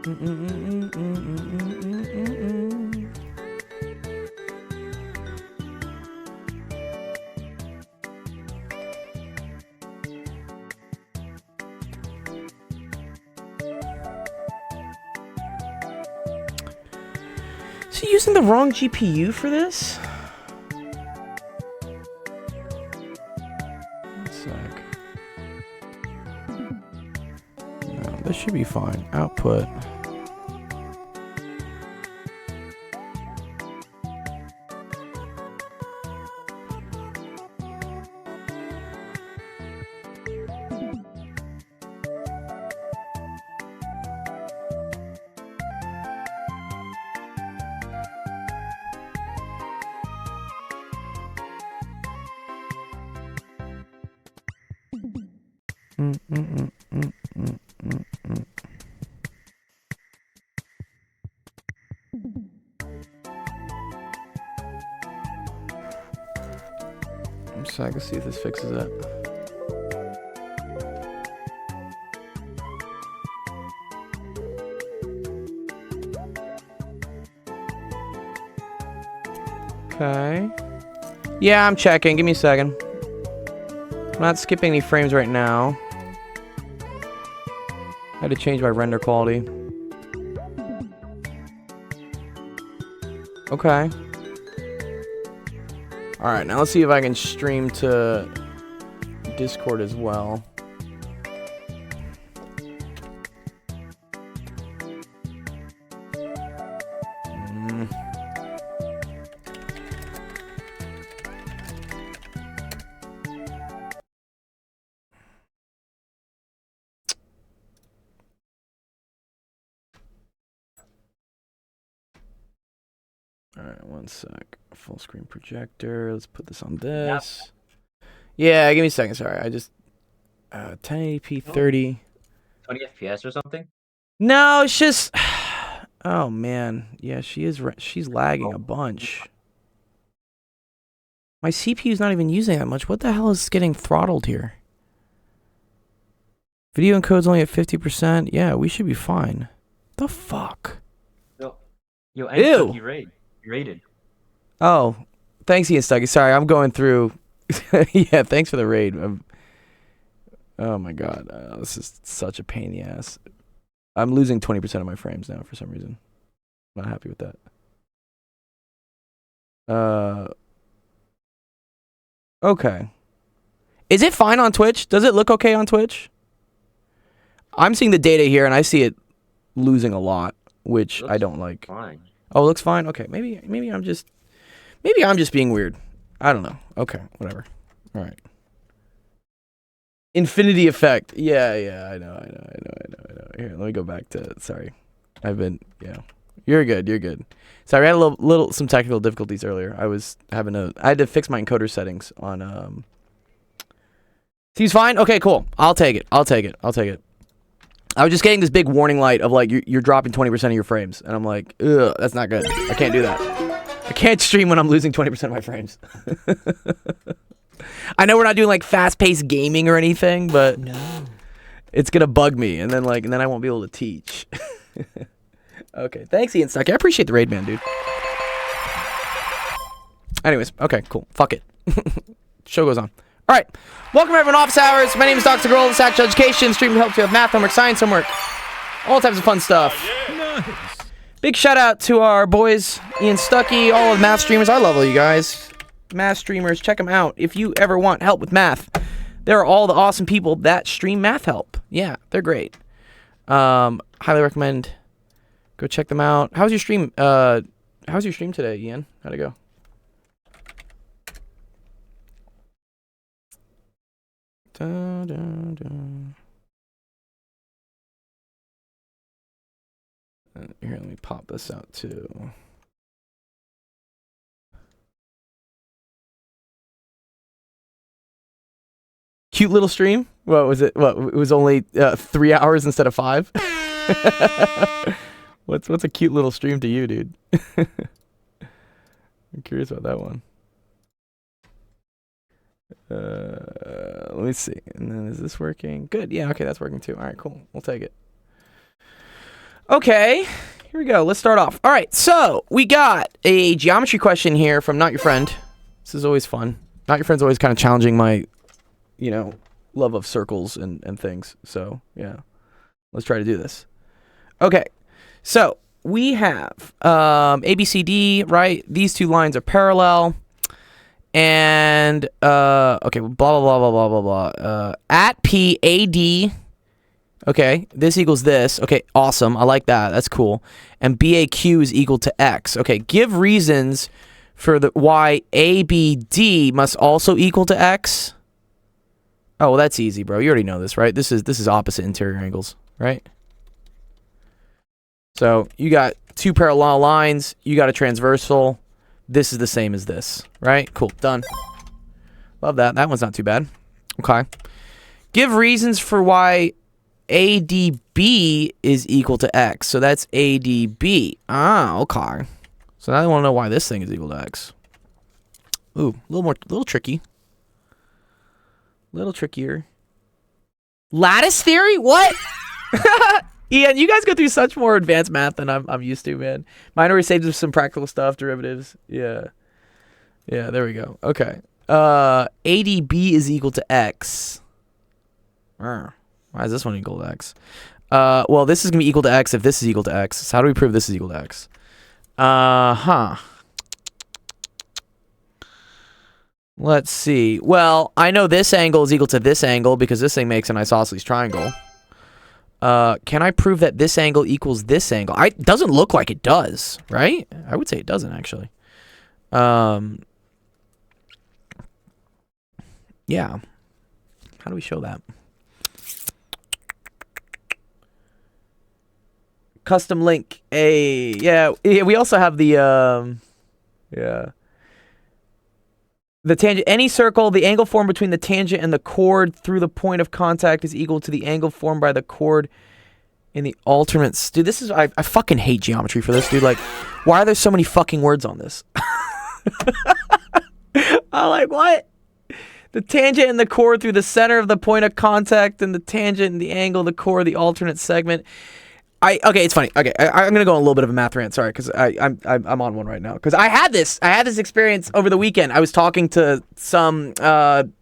Is he using the wrong GPU for this? One sec. No, this should be fine. Output. So I can see if this fixes it. Okay. Yeah, I'm checking. Give me a second. I'm not skipping any frames right now. I had to change my render quality. Okay. Alright, now let's see if I can stream to Discord as well. Alright, one sec. Full screen projector. Let's put this on this. Yeah, give me a second. Sorry, I just 1080p 30. 20 FPS or something? No, it's just. Oh man, yeah, she's lagging a bunch. My CPU's not even using that much. What the hell is getting throttled here? Video encode's only at 50%. Yeah, we should be fine. The fuck? Yo, Ew. you rated. Oh, thanks, Ian Stucky. Sorry, I'm going through. Yeah, thanks for the raid. Oh my god, this is such a pain in the ass. I'm losing 20% of my frames now for some reason. I'm not happy with that. Okay. Is it fine on Twitch? Does it look okay on Twitch? I'm seeing the data here, and I see it losing a lot, which I don't like. Fine. Oh, it looks fine? Okay, maybe I'm just being weird. I don't know. Okay, whatever. All right. Infinity effect. Yeah, I know. Here, let me go back to, sorry. You're good. Sorry, I had some technical difficulties earlier. I had to fix my encoder settings on, Seems fine? Okay, cool. I'll take it. I was just getting this big warning light of like, you're dropping 20% of your frames. And I'm like, ugh, that's not good. I can't do that. I can't stream when I'm losing 20% of my frames. I know we're not doing like fast-paced gaming or anything, but no, it's gonna bug me, and then I won't be able to teach. Okay, thanks, Ian Stucky. I appreciate the raid, man, dude. Anyways, okay, cool. Fuck it. Show goes on. All right, welcome everyone. Office Hours. My name is Dr. Grohl of Sack Education. Stream helps you with math homework, science homework, all types of fun stuff. Nice. Big shout out to our boys, Ian Stucky, all of the math streamers. I love all you guys. Math streamers, check them out if you ever want help with math. They're all the awesome people that stream math help. Yeah, they're great. Highly recommend. Go check them out. How's your stream? How's your stream today, Ian? How'd it go? Here, let me pop this out too. Cute little stream. What was it? What, it was only 3 hours instead of 5. What's a cute little stream to you, dude? I'm curious about that one. Let me see. And then is this working? Good. Yeah. Okay, that's working too. All right, cool. We'll take it. Okay, here we go. Let's start off. All right, so we got a geometry question here from Not Your Friend. This is always fun. Not Your Friend's always kind of challenging my, you know, love of circles and things. So, yeah. Let's try to do this. Okay, so we have A, B, C, D, right? These two lines are parallel. And, okay, blah, blah, blah, blah, blah, blah, blah. At P, A, D. Okay, this equals this. Okay, awesome. I like that. That's cool. And BAQ is equal to X. Okay, give reasons for the why ABD must also equal to X. Oh, well, that's easy, bro. You already know this, right? This is opposite interior angles, right? So you got two parallel lines. You got a transversal. This is the same as this, right? Cool, done. Love that. That one's not too bad. Okay. Give reasons for why ADB is equal to X. So that's ADB. Ah, okay. So now I want to know why this thing is equal to X. Ooh, a little tricky. A little trickier. Lattice theory? What? Ian, you guys go through such more advanced math than I'm used to, man. Mine already saved us some practical stuff, derivatives. Yeah. Yeah, there we go. Okay. ADB is equal to X. Why is this one equal to X? Well, this is going to be equal to X if this is equal to X. So how do we prove this is equal to X? Let's see. Well, I know this angle is equal to this angle because this thing makes an isosceles triangle. Can I prove that this angle equals this angle? It doesn't look like it does, right? I would say it doesn't, actually. Yeah. How do we show that? Custom link. Yeah, we also have the, yeah. The tangent, any circle, the angle formed between the tangent and the chord through the point of contact is equal to the angle formed by the chord in the alternates. Dude, this is, I fucking hate geometry for this, dude. Like, why are there so many fucking words on this? I'm like, what? The tangent and the chord through the center of the point of contact and the tangent and the angle, the chord, the alternate segment. Okay, it's funny. Okay, I'm gonna go on a little bit of a math rant. Sorry, because I'm on one right now. Because I had this experience over the weekend. I was talking to some.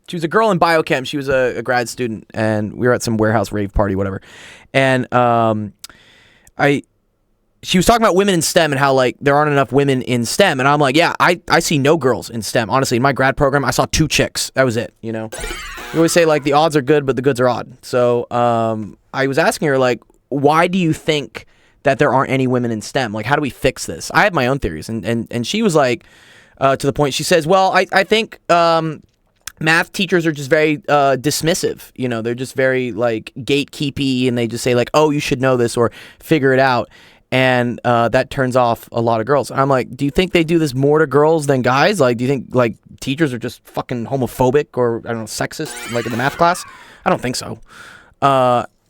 She was a girl in biochem. She was a grad student, and we were at some warehouse rave party, whatever. And she was talking about women in STEM and how like there aren't enough women in STEM. And I'm like, yeah, I see no girls in STEM. Honestly, in my grad program, I saw 2 chicks. That was it. You know, we always say like the odds are good, but the goods are odd. So I was asking her like, why do you think that there aren't any women in STEM? Like, how do we fix this? I have my own theories. And she was like, to the point, she says, well, I think math teachers are just very dismissive. You know, they're just very, like, gatekeepy, and they just say, like, oh, you should know this or figure it out. And that turns off a lot of girls. And I'm like, do you think they do this more to girls than guys? Like, do you think, like, teachers are just fucking homophobic or, I don't know, sexist, like, in the math class? I don't think so.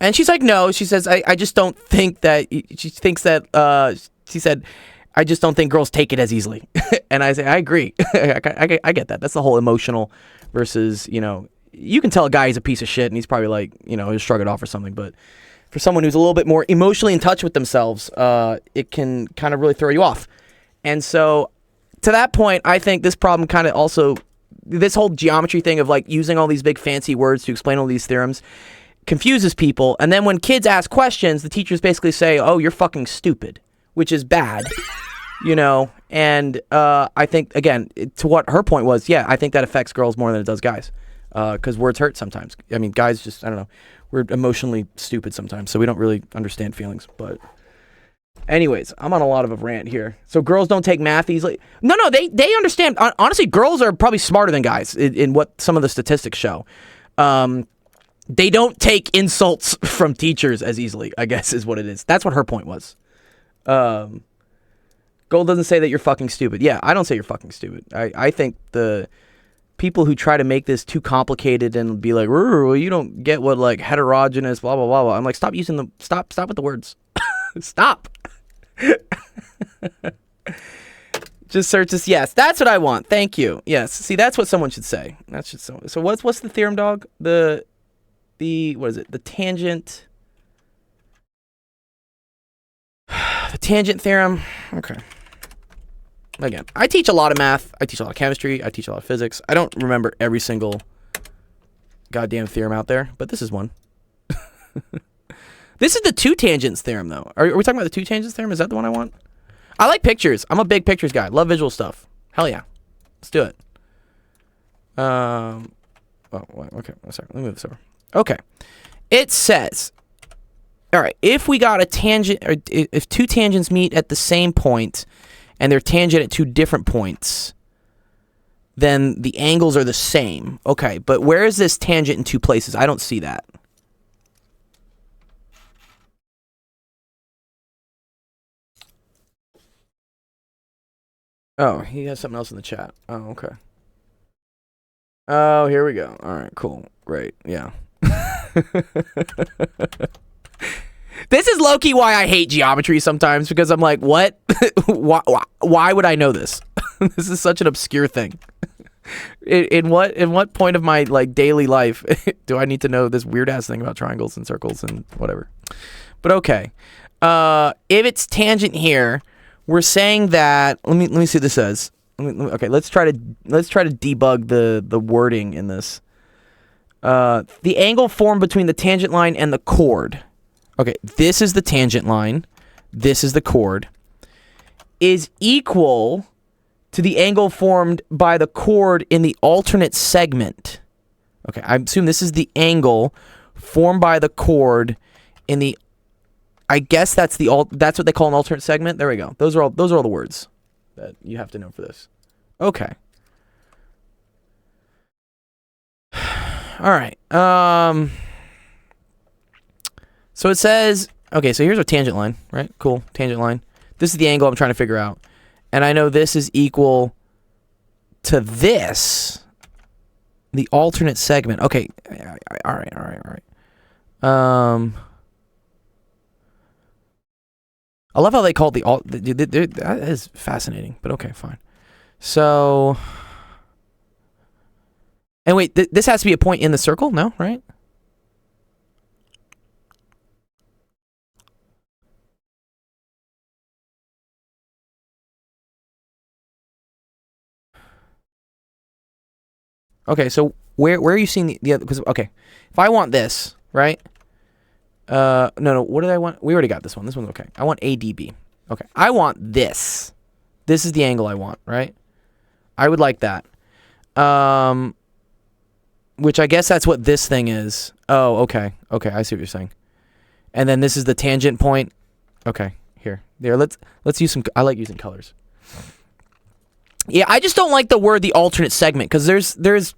And she's like, no. She says, I just don't think that. She thinks that. She said, I just don't think girls take it as easily. And I say, I agree. I get that. That's the whole emotional versus, you know, you can tell a guy he's a piece of shit and he's probably like, you know, he'll shrug it off or something. But for someone who's a little bit more emotionally in touch with themselves, it can kind of really throw you off. And so to that point, I think this problem kind of also, this whole geometry thing of like using all these big fancy words to explain all these theorems confuses people. And then when kids ask questions, the teachers basically say, oh, you're fucking stupid, which is bad, you know. And I think, again, to what her point was, yeah, I think that affects girls more than it does guys, because words hurt sometimes. I mean, guys just, I don't know, we're emotionally stupid sometimes, so we don't really understand feelings. But anyways, I'm on a lot of a rant here. So girls don't take math easily. No, they understand. Honestly, girls are probably smarter than guys in what some of the statistics show. They don't take insults from teachers as easily, I guess, is what it is. That's what her point was. Gold doesn't say that you're fucking stupid. Yeah, I don't say you're fucking stupid. I think the people who try to make this too complicated and be like, well, you don't get what, like, heterogeneous, blah, blah, blah, blah. I'm like, stop using the, stop with the words. Stop. Just search this. Yes, that's what I want. Thank you. Yes. See, that's what someone should say. That's just so what's the theorem, dog? The what is it? The tangent. Tangent theorem. Okay. Again, I teach a lot of math. I teach a lot of chemistry. I teach a lot of physics. I don't remember every single goddamn theorem out there, but this is one. This is the two tangents theorem, though. Are we talking about the two tangents theorem? Is that the one I want? I like pictures. I'm a big pictures guy. Love visual stuff. Hell yeah. Let's do it. Oh, okay. Sorry. Let me move this over. Okay. It says, all right, if we got a tangent, or if two tangents meet at the same point, and they're tangent at two different points, then the angles are the same. Okay, but where is this tangent in two places? I don't see that. Oh, he has something else in the chat. Oh, okay. Oh, here we go. All right, cool. Great. Yeah. This is low-key why I hate geometry sometimes, because I'm like, what? why would I know this? This is such an obscure thing. In what point of my like daily life do I need to know this weird-ass thing about triangles and circles and whatever? But okay. If it's tangent here, we're saying that, let me see what this says. Okay, let's try to debug the wording in this. The angle formed between the tangent line and the chord. Okay, this is the tangent line. This is the chord. Is equal to the angle formed by the chord in the alternate segment. Okay, I assume this is the angle formed by the chord in the. I guess that's that's what they call an alternate segment. There we go. Those are all the words that you have to know for this. Okay. All right. So it says, okay, so here's a tangent line, right? Cool, tangent line. This is the angle I'm trying to figure out. And I know this is equal to this, the alternate segment. Okay, all right. I love how they call it that is fascinating, but okay, fine. So, and wait, this has to be a point in the circle? No, right? Okay, so where are you seeing the other? Because okay, if I want this, right? No. What did I want? We already got this one. This one's okay. I want ADB. Okay, I want this. This is the angle I want, right? I would like that. Which I guess that's what this thing is. Oh, okay. Okay, I see what you're saying. And then this is the tangent point. Okay, here. There, let's use some. I like using colors. Yeah, I just don't like the word the alternate segment, because there's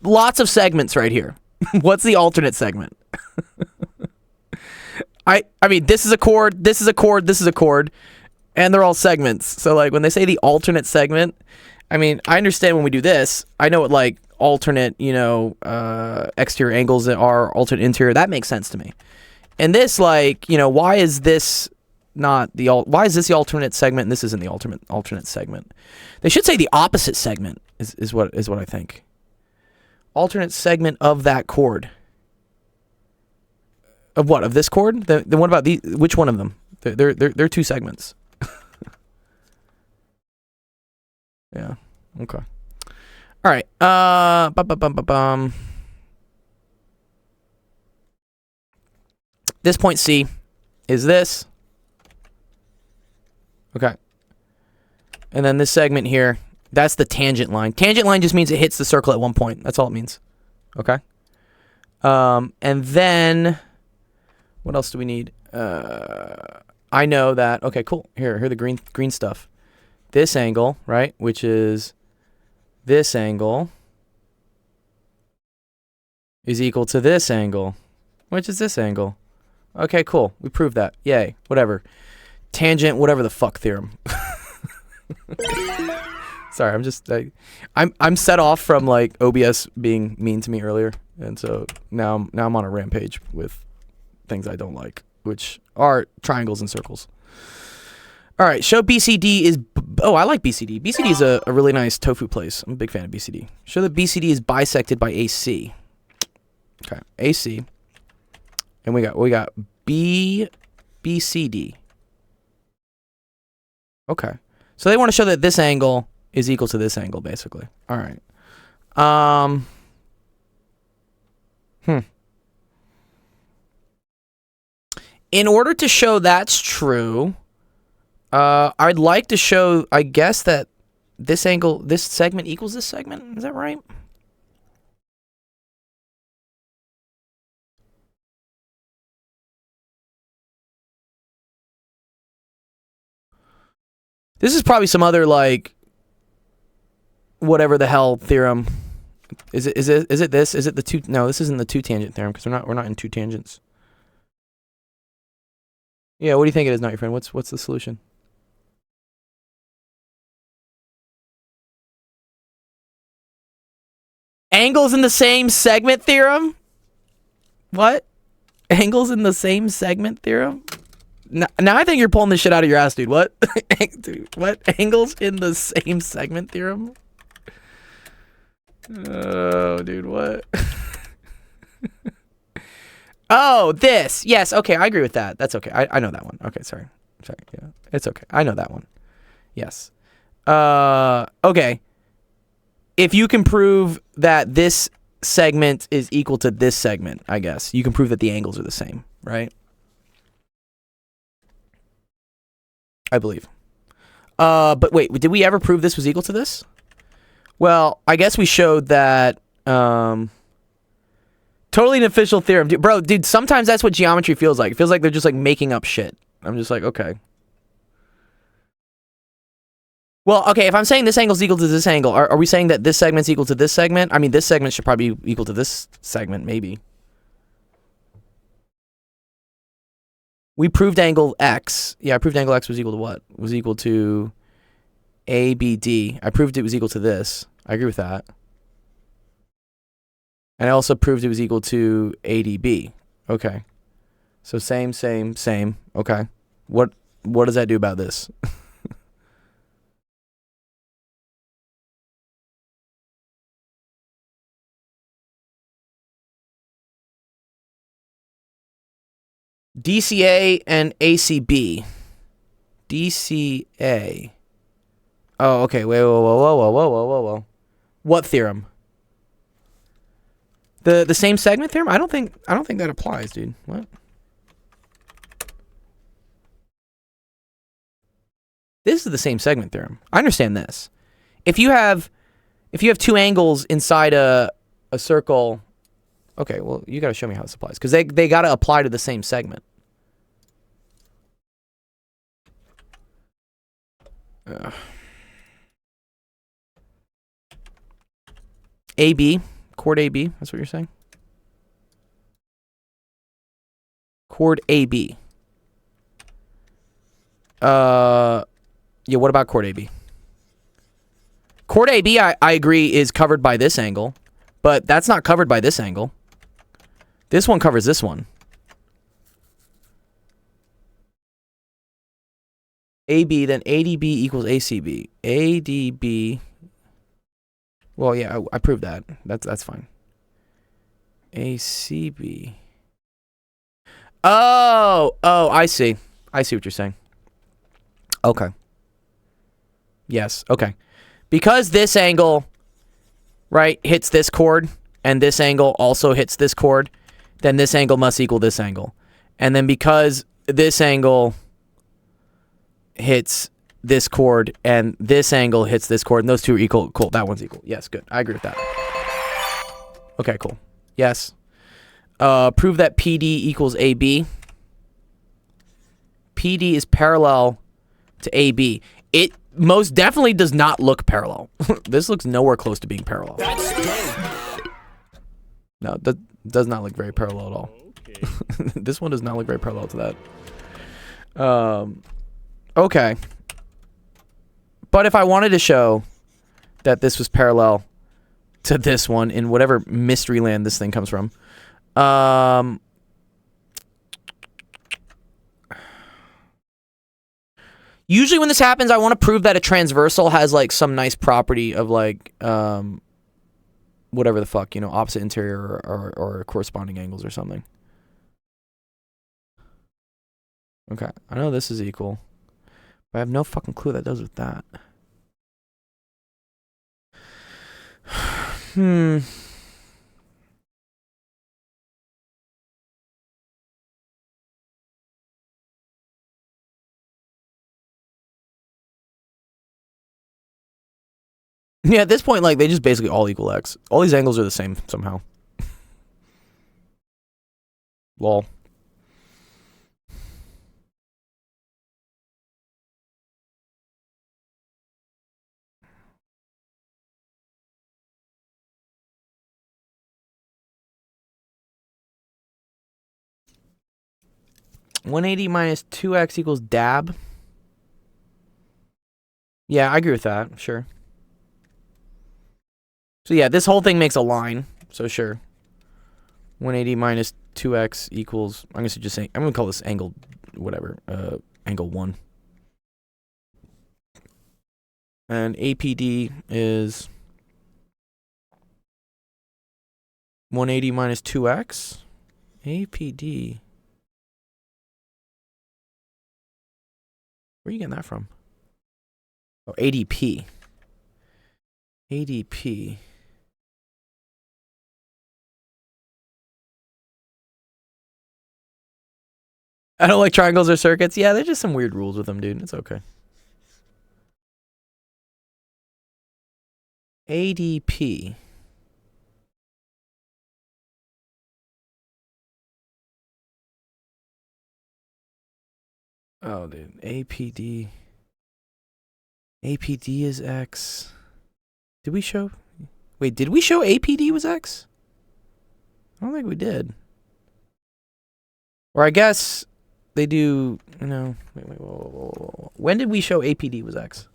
lots of segments right here. What's the alternate segment? I mean, this is a chord, this is a chord, this is a chord, and they're all segments. So like when they say the alternate segment, I mean, I understand when we do this. I know what like alternate, exterior angles are, alternate interior. That makes sense to me. And this, like, why is this not the why is this the alternate segment and this isn't the alternate segment? They should say the opposite segment is what I think. Alternate segment of that chord. Of what? Of this chord? Then what about the which one of them? They're two segments. Yeah. Okay. All right. This point C is this. Okay. And then this segment here, that's the tangent line. Tangent line just means it hits the circle at one point. That's all it means. Okay. And then what else do we need? I know that. Okay, cool. Here the green stuff. This angle, right, which is this angle, is equal to this angle, which is this angle. Okay, cool. We proved that. Yay. Whatever. Tangent, whatever the fuck theorem. Sorry, I'm set off from like OBS being mean to me earlier, and so now I'm on a rampage with things I don't like, which are triangles and circles. All right, show BCD is. Oh, I like BCD. BCD is a really nice tofu place. I'm a big fan of BCD. Show that BCD is bisected by AC. Okay, AC, and we got BCD. Okay. So they want to show that this angle is equal to this angle, basically. All right. In order to show that's true, I'd like to show, I guess, that this angle, this segment equals this segment. Is that right? This is probably some other, like, whatever the hell theorem. Is it this? Is it the two? No, this isn't the two tangent theorem because we're not in two tangents. Yeah, what do you think it is, not your friend? What's the solution? Angles in the same segment theorem? What? Angles in the same segment theorem? Now I think you're pulling this shit out of your ass, dude. What? Dude, what? Angles in the same segment theorem? Oh, dude, what? Oh, this. Yes, okay, I agree with that. That's okay. I know that one. Okay, sorry. Yeah, it's okay. I know that one. Yes. Okay. If you can prove that this segment is equal to this segment, I guess, you can prove that the angles are the same, right? I believe. But wait, did we ever prove this was equal to this? Well, I guess we showed that, totally an official theorem. Dude, sometimes that's what geometry feels like. It feels like they're just, like, making up shit. I'm just like, okay. Well, okay, if I'm saying this angle is equal to this angle, are we saying that this segment's equal to this segment? I mean, this segment should probably be equal to this segment, maybe. We proved angle X. Yeah, I proved angle X was equal to what? Was equal to ABD. I proved it was equal to this. I agree with that. And I also proved it was equal to ADB. Okay. So same. Okay. What does that do about this? DCA and ACB. DCA. Oh, okay. Wait, whoa. What theorem? The same segment theorem? I don't think that applies, dude. What? This is the same segment theorem. I understand this. If you have two angles inside a circle, okay, well, you got to show me how this applies because they got to apply to the same segment. AB, chord AB, that's what you're saying? Chord AB. Yeah, what about chord AB? Chord AB, I agree, is covered by this angle, but that's not covered by this angle. This one covers this one. AB, then ADB equals ACB. ADB. Well, yeah, I proved that. That's fine. ACB. Oh, I see. I see what you're saying. Okay. Yes, okay. Because this angle, right, hits this chord, and this angle also hits this chord, then this angle must equal this angle. And then because this angle hits this chord, and this angle hits this chord, and those two are equal, cool, that one's equal. Yes, good. I agree with that. Okay, cool. Yes. Prove that PD equals AB. PD is parallel to AB. It most definitely does not look parallel. This looks nowhere close to being parallel. No, that does not look very parallel at all. Okay. This one does not look very parallel to that. Okay. But if I wanted to show that this was parallel to this one in whatever mystery land this thing comes from, usually when this happens, I want to prove that a transversal has, like, some nice property of, like, whatever the fuck, you know, opposite interior or corresponding angles or something. Okay, I know this is equal. I have no fucking clue what that does with that. Yeah, at this point, like, they just basically all equal x. All these angles are the same somehow. Lol. (180 minus 2x equals dab). Yeah, I agree with that. Sure. So yeah, this whole thing makes a line. So sure. 180 minus 2x equals, I'm gonna call this angle, whatever, angle 1. And APD is 180 minus 2x. APD. Where are you getting that from? Oh, ADP. ADP. I don't like triangles or circuits. Yeah, there's just some weird rules with them, dude. It's okay. ADP. Oh, dude. APD. APD is X. Did we show? Wait, did we show APD was X? I don't think we did. Or I guess they do, no. Wait, whoa. When did we show APD was X?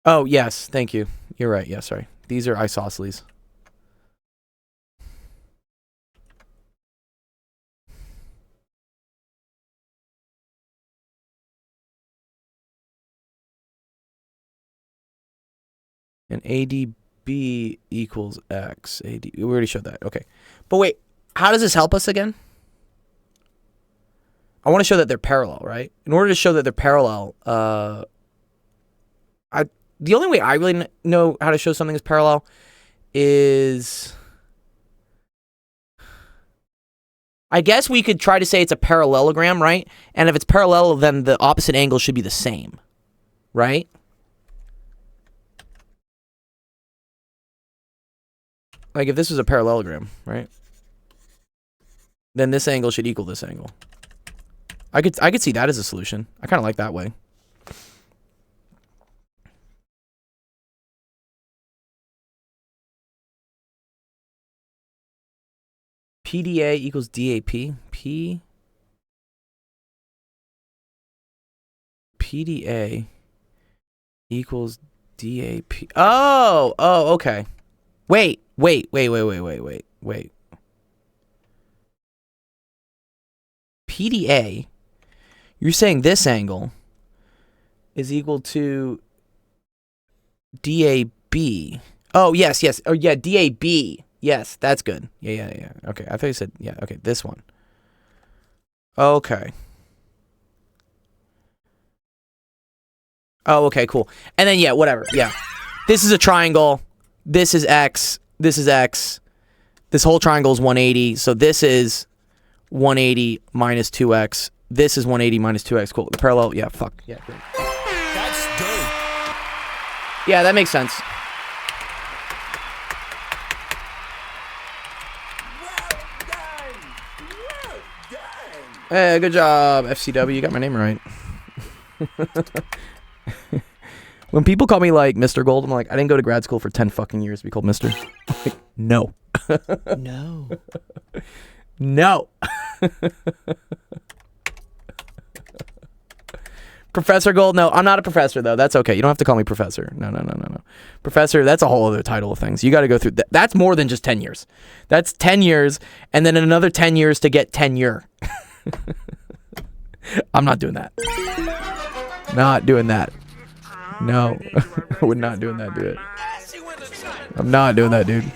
Oh, yes. Thank you. You're right. Yeah, sorry. These are isosceles. And ADB equals X. AD, we already showed that. Okay. But wait, how does this help us again? I want to show that they're parallel, right? In order to show that they're parallel, the only way I really know how to show something is parallel is, I guess we could try to say it's a parallelogram, right? And if it's parallel, then the opposite angle should be the same, right? Like if this was a parallelogram, right? Then this angle should equal this angle. I could see that as a solution. I kind of like that way. PDA equals DAP. PDA equals DAP. Oh, okay. Wait. PDA, you're saying this angle is equal to DAB. Oh, yes. Oh, yeah, DAB. Yes, that's good. Yeah. Okay, I thought you said, yeah, okay, this one. Okay. Oh, okay, cool. And then, yeah, whatever. Yeah. This is a triangle. This is X. This is X. This whole triangle is 180. So this is 180 minus 2X. This is 180 minus 2X. Cool. Parallel. Yeah, fuck. Yeah, great. That's dope. Yeah, that makes sense. Hey, good job, FCW. You got my name right. When people call me like Mr. Gold, I'm like, I didn't go to grad school for 10 fucking years to be called Mr. Like, no. No. No. Professor Gold? No, I'm not a professor though. That's okay. You don't have to call me professor. No. Professor, that's a whole other title of things. You got to go through that. That's more than just 10 years. That's 10 years and then another 10 years to get tenure. I'm not doing that. Not doing that. No. We're not doing that, dude. I'm not doing that, dude.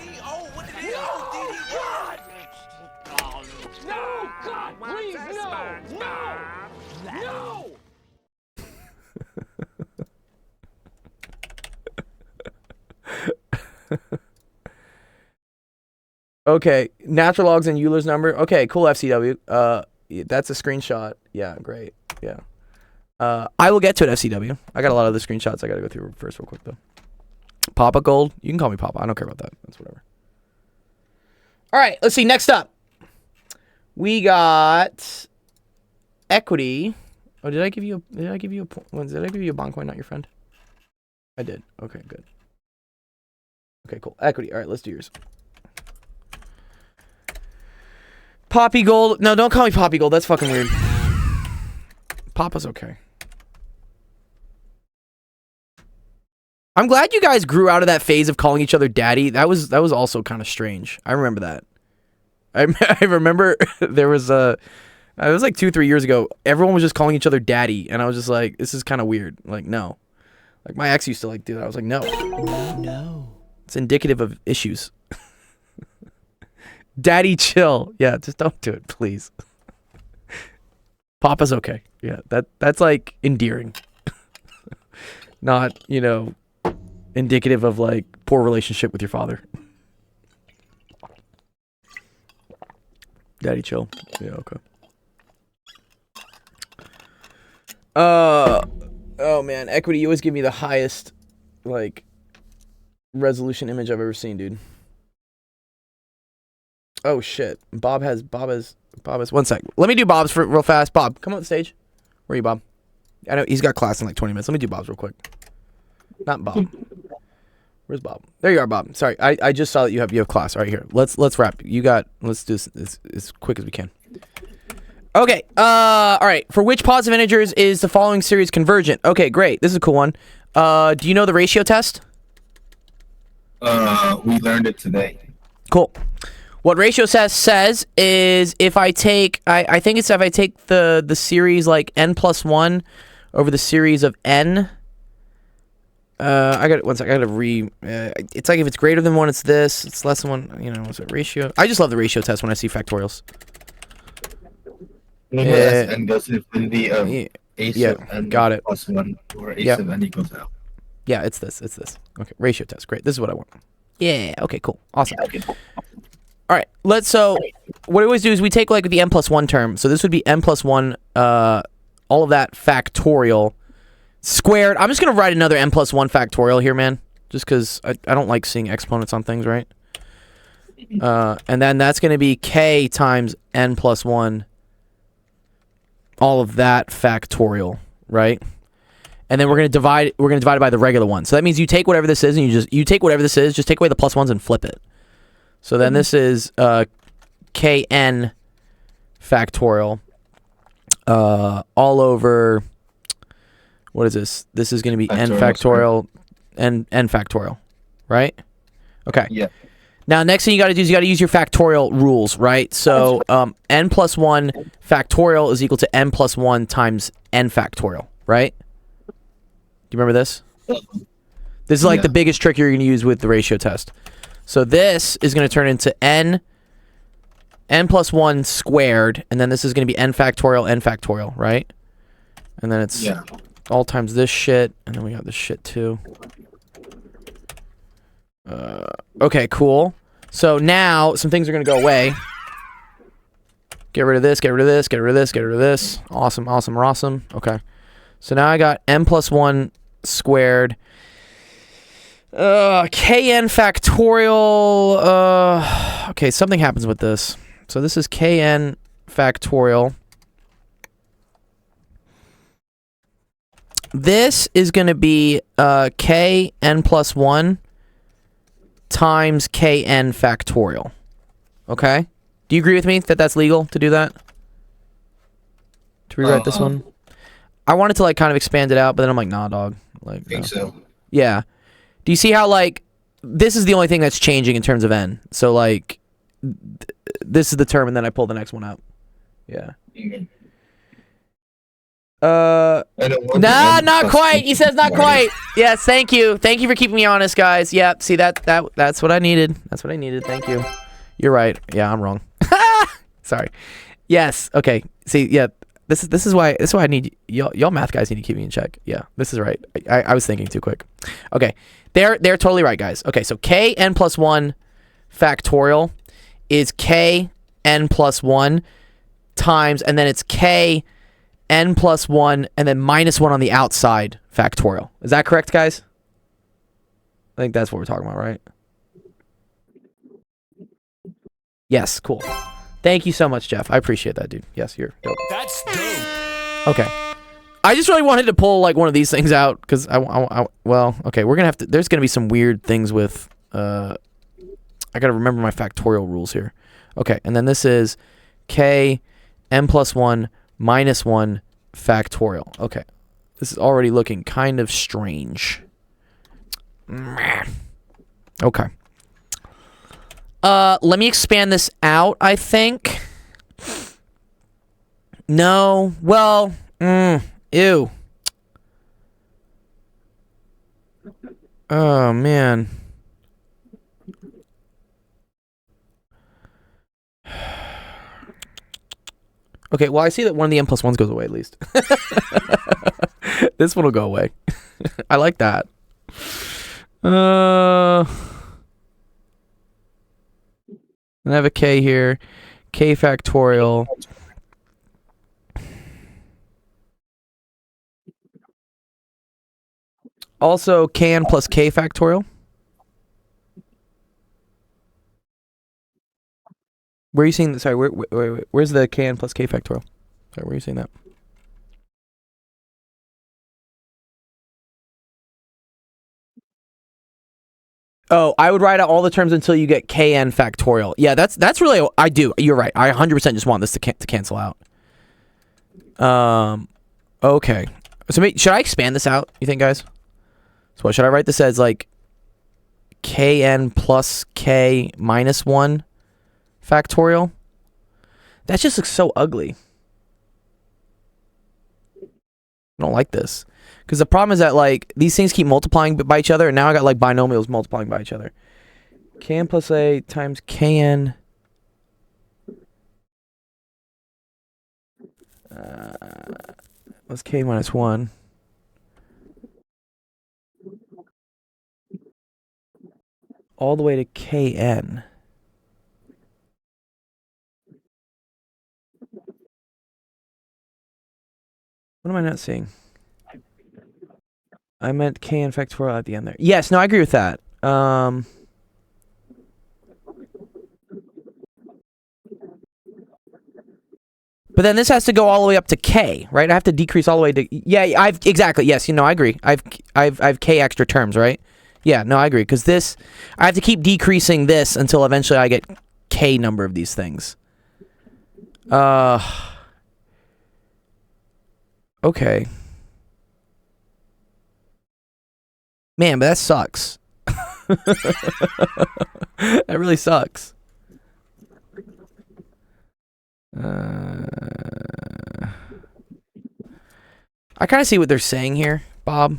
Okay, natural logs and Euler's number. Okay, cool, FCW. That's a screenshot. Yeah, great. Yeah. I will get to it, FCW. I got a lot of the screenshots I got to go through first real quick, though. Papa Gold. You can call me Papa. I don't care about that. That's whatever. All right, let's see. Next up, we got equity. Oh, did I give you a? Did I give you a bond coin? Not your friend. I did. Okay, good. Okay, cool. Equity. All right, let's do yours. Poppy Gold. No, don't call me Poppy Gold. That's fucking weird. Papa's okay. I'm glad you guys grew out of that phase of calling each other daddy. That was also kind of strange. I remember that. I remember there was it was like 2-3 years ago. Everyone was just calling each other daddy, and I was just like, this is kind of weird. Like, no. Like, my ex used to like do that. I was like, no. No. It's indicative of issues. Daddy, chill. Yeah, just don't do it, please. Papa's okay. Yeah, that's like endearing. Not, indicative of like poor relationship with your father. Daddy, chill. Yeah, okay. Oh man, equity, you always give me the highest like resolution image I've ever seen, dude. Oh shit. Bob has 1 sec. Let me do Bob's for real fast. Bob, come on the stage. Where are you, Bob? I know he's got class in like 20 minutes. Let me do Bob's real quick. Not Bob. Where's Bob? There you are, Bob. Sorry, I just saw that you have class. All right, here. Let's wrap. Let's do this as quick as we can. Okay. All right. For which positive integers is the following series convergent? Okay, great. This is a cool one. Do you know the ratio test? We learned it today. Cool. What ratio test says is if I take, I think it's if I take the series like n plus 1 over the series of n. I got it. 1 sec. I got to it's like if it's greater than 1, it's this. It's less than 1. What's it? Ratio. I just love the ratio test when I see factorials. As n goes to infinity of a sub n got it. plus 1 or a sub n equals L. Yeah, it's this. Okay, ratio test. Great. This is what I want. Yeah. Okay. Cool. Awesome. All right. So what I always do is we take like the n plus 1 term. So this would be n plus 1. All of that factorial squared. I'm just gonna write another n plus 1 factorial here, man. Just because I don't like seeing exponents on things, right? And then that's gonna be k times n plus 1. All of that factorial, right? And then we're gonna divide it by the regular one. So that means you take whatever this is, and you take whatever this is, just take away the plus 1s and flip it. So then this is kn factorial all over. What is this? This is going to be n factorial, n factorial, right? Okay. Yeah. Now, next thing you got to do is you got to use your factorial rules, right? So n plus 1 factorial is equal to n plus 1 times n factorial, right? Do you remember this? This is like the biggest trick you're going to use with the ratio test. So this is going to turn into n plus 1 squared, and then this is going to be n factorial, right? And then it's all times this shit, and then we got this shit too. Okay, cool. So now some things are going to go away. Get rid of this, get rid of this, get rid of this, get rid of this. Awesome. Okay. So now I got n plus 1 squared. Kn factorial. Okay, something happens with this. So this is kn factorial. This is going to be kn plus 1 times kn factorial. Okay? Do you agree with me that that's legal to do that? To rewrite this one? I wanted to like kind of expand it out, but then I'm like, nah, dog. Like, I think so. Yeah. Do you see how like this is the only thing that's changing in terms of n? So like this is the term, and then I pull the next one out. Yeah. Nah, not quite. He says not quite. Yes, thank you. Thank you for keeping me honest, guys. Yeah, see that's what I needed. That's what I needed. Thank you. You're right. Yeah, I'm wrong. Sorry. Yes. Okay. See, yeah. This is why I need y'all math guys need to keep me in check. Yeah, this is right. I was thinking too quick. Okay. They're totally right, guys. Okay, so kn plus 1 factorial is kn plus 1 times, and then it's kn plus 1 and then minus 1 on the outside factorial. Is that correct, guys? I think that's what we're talking about, right? Yes, cool. Thank you so much, Jeff. I appreciate that, dude. Yes, you're dope. That's dope. Okay. I just really wanted to pull like one of these things out because well, okay, we're gonna have to. There's gonna be some weird things with. I gotta remember my factorial rules here. Okay, and then this is k n plus 1 minus 1 factorial. Okay, this is already looking kind of strange. Okay. Let me expand this out, I think. No. Well, ew. Oh, man. Okay, well, I see that one of the n plus 1s goes away, at least. This one will go away. I like that. And I have a k here. K factorial. Also, kn plus k factorial. Where are you seeing? Sorry, where's the kn plus k factorial? Sorry, where are you seeing that? Oh, I would write out all the terms until you get kn factorial. Yeah, that's really I do. You're right. I 100% just want this to cancel out. Okay. So should I expand this out? You think, guys? So what should I write this as? Like kn plus k minus 1 factorial. That just looks so ugly. I don't like this. Because the problem is that, like, these things keep multiplying by each other, and now I got, like, binomials multiplying by each other. Kn plus a times kn. That's k minus 1. All the way to kn. What am I not seeing? I meant kn factorial at the end there. Yes, no, I agree with that. But then this has to go all the way up to k, right? I have to decrease all the way to exactly. Yes, I agree. I've k extra terms, right? Yeah, no, I agree because this I have to keep decreasing this until eventually I get k number of these things. Okay. Man, but that sucks. That really sucks. I kind of see what they're saying here, Bob.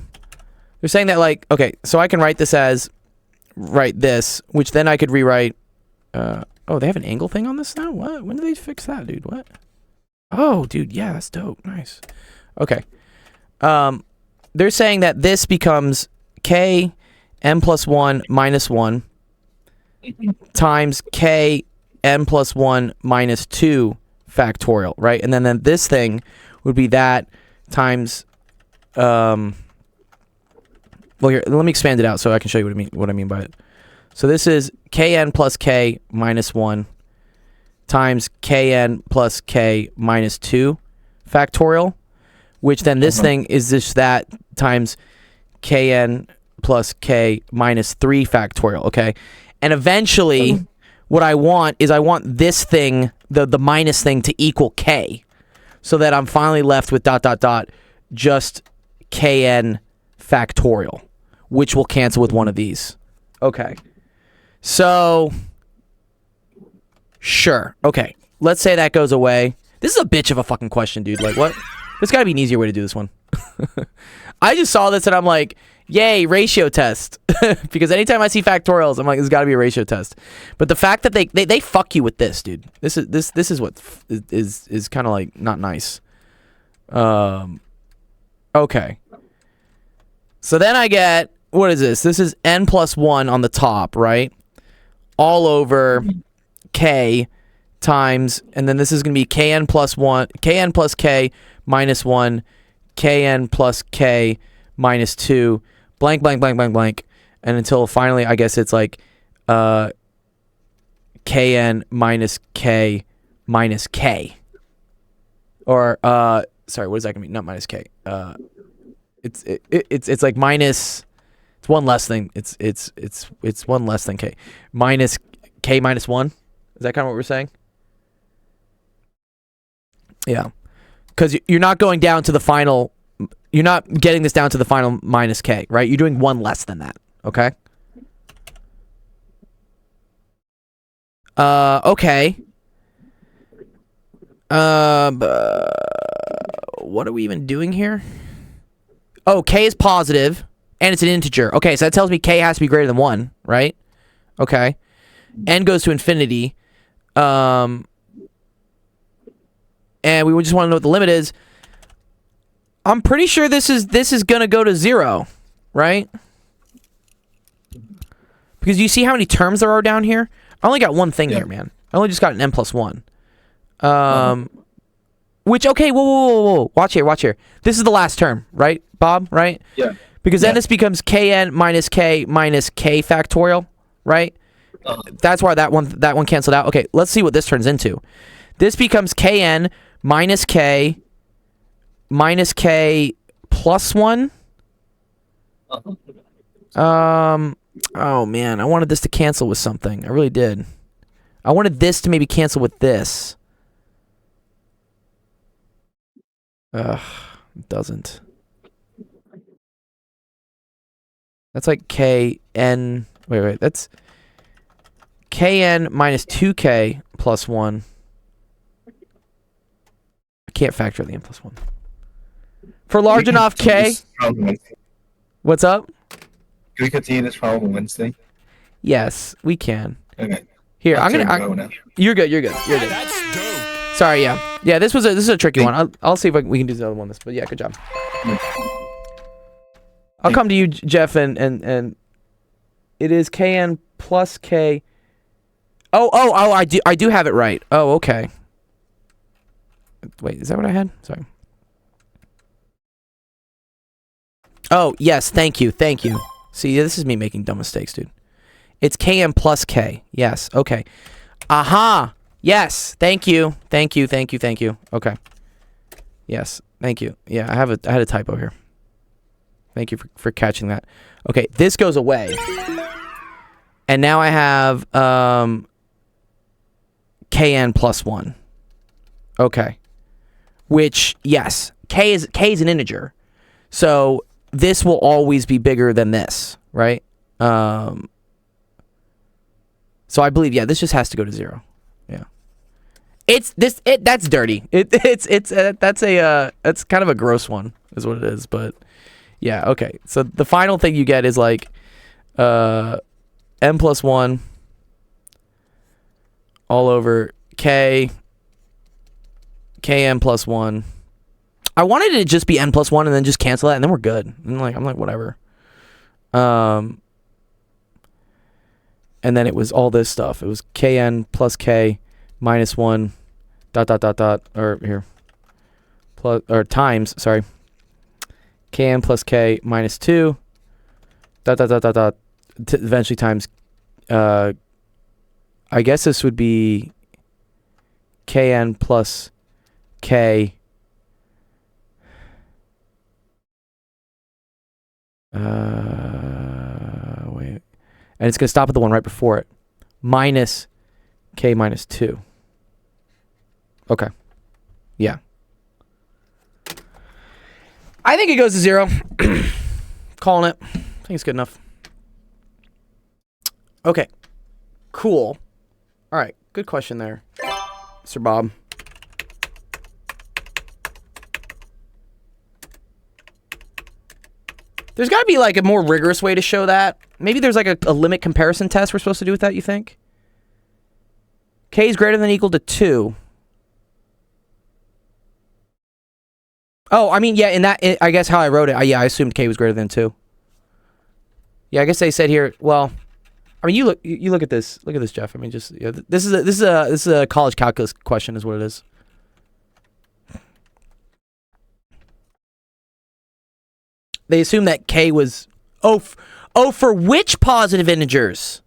They're saying that, like, okay, so I can write this as, this, which then I could rewrite, oh, they have an angle thing on this now? What? When did they fix that, dude? What? Oh, dude, yeah, that's dope. Nice. Okay. They're saying that this becomes k n plus 1 minus 1 times k n plus 1 minus 2 factorial, right? And then this thing would be that times well, here, let me expand it out so I can show you what I mean by it. So this is kn plus k minus 1 times kn plus k minus 2 factorial, which then this thing is just that times kn plus k minus 3 factorial, okay? And eventually, what I want is this thing, the minus thing, to equal k, so that I'm finally left with ... just kn factorial, which will cancel with one of these. Okay. So, sure. Okay. Let's say that goes away. This is a bitch of a fucking question, dude. Like, what? There's got to be an easier way to do this one. I just saw this and I'm like, yay, ratio test. Because anytime I see factorials, I'm like, there's got to be a ratio test. But the fact that they fuck you with this, dude. This is what is kind of like not nice. Okay. So then I get what is this? This is n plus 1 on the top, right? All over k times, and then this is going to be kn plus 1, kn plus k minus 1, kn plus k minus 2, blank, blank, blank, blank, blank, and until finally, I guess it's like kn minus k minus k. Or, sorry, what is that going to be? Not minus k. It's like minus, it's one less than, it's one less than k. Minus k minus 1. Is that kind of what we're saying? Yeah. Because you're not going down to the final, you're not getting this down to the final minus k, right? You're doing one less than that, okay? Okay. What are we even doing here? Oh, k is positive, and it's an integer. Okay, so that tells me k has to be greater than 1, right? Okay. N goes to infinity. And we just want to know what the limit is. I'm pretty sure this is gonna go to 0, right? Because you see how many terms there are down here? I only got one thing here, man. I only just got an n plus 1. Which, okay, whoa. Watch here. This is the last term, right, Bob, right? Yeah. Because then this becomes kn minus k factorial, right? That's why that one canceled out. Okay, let's see what this turns into. This becomes kn minus k plus 1. Oh, man, I wanted this to cancel with something. I really did. I wanted this to maybe cancel with this. Ugh, it doesn't. That's like kn. Wait. That's kn minus 2k plus 1. I can't factor the n plus 1. For large enough k. What's up? Can we continue this problem Wednesday? Yes, we can. Okay. Here, I'm gonna. You're good. That's dope. Sorry, yeah. This is a tricky one. I'll see if we can do the other one. But yeah, good job. I'll come to you, Jeff, and it is kn plus k. Oh, I do have it right. Oh, okay. Wait, is that what I had? Sorry. Oh, yes, thank you. See, this is me making dumb mistakes, dude. It's kn plus k. Yes, okay. Aha! Yes, thank you. Okay. Yes, thank you. Yeah, I had a typo here. Thank you for catching that. Okay, this goes away. And now I have kn plus 1. Okay. Which, yes, k is an integer. So this will always be bigger than this, right? So I believe, this just has to go to 0. Yeah. That's dirty. That's kind of a gross one, is what it is. But yeah, okay. So the final thing you get is like n plus 1 all over kn plus 1. I wanted it to just be n plus 1 and then just cancel that, and then we're good. And I'm like whatever. And then it was all this stuff. It was kn plus k minus 1 ... or here plus or times, sorry, kn plus k minus 2 ... eventually times I guess this would be kn plus k wait, and it's going to stop at the one right before it, minus k minus 2. Okay. Yeah. I think it goes to 0. Calling it. I think it's good enough. Okay. Cool. All right. Good question there, Sir Bob. There's got to be like a more rigorous way to show that. Maybe there's like a limit comparison test we're supposed to do with that, you think? K is greater than or equal to 2. Oh, I mean, yeah, in that, I guess how I wrote it, I assumed K was greater than 2. Yeah, I guess they said here. Well, I mean, you look at this. Look at this, Jeff. I mean, just yeah, this is a college calculus question, is what it is. They assume that k was for which positive integers?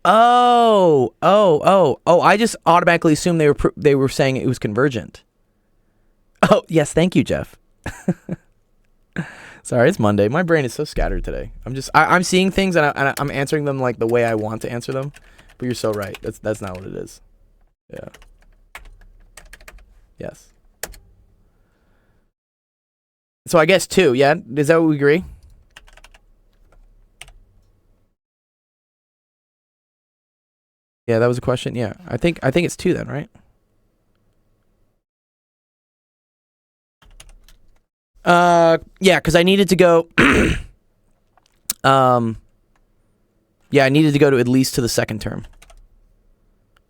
Oh, I just automatically assumed they were saying it was convergent. Oh, yes, thank you, Jeff. Sorry, it's Monday. My brain is so scattered today. I'm seeing things and I'm answering them like the way I want to answer them. But you're so right. That's not what it is. Yeah. Yes. So I guess 2, yeah? Is that what we agree? Yeah, that was a question. Yeah. I think it's 2 then, right? Yeah, because I needed to go yeah, I needed to go to at least to the second term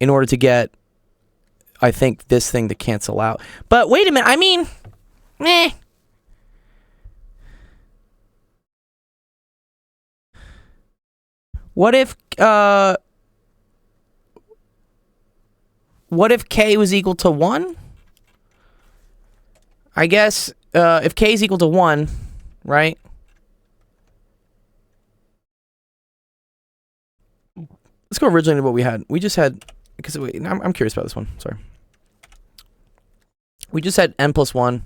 in order to get, I think, this thing to cancel out. But wait a minute, I mean, what if k was equal to 1? I guess if k is equal to 1, right? Let's go originally to what we had. We just had, because I'm curious about this one. Sorry. We just had n plus 1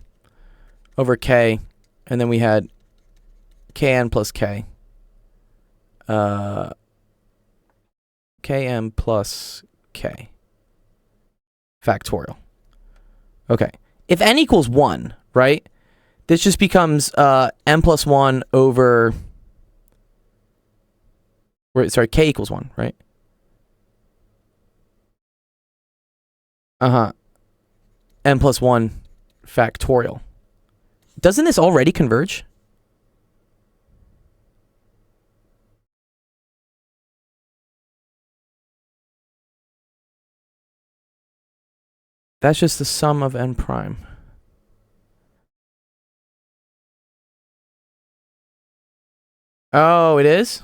over k, and then we had kn plus k. Km plus k. Factorial. Okay. If n equals 1, right? This just becomes n plus 1 over... Sorry, k equals 1, right? N plus 1 factorial. Doesn't this already converge? That's just the sum of n prime. Oh, it is?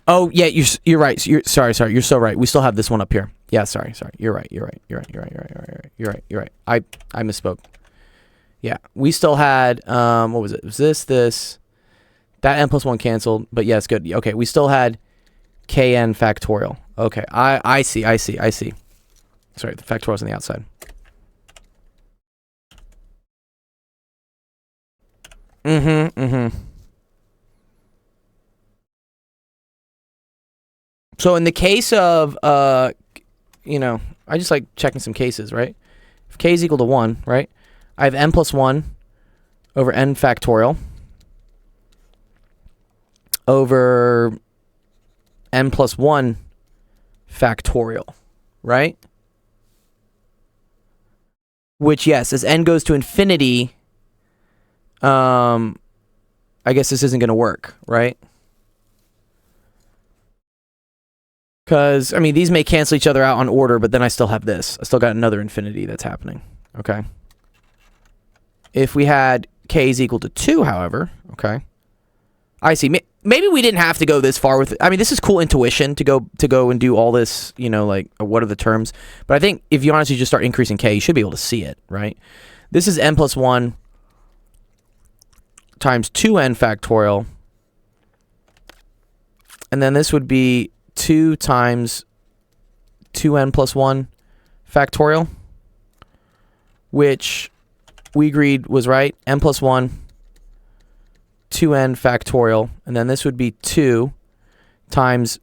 Oh, yeah, you're right. Sorry. You're so right. We still have this one up here. Yeah, sorry. You're right. You're right. I misspoke. Yeah, we still had what was it? Was this? That n plus 1 canceled, but yes, good. Okay, we still had kn factorial. Okay, I see. Sorry, the factorial's on the outside. So in the case of, you know, I just like checking some cases, right? If k is equal to 1, right? I have n plus 1 over n factorial over n plus 1 factorial, right? Which, yes, as n goes to infinity, I guess this isn't going to work, right? Because, I mean, these may cancel each other out on order, but then I still have this. I still got another infinity that's happening, okay? If we had k is equal to 2, however, okay? I see. Maybe we didn't have to go this far with it. I mean, this is cool intuition to go and do all this, you know, like, what are the terms? But I think if you honestly just start increasing k, you should be able to see it, right? This is n plus 1 times 2n factorial. And then this would be 2 times 2n plus 1 factorial, which we agreed was right. N plus 1, 2n factorial, and then this would be 2 times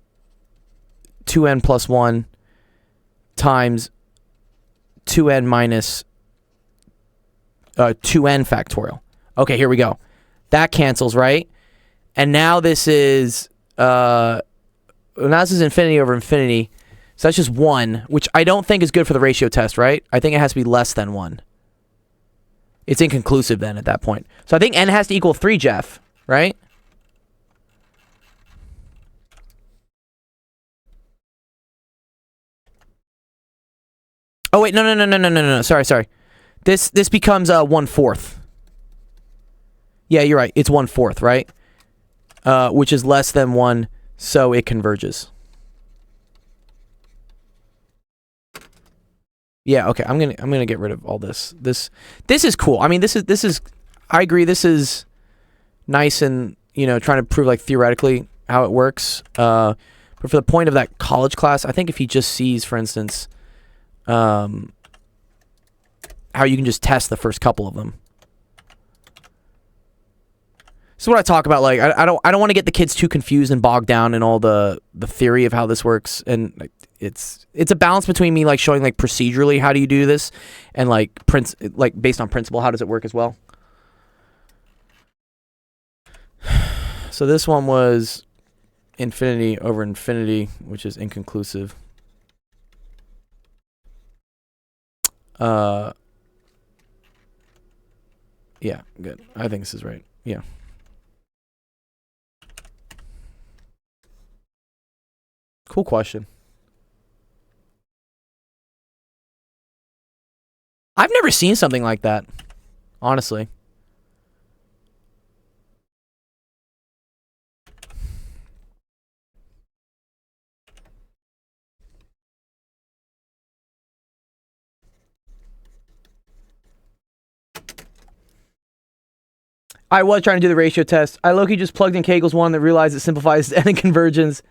2n plus 1 times 2n minus 2n factorial. Okay, here we go. That cancels, right? And now this is infinity over infinity. So that's just 1, which I don't think is good for the ratio test, right? I think it has to be less than 1. It's inconclusive then at that point. So I think n has to equal 3, Jeff, right? Oh, wait, no. Sorry. This becomes 1/4. Yeah, you're right. It's 1/4, right? Which is less than 1, so it converges. Yeah, okay. I'm gonna get rid of all this. This is cool. I mean, this is. I agree. This is nice and trying to prove like theoretically how it works. But for the point of that college class, I think if he just sees, for instance, how you can just test the first couple of them. So what I talk about, like, I don't want to get the kids too confused and bogged down in all the theory of how this works, and it's a balance between me like showing like procedurally how do you do this, and like based on principle how does it work as well. So this one was infinity over infinity, which is inconclusive. Yeah, good. I think this is right. Yeah. Cool question. I've never seen something like that, honestly. I was trying to do the ratio test. I low-key just plugged in k equals 1 that realized it simplifies to n and convergence.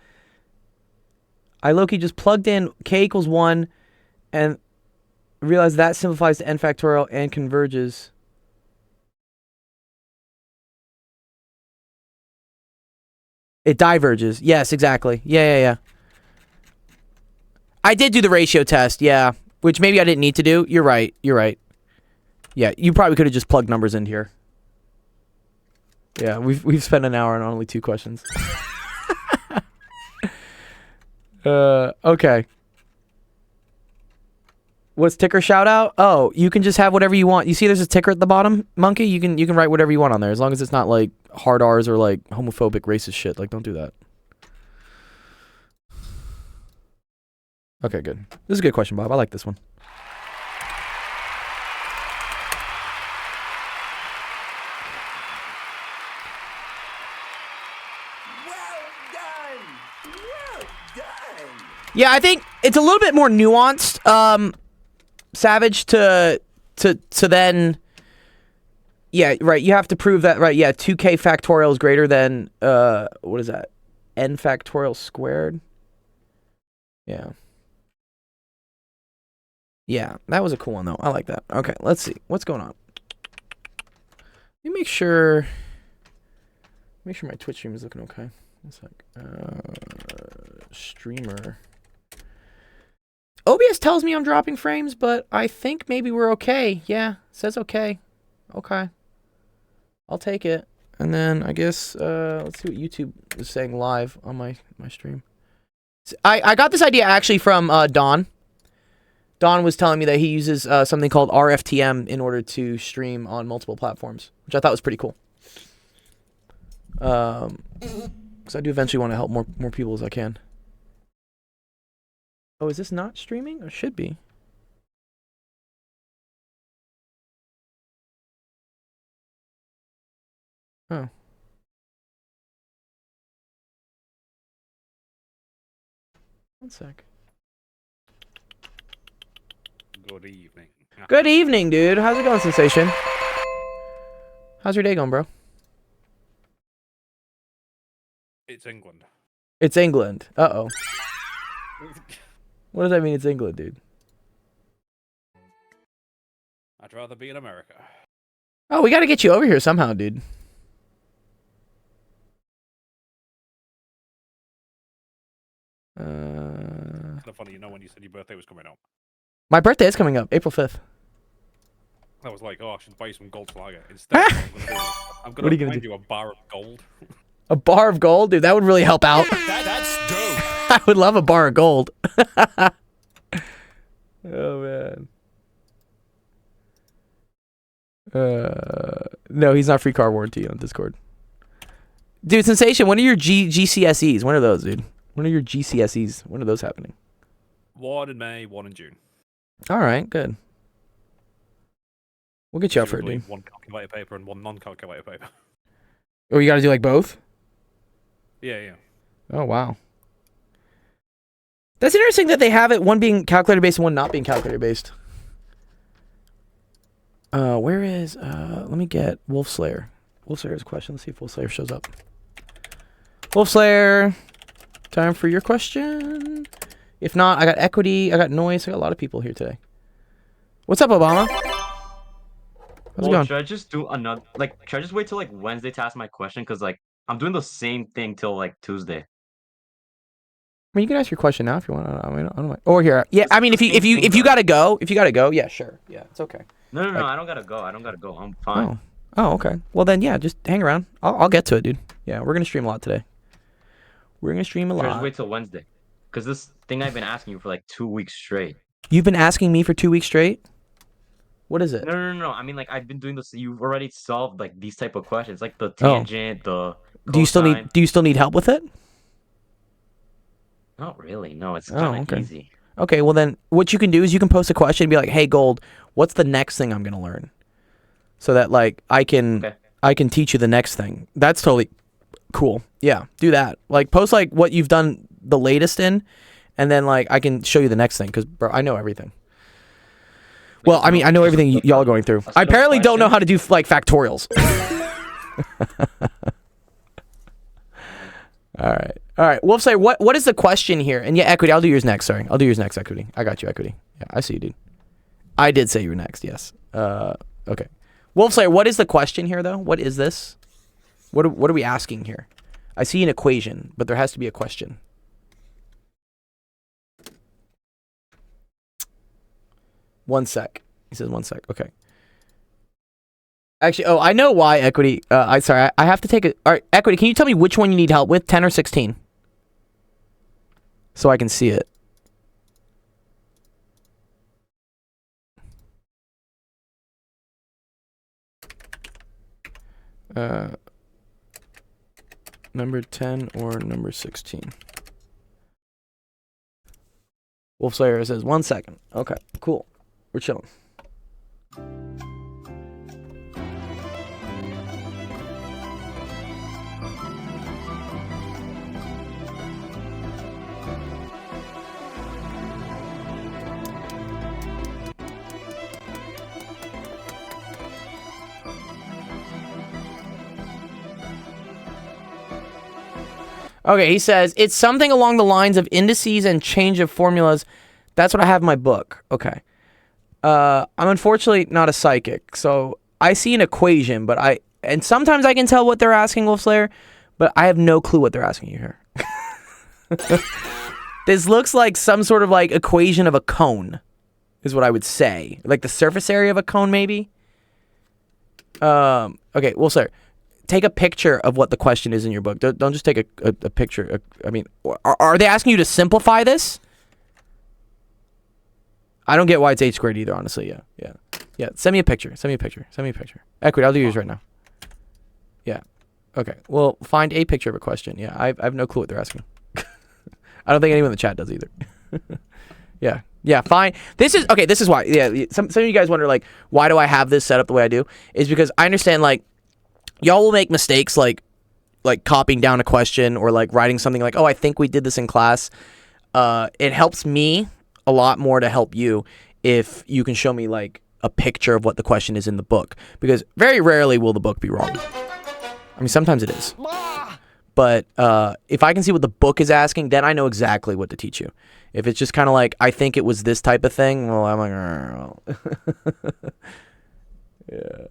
I low-key just plugged in k equals 1 and realized that simplifies to n factorial and converges. It diverges. Yes, exactly. Yeah. I did do the ratio test, yeah. Which maybe I didn't need to do. You're right. Yeah, you probably could have just plugged numbers in here. Yeah, we've spent an hour on only 2 questions. Okay. What's ticker shout out? Oh, you can just have whatever you want. You see there's a ticker at the bottom, Monkey? You can write whatever you want on there, as long as it's not like hard R's or like homophobic racist shit. Like, don't do that. Okay, good. This is a good question, Bob. I like this one. Yeah, I think it's a little bit more nuanced, Savage, to then... Yeah, right, you have to prove that, right, yeah, 2k factorial is greater than, what is that? N factorial squared? Yeah. Yeah, that was a cool one, though. I like that. Okay, let's see. What's going on? Let me make sure my Twitch stream is looking okay. One sec. Streamer. OBS tells me I'm dropping frames, but I think maybe we're okay. Yeah, says okay. Okay. I'll take it. And then I guess let's see what YouTube is saying live on my stream. I got this idea actually from Don. Don was telling me that he uses something called RFTM in order to stream on multiple platforms, which I thought was pretty cool. Because I do eventually want to help more people as I can. Oh, is this not streaming? Or should be. Oh. One sec. Good evening. Good evening, dude. How's it going, Sensation? How's your day going, bro? It's England. It's England. Uh-oh. What does that mean, it's England, dude? I'd rather be in America. Oh, we gotta get you over here somehow, dude. Kind of funny, when you said your birthday was coming up. My birthday is coming up, April 5th. I was like, oh, I should buy you some gold lager. Instead, I'm What are you gonna gonna find do? you a bar of gold. A bar of gold? Dude, that would really help out. That's dope. I would love a bar of gold. Oh, man. No, he's not free car warranty on Discord. Dude, Sensation, when are your GCSEs? When are those, dude? When are your GCSEs? When are those happening? 1 in May, 1 in June. All right, good. We'll get you out for it, dude. 1 calculator paper and 1 non-calculator paper. Oh, you got to do like both? Yeah. Oh, wow. That's interesting that they have it, one being calculator based and one not being calculator based. Where is, let me get Wolf Slayer. Wolf Slayer's a question. Let's see if Wolf Slayer shows up. Wolf Slayer, time for your question. If not, I got Equity, I got Noise, I got a lot of people here today. What's up, Obama? How's it going? Should I just do another, like, should I just wait till, like, Wednesday to ask my question? Because, like, I'm doing the same thing till, like, Tuesday. I mean, you can ask your question now if you want. I mean, I don't mind. Or here, yeah. I mean, if you gotta go, yeah, sure, yeah, it's okay. No, Like- I don't gotta go. I'm fine. Oh, okay. Well then, yeah, just hang around. I'll get to it, dude. Yeah, we're gonna stream a lot today. We're gonna stream a Should I just lot. wait till Wednesday? Because this thing I've been asking you for, like, 2 weeks straight. You've been asking me for 2 weeks straight. What is it? No. I mean, like, I've been doing this. You've already solved, like, these type of questions, like the tangent, the Do you still need help with it? Not really. No, it's Oh, kind of okay. easy. Okay, well then, what you can do is you can post a question and be like, "Hey, Gold, what's the next thing I'm gonna learn?" So that like I can teach you the next thing. That's totally cool. Yeah, do that. Like post like what you've done the latest in, and then like I can show you the next thing because bro, I know everything. Well, I mean, I know everything y'all are going through. I apparently don't know how to do like factorials. All right. Wolf say, what is the question here? And yeah, Equity, I'll do yours next. Sorry, I'll do yours next, Equity. I got you, Equity. Yeah, I see you, dude. I did say you were next. Yes. Okay. Wolf Slayer, what is the question here, though? What is this? What are we asking here? I see an equation, but there has to be a question. One sec. He says 1 sec. Okay. Actually, I know why, Equity. I have to take it. All right, Equity, can you tell me which one you need help with, 10 or 16? So I can see it. Number 10 or number 16? Wolf Slayer says 1 second. Okay, cool. We're chilling. Okay, he says, it's something along the lines of indices and change of formulas. That's what I have in my book. Okay. I'm unfortunately not a psychic, so I see an equation, and sometimes I can tell what they're asking, Wolf Slayer, but I have no clue what they're asking you here. This looks like some sort of like equation of a cone, is what I would say. Like the surface area of a cone, maybe? Okay, Wolf Slayer. Take a picture of what the question is in your book. Don't just take a picture. I mean, are they asking you to simplify this? I don't get why it's h squared either, honestly. Yeah. Send me a picture. Equity, I'll do yours right now. Yeah. Okay. Well, find a picture of a question. Yeah, I have no clue what they're asking. I don't think anyone in the chat does either. Yeah, fine. This is why. Yeah, some of you guys wonder, like, why do I have this set up the way I do? Is because I understand, like, y'all will make mistakes like copying down a question or like writing something like, oh, I think we did this in class. It helps me a lot more to help you if you can show me like a picture of what the question is in the book, because very rarely will the book be wrong. I mean, sometimes it is. But if I can see what the book is asking, then I know exactly what to teach you. If it's just kind of like, I think it was this type of thing, well, I'm like, well. Yeah.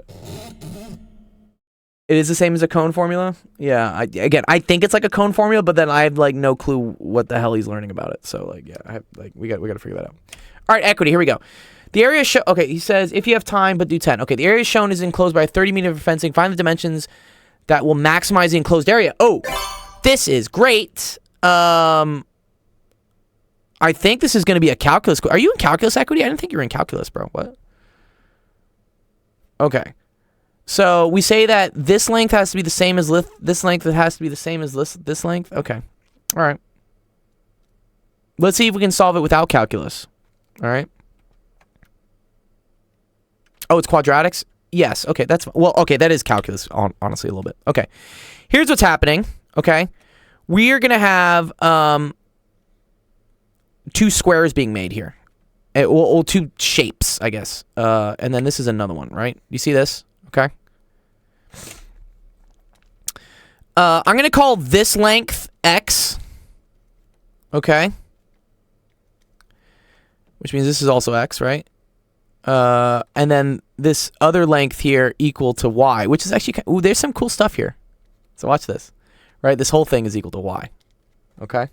It is the same as a cone formula? Yeah, I think it's like a cone formula, but then I have like no clue what the hell he's learning about it. So like, yeah, we got to figure that out. All right, Equity, here we go. The area okay, he says if you have time, but do 10. Okay, the area shown is enclosed by a 30-meter fencing. Find the dimensions that will maximize the enclosed area. Oh, this is great. I think this is going to be a calculus. Are you in calculus, Equity? I didn't think you were in calculus, bro. What? Okay. So we say that this length has to be the same as this length. It has to be the same as this length. Okay. All right. Let's see if we can solve it without calculus. All right. Oh, it's quadratics? Yes. Okay, that's well. Okay, that is calculus. Honestly, a little bit. Okay, here's what's happening. Okay, we are gonna have two squares being made here. Well, two shapes, I guess. And then this is another one, right? You see this? Okay. I'm gonna call this length x. Okay. Which means this is also x, right? And then this other length here equal to y, which is actually, ooh, there's some cool stuff here. So watch this, right? This whole thing is equal to y, okay?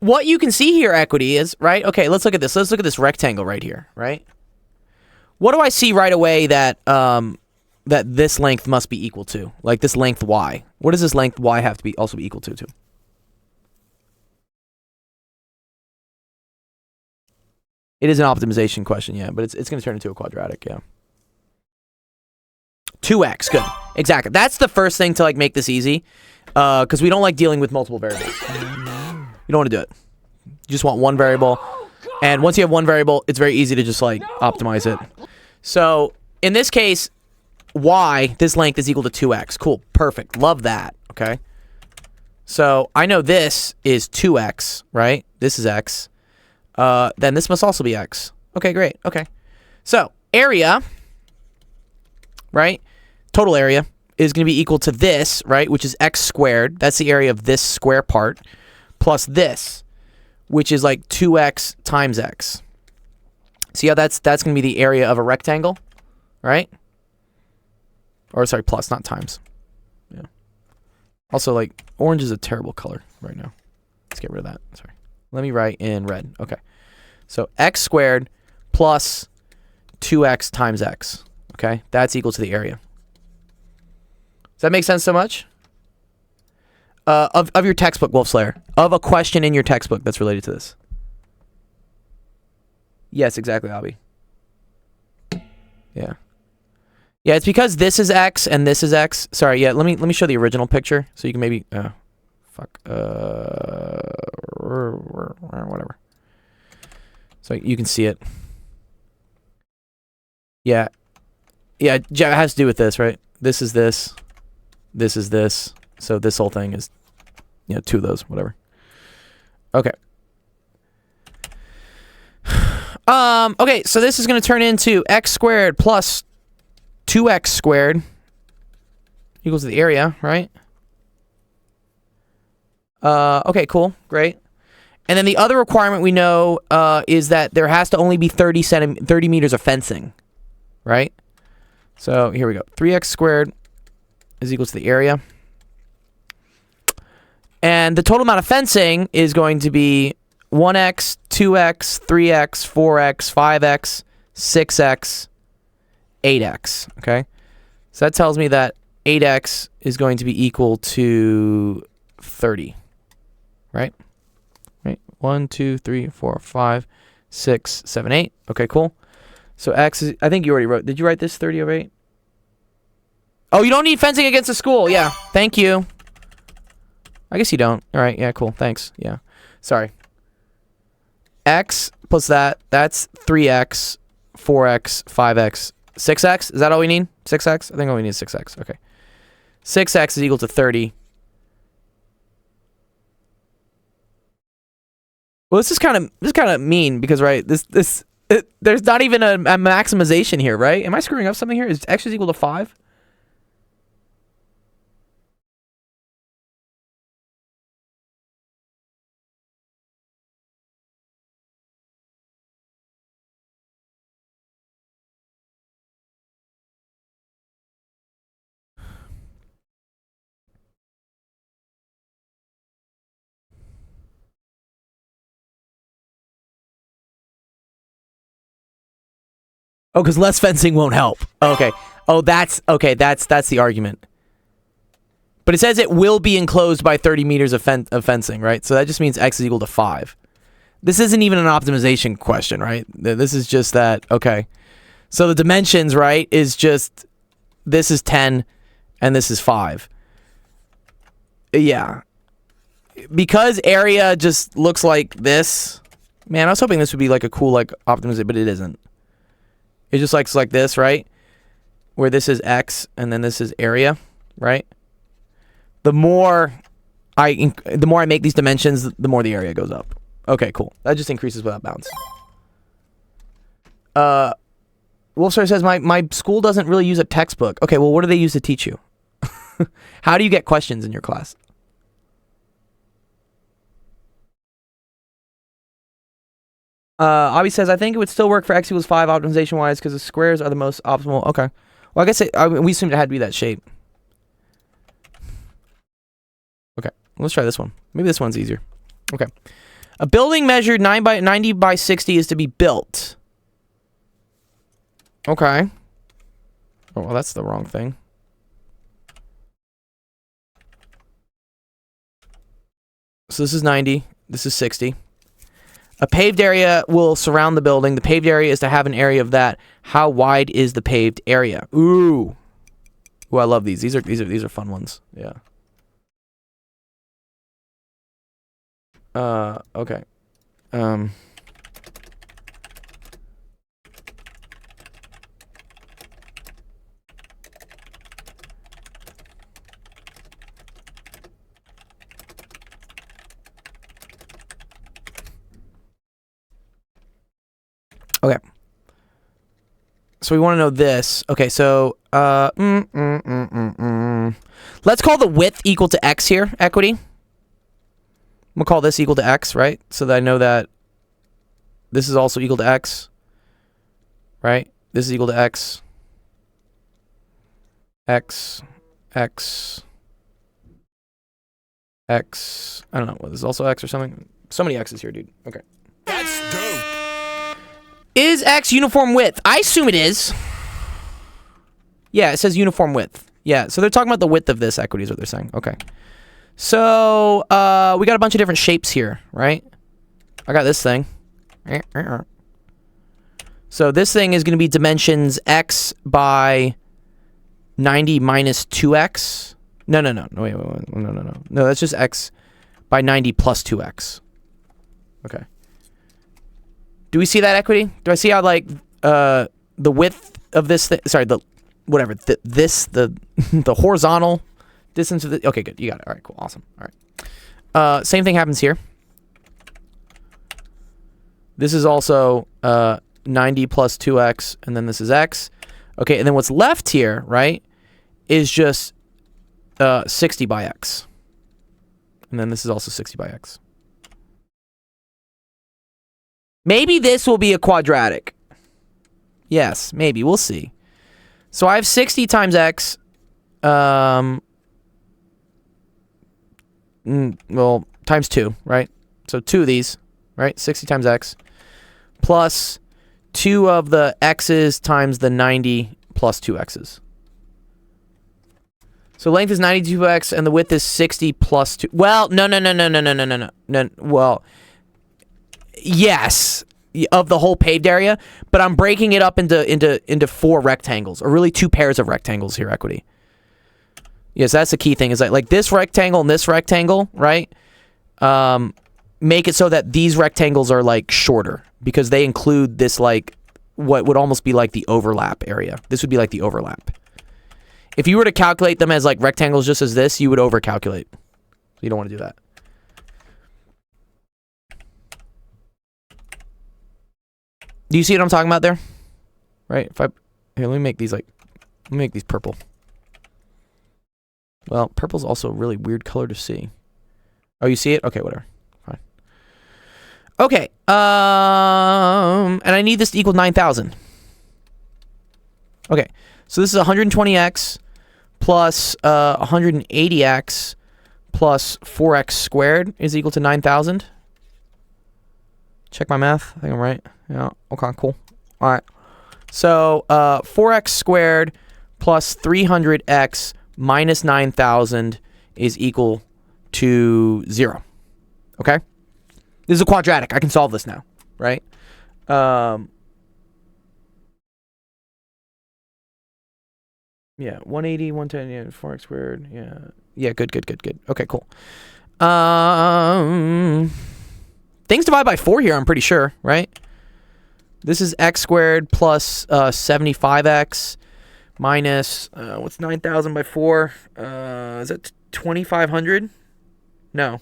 What you can see here, Equity, is, right? Okay, let's look at this. Let's look at this rectangle right here, right? What do I see right away that, that this length must be equal to? Like this length y. What does this length y have to be also be equal to? It is an optimization question, yeah, but it's going to turn into a quadratic, yeah. 2x, good. Exactly. That's the first thing to like make this easy, because we don't like dealing with multiple variables. You don't want to do it. You just want one variable, and once you have one variable, it's very easy to just like optimize it. So in this case, y, this length is equal to 2x. Cool, perfect. Love that, okay? So I know this is 2x, right? This is x. Then this must also be x. Okay, great. Okay. So, area, right? Total area is going to be equal to this, right? Which is x squared. That's the area of this square part. Plus this, which is like 2x times x. See how that's going to be the area of a rectangle, right? Or, sorry, plus, not times. Yeah. Also, like, orange is a terrible color right now. Let's get rid of that. Sorry. Let me write in red. Okay. So x squared plus 2x times x. Okay? That's equal to the area. Does that make sense so much? Of your textbook, Wolf Slayer. Of a question in your textbook that's related to this. Yes, exactly, Abby. Yeah. Yeah, it's because this is x and this is x. Sorry, yeah, let me show the original picture so you can maybe whatever. So you can see it. Yeah. Yeah, it has to do with this, right? This is this. This is this. So this whole thing is, you know, two of those, whatever. Okay. Okay, so this is going to turn into x squared plus 2x squared equals the area, right? Okay, cool. Great. And then the other requirement we know is that there has to only be 30 meters of fencing, right? So here we go. 3x squared is equal to the area. And the total amount of fencing is going to be 1x, 2x, 3x, 4x, 5x, 6x, 8x, okay? So that tells me that 8x is going to be equal to 30, right? Right? 1, 2, 3, 4, 5, 6, 7, 8. Okay, cool. So x is, I think you already wrote, did you write this 30 over 8? Oh, you don't need fencing against the school. Yeah, thank you. I guess you don't. All right, yeah, cool, thanks. Yeah, sorry. X plus that, that's 3x, 4x, 5x, 6x. Is that all we need? 6x? I think all we need is 6x. Okay. 6x is equal to 30. Well, this is kind of mean because, right, there's not even a maximization here, right? Am I screwing up something here? Is x is equal to 5? Oh, because less fencing won't help. Okay. Oh, that's the argument. But it says it will be enclosed by 30 meters of fencing, right? So that just means x is equal to 5. This isn't even an optimization question, right? This is just that, okay. So the dimensions, right, is just, this is 10 and this is 5. Yeah. Because area just looks like this. Man, I was hoping this would be like a cool like optimization, but it isn't. It just like this, right? Where this is x and then this is area, right? The more I make these dimensions, the more the area goes up. Okay, cool. That just increases without bounds. Wolfstar says my school doesn't really use a textbook. Okay, well, what do they use to teach you? How do you get questions in your class? Obby says, I think it would still work for x equals 5 optimization-wise because the squares are the most optimal. Okay. Well, I guess we assumed it had to be that shape. Okay. Let's try this one. Maybe this one's easier. Okay. A building measured 90 by 60 is to be built. Okay. Oh, well, that's the wrong thing. So this is 90. This is 60. A paved area will surround the building. The paved area is to have an area of that. How wide is the paved area? Ooh. Ooh, I love these. These are fun ones. Yeah. Okay. Okay. So we want to know this. Okay, so let's call the width equal to x here, equity. We'll call this equal to x, right? So that I know that this is also equal to x, right? This is equal to x, x, x, x. I don't know. This is also x or something. So many x's here, dude. Okay. That's dope. Is x uniform width? I assume it is. Yeah, it says uniform width. Yeah, so they're talking about the width of this equity is what they're saying. Okay. So, we got a bunch of different shapes here, right? I got this thing. So this thing is going to be dimensions x by 90 minus 2x. No, wait, no. No, that's just x by 90 plus 2x. Okay. Do we see that equity? Do I see how, like, the width of this thing, sorry, the horizontal distance of the, okay, good, you got it. All right, cool, awesome. All right. Same thing happens here. This is also 90 plus 2x, and then this is x. Okay, and then what's left here, right, is just 60 by x. And then this is also 60 by x. Maybe this will be a quadratic. Yes, maybe. We'll see. So I have 60 times x. Well, times 2, right? So 2 of these, right? 60 times x. Plus 2 of the x's times the 90 plus 2 x's. So length is 92x and the width is 60 plus 2. Well, no. Well, yes, of the whole paved area, but I'm breaking it up into 4 rectangles, or really 2 pairs of rectangles here, equity. Yes, that's the key thing, is that, like, this rectangle and this rectangle, right? Make it so that these rectangles are, like, shorter, because they include this, like, what would almost be like the overlap area. This would be like the overlap. If you were to calculate them as, like, rectangles just as this, you would overcalculate. So you don't want to do that. Do you see what I'm talking about there? Right? Here, let me make these, like, let me make these purple. Well, purple's also a really weird color to see. Oh, you see it? Okay, whatever. Fine. Okay. And I need this to equal 9,000. Okay. So this is 120x plus 180x plus 4x squared is equal to 9,000. Check my math. I think I'm right. Yeah. Okay, cool. All right. So 4x squared plus 300x minus 9,000 is equal to 0. Okay? This is a quadratic. I can solve this now, right? Yeah, 180, 110, yeah, 4x squared, yeah. Yeah, good. Okay, cool. Things divide by 4 here, I'm pretty sure, right? This is x squared plus 75x minus, what's 9,000 by 4? Is that 2,500? No.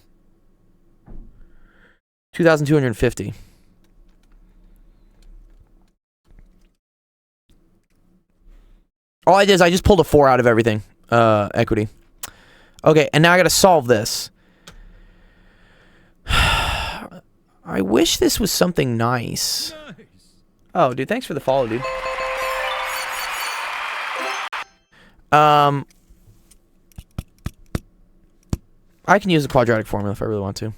2,250. All I did is I just pulled a 4 out of everything. Equity. Okay, and now I gotta solve this. I wish this was something nice. Oh, dude, thanks for the follow, dude. I can use the quadratic formula if I really want to.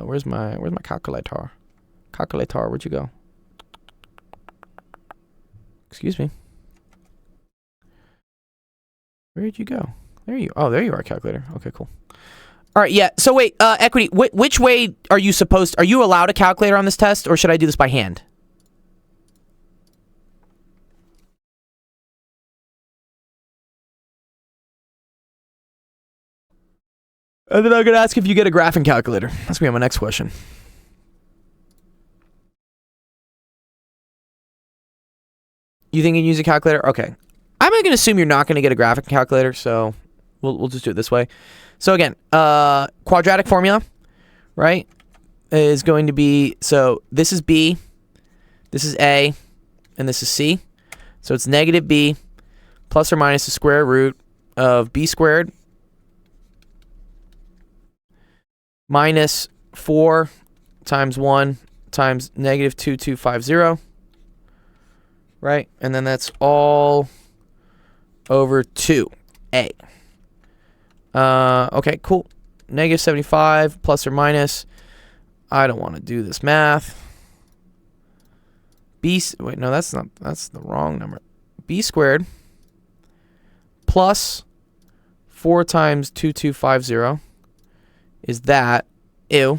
Where's my calculator? Calculator, where'd you go? Excuse me. Where'd you go? There you. Oh, there you are, calculator. Okay, cool. All right, yeah. So wait, equity. Which way are you supposed? Are you allowed a calculator on this test, or should I do this by hand? And then I'm gonna ask if you get a graphing calculator. That's gonna be my next question. You think you can use a calculator? Okay. I'm gonna assume you're not gonna get a graphic calculator, so we'll just do it this way. So again, quadratic formula, right, is going to be, so this is B, this is A, and this is C. So it's negative B plus or minus the square root of B squared minus 4 times 1 times negative 2250, right? And then that's all over 2A. Okay, cool. Negative 75 plus or minus. I don't want to do this math. Wait, no, that's the wrong number. B squared plus 4 times 2250 is that. Ew.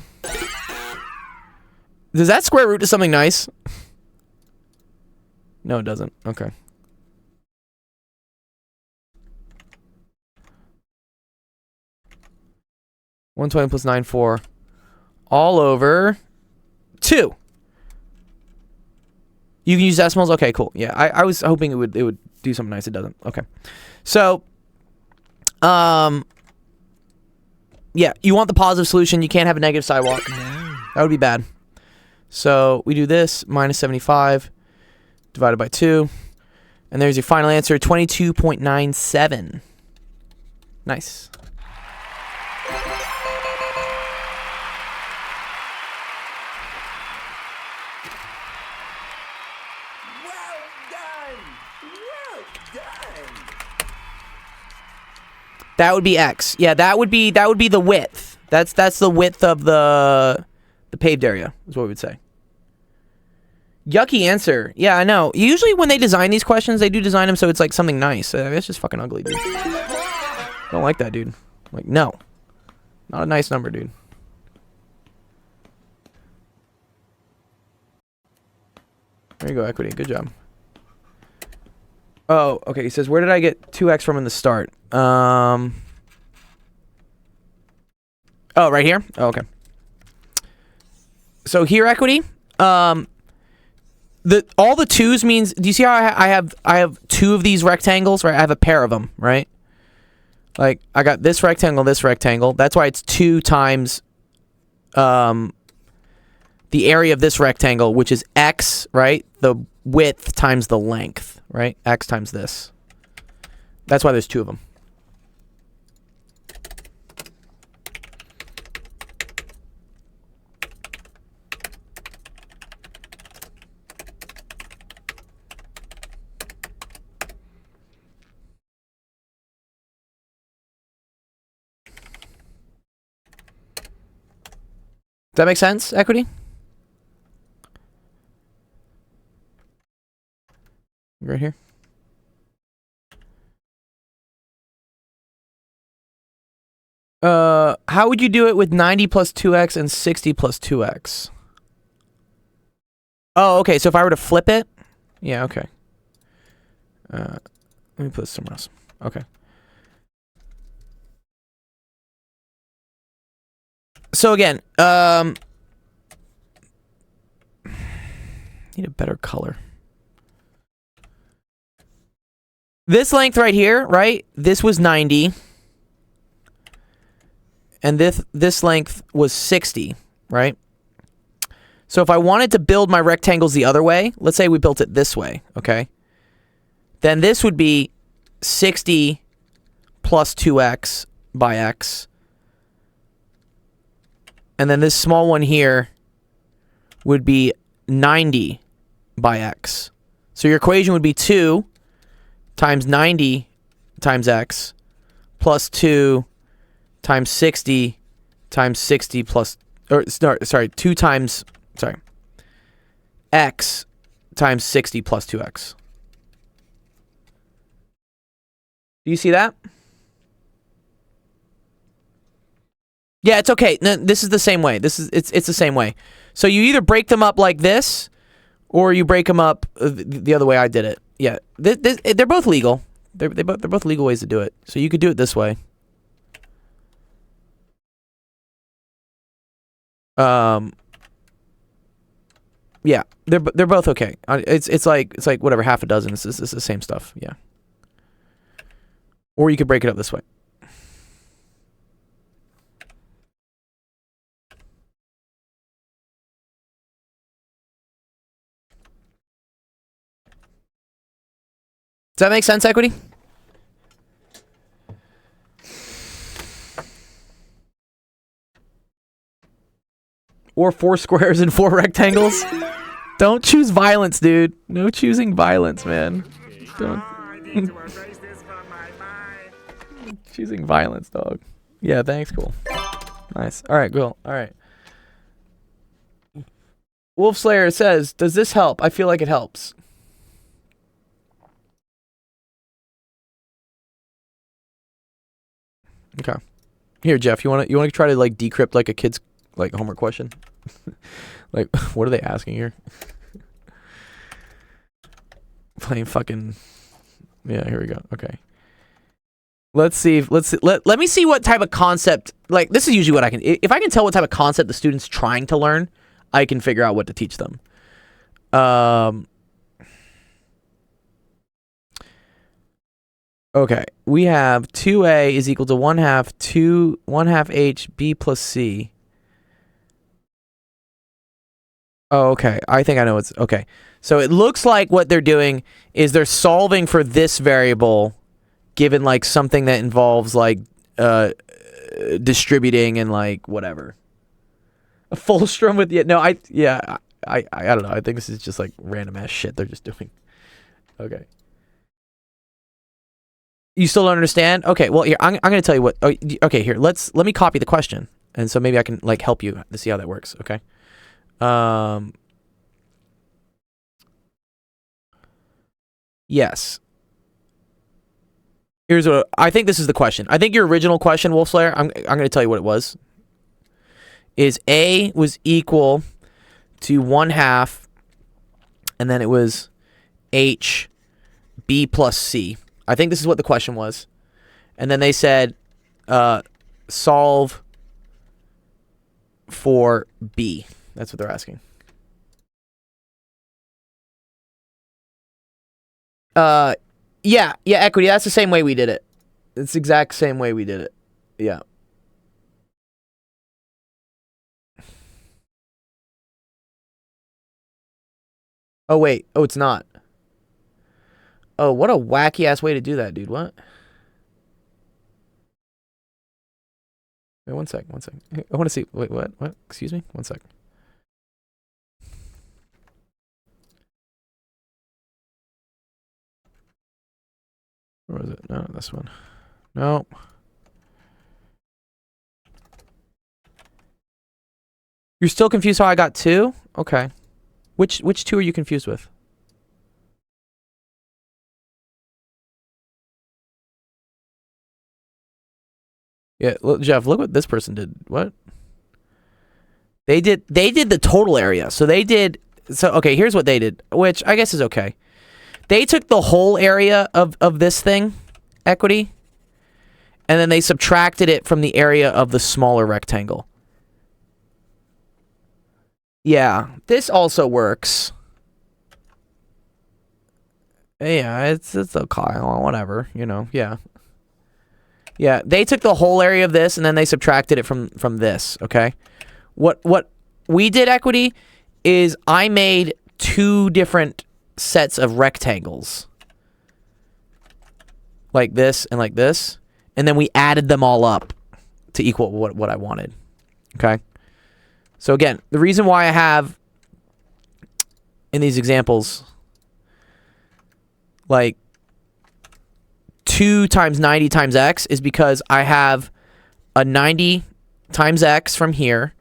Does that square root to something nice? No, it doesn't. Okay. $120 plus 94 all over 2. You can use decimals? Okay, cool. Yeah, I was hoping it would do something nice. It doesn't. Okay. So, yeah, you want the positive solution. You can't have a negative sidewalk. That would be bad. So we do this, minus 75 divided by 2. And there's your final answer, 22.97. Nice. That would be X. Yeah, that would be the width. That's the width of the paved area, is what we would say. Yucky answer. Yeah, I know. Usually when they design these questions, they do design them so it's like something nice. It's just fucking ugly, dude. Don't like that, dude. Like, no. Not a nice number, dude. There you go, equity. Good job. Oh, okay. He says, where did I get 2x from in the start? Oh, right here? Oh, okay. So here, equity. All the 2s means, do you see how I have 2 of these rectangles, right? I have a pair of them, right? Like, I got this rectangle, this rectangle. That's why it's 2 times the area of this rectangle, which is x, right? The width times the length, right? X times this. That's why there's 2 of them. Does that make sense, equity? Right here. How would you do it with 90 plus 2x and 60 plus 2x? Oh, okay. So if I were to flip it, yeah, okay. Let me put this somewhere else. Okay. So again, Need a better color. This length right here, right? This was 90. And this length was 60, right? So if I wanted to build my rectangles the other way, let's say we built it this way, okay? Then this would be 60 plus 2x by x. And then this small one here would be 90 by x. So your equation would be 2 times 90 times x plus 2 times 60 times 60 plus, or sorry, 2 times, sorry, x times 60 plus 2x. Do you see that? Yeah, it's okay. No, this is the same way. It's the same way. So you either break them up like this, or you break them up the other way I did it. Yeah, they're both legal. They're both legal ways to do it. So you could do it this way. Yeah, they're both okay. It's like whatever, half a dozen. It's the same stuff. Yeah. Or you could break it up this way. Does that make sense, Equity? Or 4 squares and 4 rectangles? Don't choose violence, dude. No choosing violence, man. Don't. Choosing violence, dog. Yeah, thanks, cool. Nice. Alright, cool. Alright. Wolf Slayer says, does this help? I feel like it helps. Okay. Here, Jeff, you wanna try to like decrypt like a kid's like homework question? Like, what are they asking here? Playing fucking. Yeah, here we go. Okay. Let me see what type of concept, like, this is usually what I can, if I can tell what type of concept the student's trying to learn, I can figure out what to teach them. Okay, we have 2a is equal to 1/2 h b plus c. Oh, okay. I think I know what's, okay. So it looks like what they're doing is they're solving for this variable given like something that involves like distributing and like whatever. A fulcrum with, yeah, no, I don't know. I think this is just like random ass shit they're just doing. Okay. You still don't understand? Okay, well, here, I'm going to tell you what, okay, here, let me copy the question. And so maybe I can like help you to see how that works, okay? Yes. Here's what I think. This is the question. I think your original question, Wolf Slayer, I'm going to tell you what it was. Is A was equal to 1/2, and then it was H B plus C. I think this is what the question was. And then they said, solve for B. That's what they're asking. Yeah, Equity, that's the same way we did it. It's the exact same way we did it. Yeah. Oh, wait. Oh, it's not. Oh, what a wacky-ass way to do that, dude. What? Wait, one sec. I want to see. Wait, what? What? Excuse me? One sec. Where was it? No, this one. No. You're still confused how I got 2? Okay. Which 2 are you confused with? Yeah, look, Jeff, look what this person did. What? They did the total area. So they did, so okay, here's what they did, which I guess is okay. They took the whole area of this thing, Equity, and then they subtracted it from the area of the smaller rectangle. Yeah, this also works. Yeah, it's okay, whatever, you know. Yeah. Yeah, they took the whole area of this and then they subtracted it from this, okay? What we did, Equity, is I made 2 different sets of rectangles. Like this and like this, and then we added them all up to equal what I wanted. Okay? So again, the reason why I have in these examples like 2 times 90 times x is because I have a 90 times x from here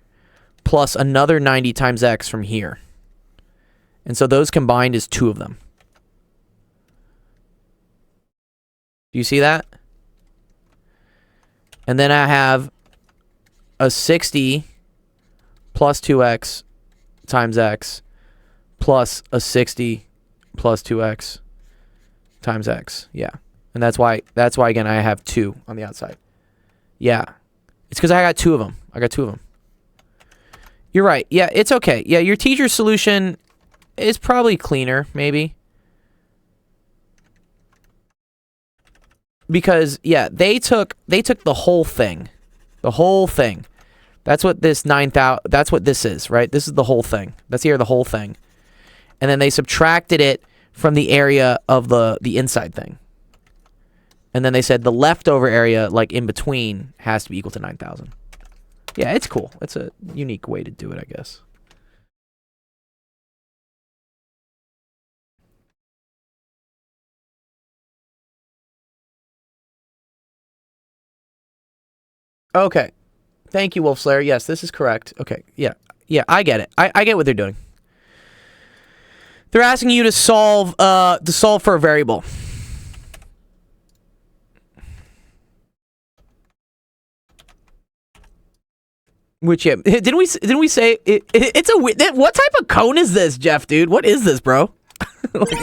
plus another 90 times x from here. And so those combined is 2 of them. Do you see that? And then I have a 60 plus 2x times x plus a 60 plus 2x times x. Yeah. And that's why again I have 2 on the outside. Yeah. It's because I got 2 of them. I got 2 of them. You're right. Yeah, it's okay. Yeah, your teacher's solution is probably cleaner, maybe. Because yeah, they took the whole thing. The whole thing. That's what this 9,000 that's what this is, right? This is the whole thing. That's here the whole thing. And then they subtracted it from the area of the inside thing. And then they said the leftover area, like in between, has to be equal to 9,000. Yeah, it's cool. It's a unique way to do it, I guess. Okay. Thank you, Wolf Slayer. Yes, this is correct. Okay. Yeah. Yeah, I get it. I get what they're doing. They're asking you to solve for a variable. Which yeah, didn't we say it's a what type of cone is this, Jeff, dude? What is this, bro? Like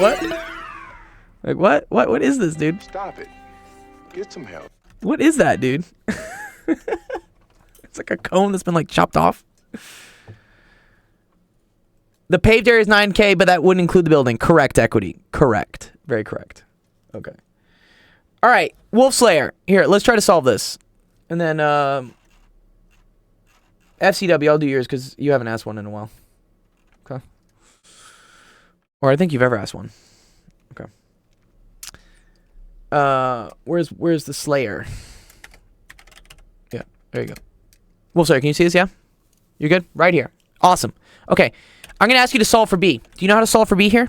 what? Like what is this, dude? Stop it. Get some help. What is that, dude? It's like a cone that's been like chopped off. The paved area is 9K, but that wouldn't include the building. Correct, Equity. Correct. Very correct. Okay. All right, Wolf Slayer. Here, let's try to solve this. And then FCW, I'll do yours because you haven't asked one in a while. Okay. Or I think you've ever asked one. Okay. Where's the Slayer? Yeah, there you go. Wolf Slayer, can you see this? Yeah? You're good? Right here. Awesome. Okay. I'm going to ask you to solve for B. Do you know how to solve for B here?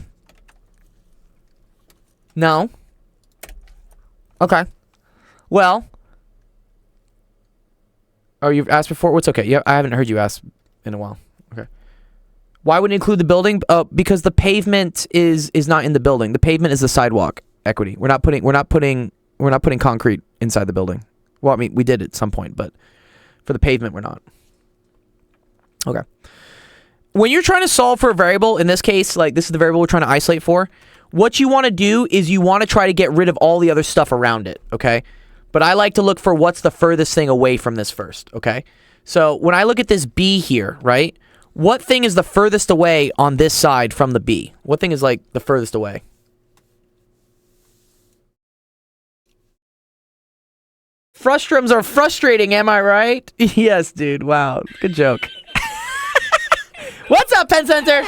No? Okay. Well. Oh, you've asked before? What's okay? Yeah, I haven't heard you ask in a while. Okay. Why would it include the building? Because the pavement is not in the building. The pavement is the sidewalk, Equity. We're not putting concrete inside the building. Well, I mean, we did at some point, but for the pavement, we're not. Okay. When you're trying to solve for a variable, in this case, like this is the variable we're trying to isolate for, what you want to do is you want to try to get rid of all the other stuff around it, okay? But I like to look for what's the furthest thing away from this first, okay? So when I look at this B here, right? What thing is the furthest away on this side from the B? What thing is like the furthest away? Frustrums are frustrating, am I right? Yes, dude. Wow. Good joke. What's up, Penn Center?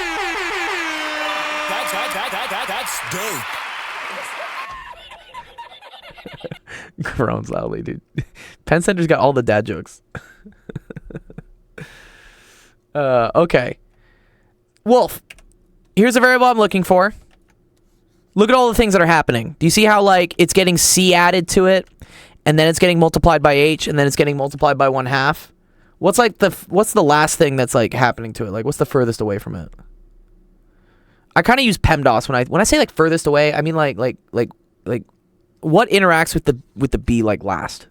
That's dope. Groans loudly, dude. Penn Center's got all the dad jokes. Okay. Wolf, here's a variable I'm looking for. Look at all the things that are happening. Do you see how, like, it's getting C added to it, and then it's getting multiplied by H, and then it's getting multiplied by 1/2? What's the last thing that's like happening to it? Like, what's the furthest away from it? I kind of use PEMDAS when I say like furthest away. I mean like what interacts with the B like last?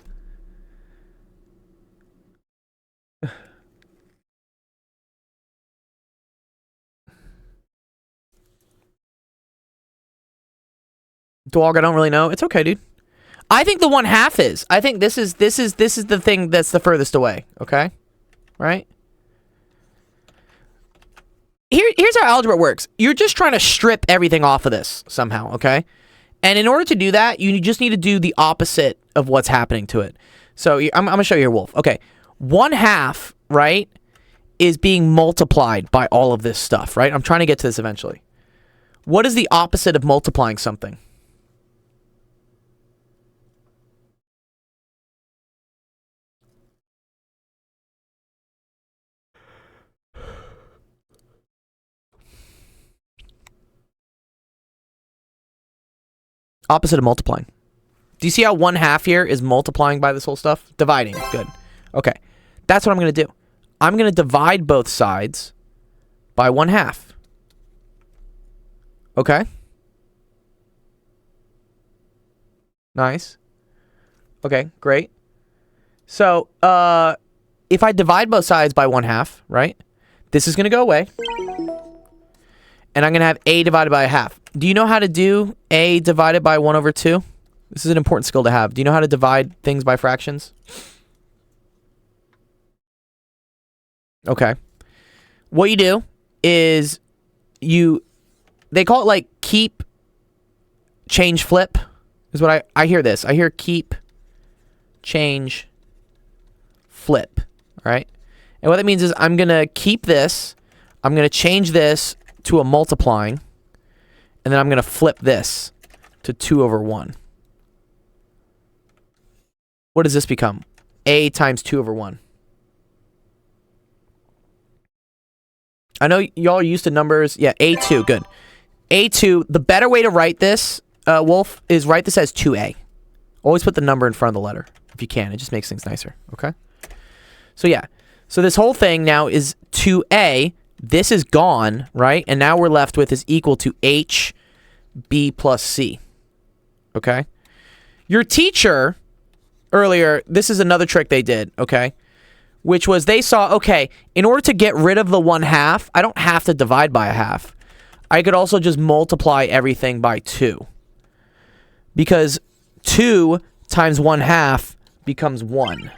Dog, I don't really know. It's okay, dude. I think the 1/2 is. I think this is the thing that's the furthest away. Okay, right? here's how algebra works. You're just trying to strip everything off of this somehow, okay? And in order to do that, you just need to do the opposite of what's happening to it. So I'm going to show you here, Wolf. Okay, 1/2, right, is being multiplied by all of this stuff, right? I'm trying to get to this eventually. What is the opposite of multiplying something? Opposite of multiplying. Do you see how 1/2 here is multiplying by this whole stuff? Dividing. Good. Okay. That's what I'm going to do. I'm going to divide both sides by 1/2. Okay. Nice. Okay, great. So, if I divide both sides by 1/2, right? This is going to go away. And I'm going to have a divided by 1/2. Do you know how to do a divided by 1/2? This is an important skill to have. Do you know how to divide things by fractions? Okay. What you do is they call it like keep, change, flip. Is what I hear this. I hear keep, change, flip. All right. And what that means is I'm going to keep this. I'm going to change this to a multiplying. And then I'm going to flip this to 2/1. What does this become? A times 2/1. I know y'all are used to numbers. Yeah, A2, good. A2, the better way to write this, Wolf, is write this as 2A. Always put the number in front of the letter, if you can. It just makes things nicer, okay? So yeah, so this whole thing now is 2A. This is gone, right? And now we're left with is equal to HB plus C, okay? Your teacher earlier, this is another trick they did, okay? Which was they saw, okay, in order to get rid of the 1/2, I don't have to divide by 1/2. I could also just multiply everything by 2. Because 2 times 1/2 becomes 1.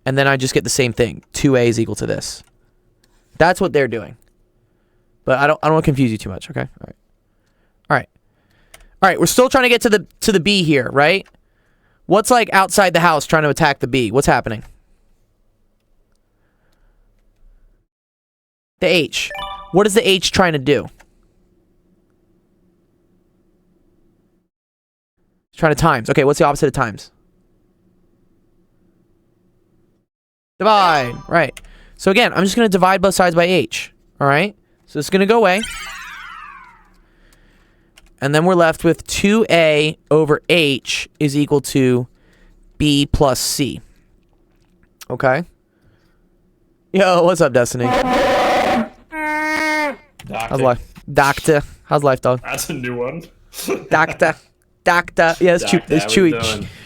And then I just get the same thing. 2A is equal to this. That's what they're doing. But I don't want to confuse you too much, okay? All right. All right, we're still trying to get to the B here, right? What's like outside the house trying to attack the B? What's happening? The H. What is the H trying to do? It's trying to times. Okay, what's the opposite of times? Divide. Right. So again, I'm just going to divide both sides by H. All right? So it's going to go away. And then we're left with 2A over H is equal to B plus C. Okay? Yo, what's up, Destiny? How's life? Doctor. How's life, dog? That's a new one. Doctor. Doctor. Yeah, it's Chewy.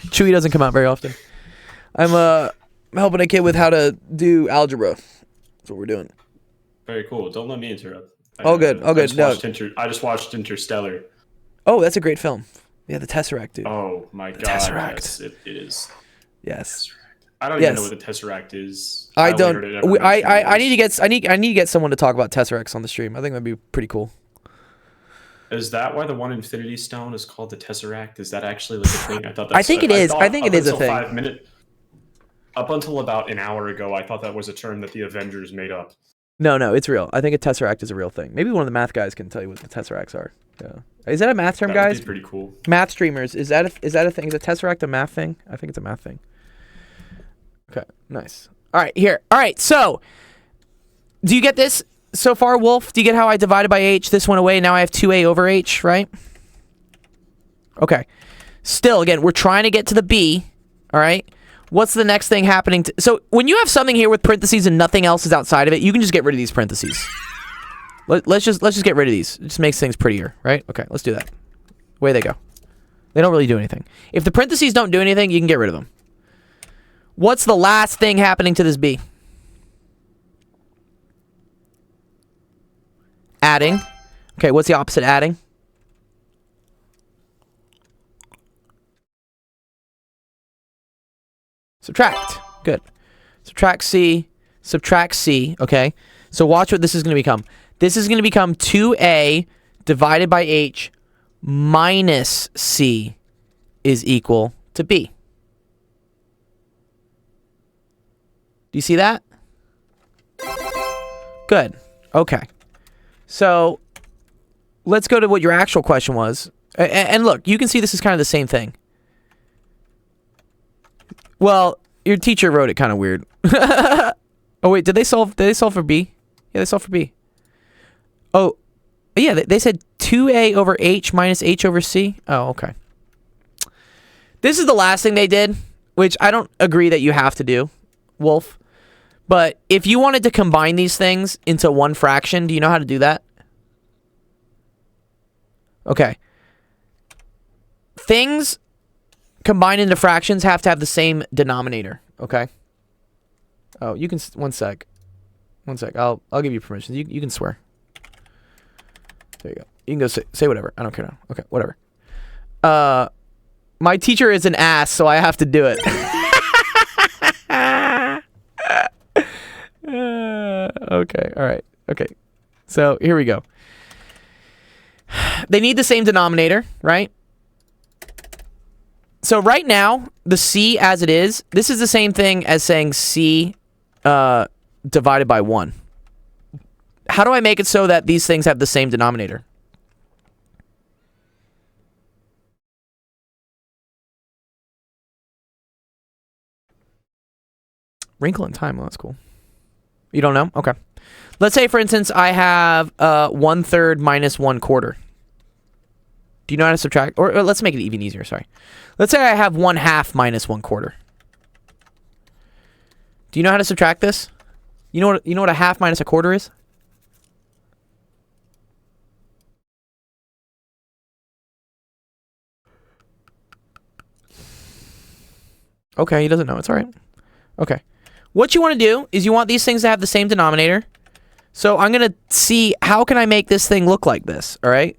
Chewy doesn't come out very often. I'm helping a kid with how to do algebra. That's what we're doing. Very cool. Don't let me interrupt. All good. All good. I just watched Interstellar. Oh, that's a great film. Yeah, the Tesseract, dude. Oh my god. Tesseract. Yes, it is. Yes. I don't even know what the Tesseract is. I don't. I need to get someone to talk about Tesseracts on the stream. I think that'd be pretty cool. Is that why the one Infinity Stone is called the Tesseract? Is that actually like a thing? I think it is. I think it is a thing. Up until about an hour ago, I thought that was a term that the Avengers made up. No, it's real. I think a Tesseract is a real thing. Maybe one of the math guys can tell you what the Tesseracts are. Yeah. Is that a math term, guys? That would be pretty cool. Math streamers. Is that a thing? Is a Tesseract a math thing? I think it's a math thing. Okay, nice. All right, here. All right, so do you get this so far, Wolf? Do you get how I divided by H? This went away. Now I have 2A over H, right? Okay. Still, again, we're trying to get to the B. All right. What's the next thing happening? So when you have something here with parentheses and nothing else is outside of it, you can just get rid of these parentheses. Let's just get rid of these. It just makes things prettier, right? Okay, let's do that. Away they go. They don't really do anything. If the parentheses don't do anything, you can get rid of them. What's the last thing happening to this B? Adding. Okay, what's the opposite of adding? Subtract. Good. Subtract C. Okay. So watch what this is going to become. This is going to become 2a divided by h minus c is equal to b. Do you see that? Good. Okay. So let's go to what your actual question was. And look, you can see this is kind of the same thing. Well, your teacher wrote it kind of weird. Oh wait, did they solve for b? Yeah, they solved for b. Oh, yeah, they said 2a over h minus h over c. Oh, okay. This is the last thing they did, which I don't agree that you have to do, Wolf. But if you wanted to combine these things into one fraction, do you know how to do that? Okay. Things combined into fractions have to have the same denominator, okay? Oh, you can... One sec. I'll give you permission. You can swear. There you go. You can go say whatever. I don't care now. Okay, whatever. My teacher is an ass, so I have to do it. Okay, all right. Okay. So, here we go. They need the same denominator, right? So, right now, the c as it is, this is the same thing as saying c divided by 1. How do I make it so that these things have the same denominator? Wrinkle in time. Well, that's cool. You don't know? Okay. Let's say, for instance, I have 1/3 minus 1/4. Do you know how to subtract? Or let's make it even easier, sorry. Let's say I have 1/2 minus 1/4. Do you know how to subtract this? You know what a half minus a quarter is? Okay, he doesn't know. It's all right. Okay. What you want to do is you want these things to have the same denominator. So I'm going to see how can I make this thing look like this, all right?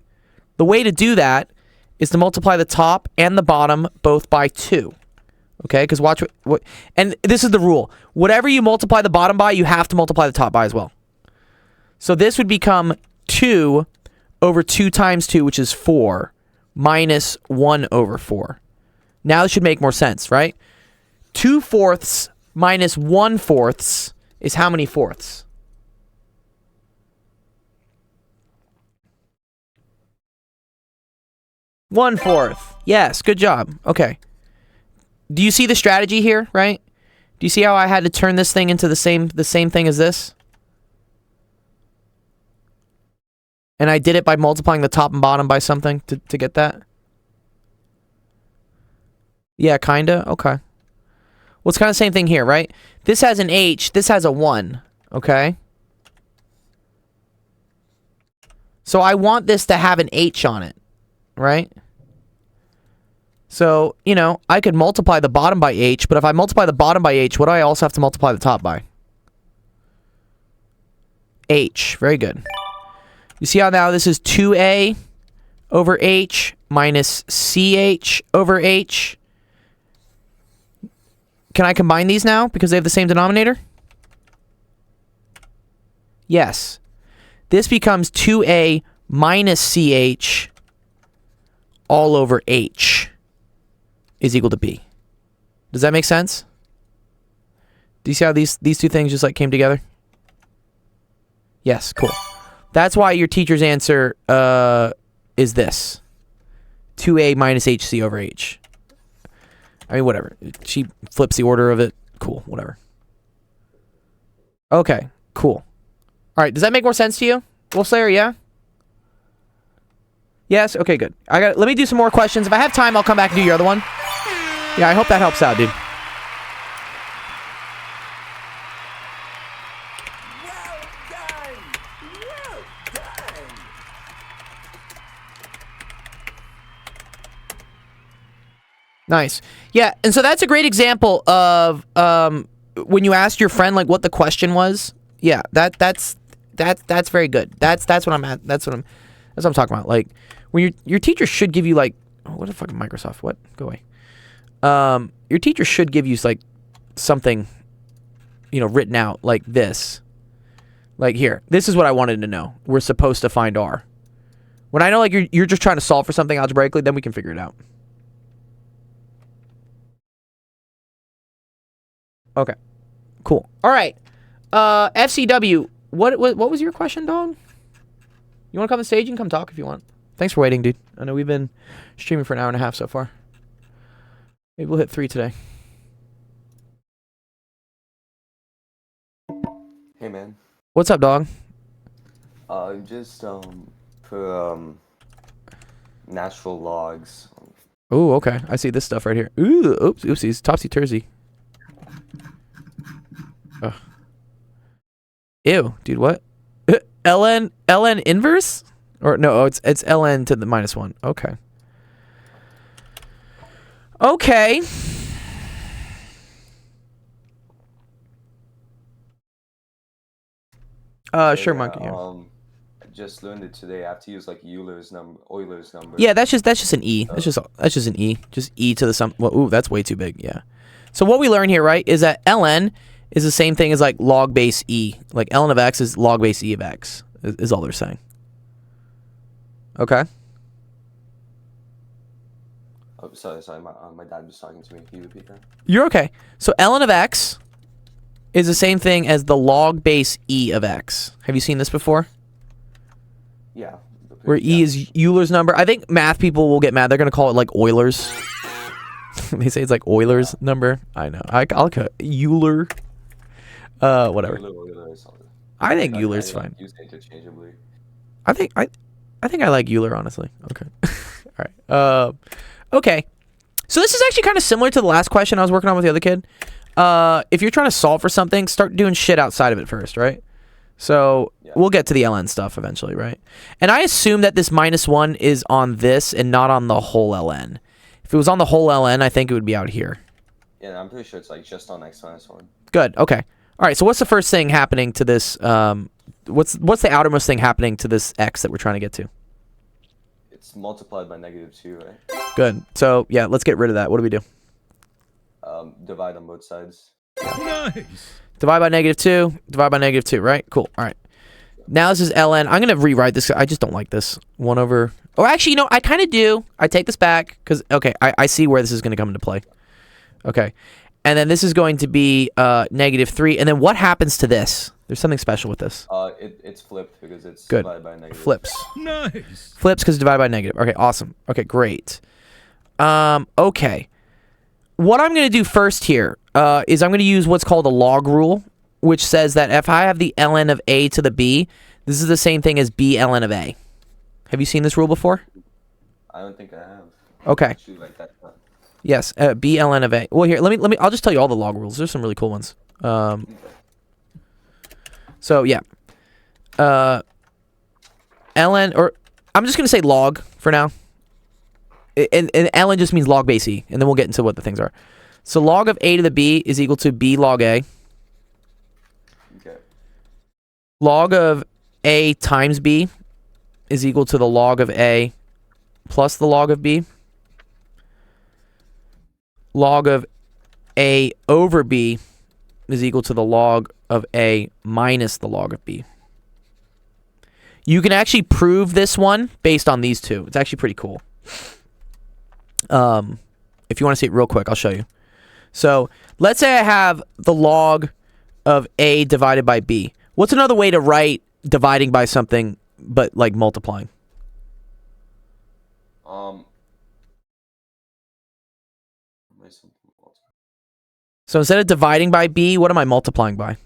The way to do that is to multiply the top and the bottom both by 2. Okay? Because watch what... And this is the rule. Whatever you multiply the bottom by, you have to multiply the top by as well. So this would become 2 over 2 times 2, which is 4, minus 1 over 4. Now this should make more sense, right? 2/4 minus 1/4 is how many fourths? One-fourth. Yes, good job. Okay. Do you see the strategy here, right? Do you see how I had to turn this thing into the same thing as this? And I did it by multiplying the top and bottom by something to get that? Yeah, kinda. Okay. Well, it's kind of the same thing here, right? This has an H. This has a 1. Okay? So I want this to have an H on it. Right? So, you know, I could multiply the bottom by H, but if I multiply the bottom by H, what do I also have to multiply the top by? H. Very good. You see how now this is 2a over H minus CH over H? Can I combine these now because they have the same denominator? Yes. This becomes 2a minus CH all over H is equal to B. Does that make sense? Do you see how these two things just like came together? Yes, cool. That's why your teacher's answer is this. 2a minus HC over H. I mean, whatever. She flips the order of it. Cool, whatever. Okay, cool. All right, does that make more sense to you? Wolfslayer, yeah? Yes? Okay, good. Let me do some more questions. If I have time, I'll come back and do your other one. Yeah, I hope that helps out, dude. Nice. Yeah, and so that's a great example of when you asked your friend like what the question was. Yeah, that's very good. That's what I'm at. That's what I'm talking about. Like when your teacher should give you like what the fucking Microsoft? What? Go away. Your teacher should give you like something, you know, written out like this. Like here, this is what I wanted to know. We're supposed to find R. When I know like you're just trying to solve for something algebraically, then we can figure it out. Okay, cool. All right, FCW. What was your question, dog? You want to come on stage and come talk if you want. Thanks for waiting, dude. I know we've been streaming for an hour and a half so far. Maybe we'll hit 3 today. Hey man. What's up, dog? Just for natural logs. Oh, okay. I see this stuff right here. Ooh, oops, oopsies, topsy-turvy. Ugh. Ew, dude, what? ln inverse? Or no, it's ln to the -1. Okay. Okay. Sure, monkey. Yeah. I just learned it today. I have to use like Euler's number. Yeah, that's just an e. That's just an e. Just e to the sum. Well, ooh, that's way too big. Yeah. So what we learn here, right, is that ln is the same thing as like log base e. Like ln of x is log base e of x. Is all they're saying. Okay. Oh, sorry. My dad was talking to me. Can you repeat that? You're okay. So ln of x is the same thing as the log base e of x. Have you seen this before? Yeah. Where e is Euler's number. I think math people will get mad. They're gonna call it like Euler's. They say it's like Euler's number. I know. I'll cut Euler. Whatever. I think Euler's fine. Use interchangeably. I think I like Euler, honestly. Okay. All right. Okay. So this is actually kind of similar to the last question I was working on with the other kid. If you're trying to solve for something, start doing shit outside of it first, right? So we'll get to the ln stuff eventually, right? And I assume that this -1 is on this and not on the whole ln. If it was on the whole ln, I think it would be out here. Yeah, I'm pretty sure it's like just on x -1. Good. Okay. All right. So what's the first thing happening to this? What's the outermost thing happening to this x that we're trying to get to? It's multiplied by -2, right? Good. So yeah, let's get rid of that. What do we do? Divide on both sides. Nice. Divide by -2. Divide by -2. Right. Cool. All right. Now this is ln. I'm gonna rewrite this. I just don't like this. 1 over. Oh, actually, you know, I kind of do. I take this back because okay, I see where this is gonna come into play. Okay. And then this is going to be -3. And then what happens to this? There's something special with this. It's flipped because it's Good. divided by negative. Flips. Nice. Flips because divided by negative. Okay, awesome. Okay, great. Okay. What I'm going to do first here is I'm going to use what's called a log rule, which says that if I have the ln of a to the b, this is the same thing as b ln of a. Have you seen this rule before? I don't think I have. Okay. Actually, like that. Yes, b ln of a. Well, here, let me. I'll just tell you all the log rules. There's some really cool ones. So yeah, ln, or I'm just gonna say log for now. And ln just means log base e, and then we'll get into what the things are. So log of a to the b is equal to b log a. Okay. Log of a times b is equal to the log of a plus the log of b. Log of a over b is equal to the log of a minus the log of b. You can actually prove this one based on these two. It's actually pretty cool. If you want to see it real quick, I'll show you. So let's say I have the log of a divided by b. What's another way to write dividing by something but like multiplying? So instead of dividing by b, what am I multiplying by?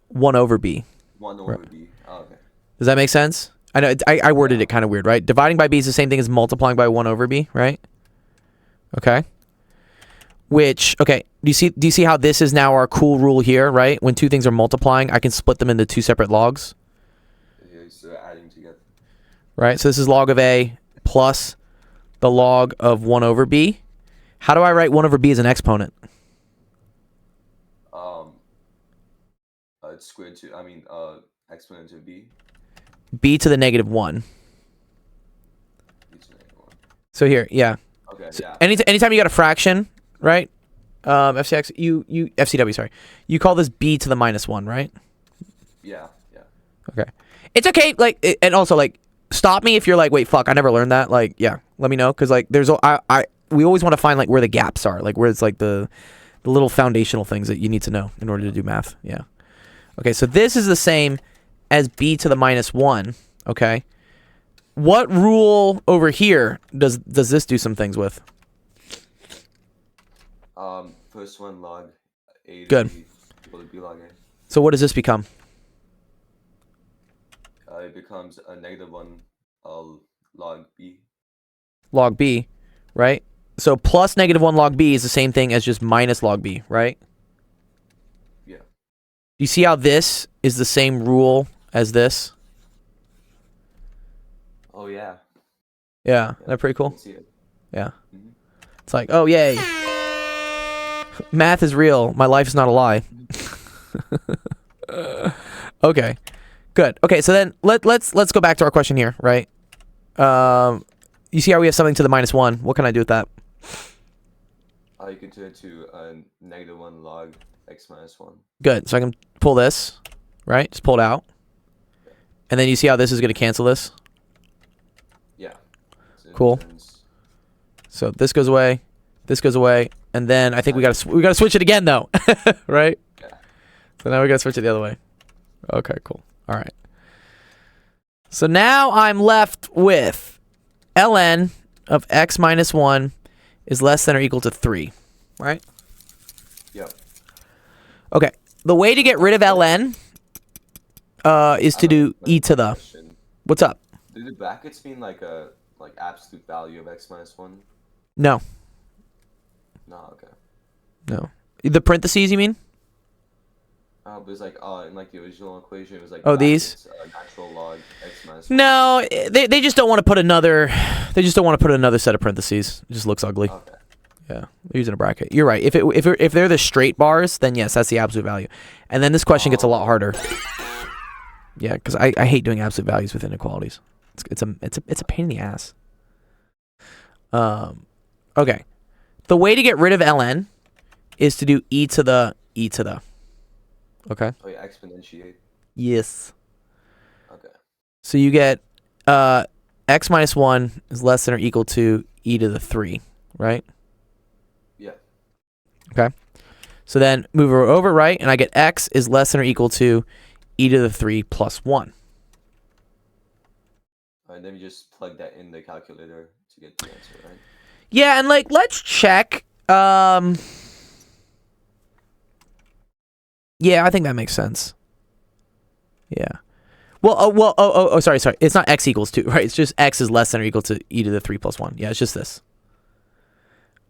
1 over b. 1 over b. Oh, okay. Does that make sense? I know I worded it kind of weird, right? Dividing by b is the same thing as multiplying by 1 over b, right? Okay. Which, okay, do you see how this is now our cool rule here, right? When two things are multiplying, I can split them into two separate logs. Okay, so adding together. Right? So this is log of a plus the log of 1 over b. How do I write 1 over b as an exponent? It's squared to, exponent to b. b to the -1. B to the -1. So here, yeah. Okay, So yeah. anytime you got a fraction, right? FCX, FCW, sorry. You call this b to the -1, right? Yeah. Okay. It's okay, like, and also, like, stop me if you're like, wait, fuck, I never learned that. Like, yeah, let me know, because, like, we always want to find, like, where the gaps are, like, where it's, like, the little foundational things that you need to know in order to do math. Yeah. Okay, so this is the same as b to the -1, okay? What rule over here does this do some things with? First one log A to Good. B equal to B log A. So what does this become? It becomes a -1 log B. Log b, right? So plus -1 log b is the same thing as just minus log b, right? Yeah. Do you see how this is the same rule as this? Oh yeah. Yeah, isn't that pretty I cool? can see it. Yeah. Mhm. It's like, oh, yay. Math is real. My life is not a lie. Okay. Good. Okay, so then let's go back to our question here, right? You see how we have something to the -1. What can I do with that? You can turn it to a -1 log x minus 1. Good. So I can pull this, right? Just pull it out. And then you see how this is going to cancel this? Yeah. So it Cool. turns- So this goes away, and then I think we gotta switch it again though, right? Yeah. So now we gotta switch it the other way. Okay, cool. All right. So now I'm left with ln of x minus 1 is less than or equal to 3, right? Yep. Okay. The way to get rid of ln is to do e to the. Question. What's up? Do the brackets mean like a absolute value of x minus 1? No, No, okay. no. The parentheses, you mean? But it's like in like the original equation, it was like Oh, these? brackets, natural log x minus 1. No, they just don't want to put another. They just don't want to put another set of parentheses. It just looks ugly. Okay. Yeah, they're using a bracket. You're right. If they're the straight bars, then yes, that's the absolute value. And then this question gets a lot harder. Yeah, because I hate doing absolute values with inequalities. It's a pain in the ass. Okay. The way to get rid of ln is to do e to the. Okay. Oh, yeah, exponentiate. Yes. Okay. So you get x minus 1 is less than or equal to e to the 3, right? Yeah. Okay. So then move her over, right? And I get x is less than or equal to e to the 3 plus 1. And then you just plug that in the calculator to get the answer, right? Yeah, and like let's check. Yeah, I think that makes sense. Yeah. Well, sorry. It's not x equals 2, right? It's just x is less than or equal to e to the 3 plus 1. Yeah, it's just this.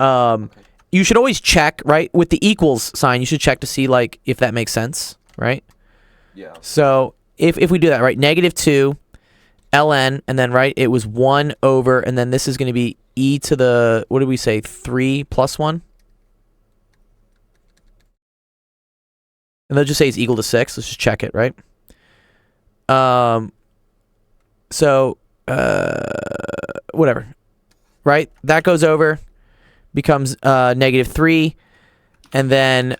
Okay. You should always check, right? With the equals sign, you should check to see like if that makes sense, right? Yeah. So if we do that, right? -2 ln, and then right, it was 1 over, and then this is going to be e to the, what did we say, 3 plus 1? And they'll just say it's equal to 6. Let's just check it, right? So whatever, right? That goes over, becomes -3, and then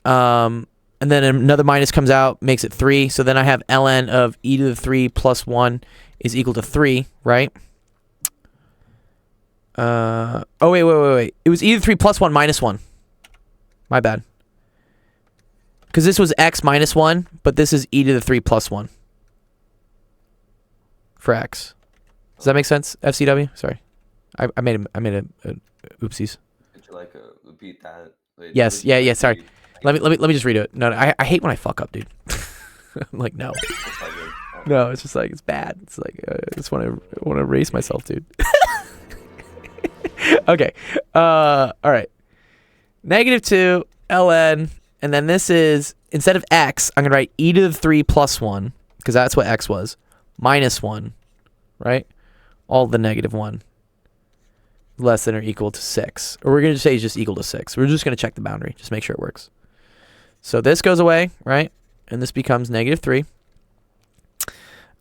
another minus comes out, makes it 3. So then I have ln of e to the 3 plus 1 is equal to 3, right? Oh wait. It was e to the 3 plus 1 minus 1. My bad. Because this was x minus 1, but this is e to the 3 plus 1 for x. Does that make sense, FCW? Sorry. I made a oopsies. Could you repeat that? Yes, yeah, sorry. Let me just read it. No, I hate when I fuck up, dude. I'm like, no. No, it's just like, it's bad. It's like, I just want to erase myself, dude. Okay. All right. -2 ln, and then this is, instead of x, I'm going to write e to the 3 plus 1, because that's what x was, minus 1, right? All the -1, less than or equal to 6. Or we're going to say it's just equal to 6. We're just going to check the boundary, just make sure it works. So this goes away, right? And this becomes -3.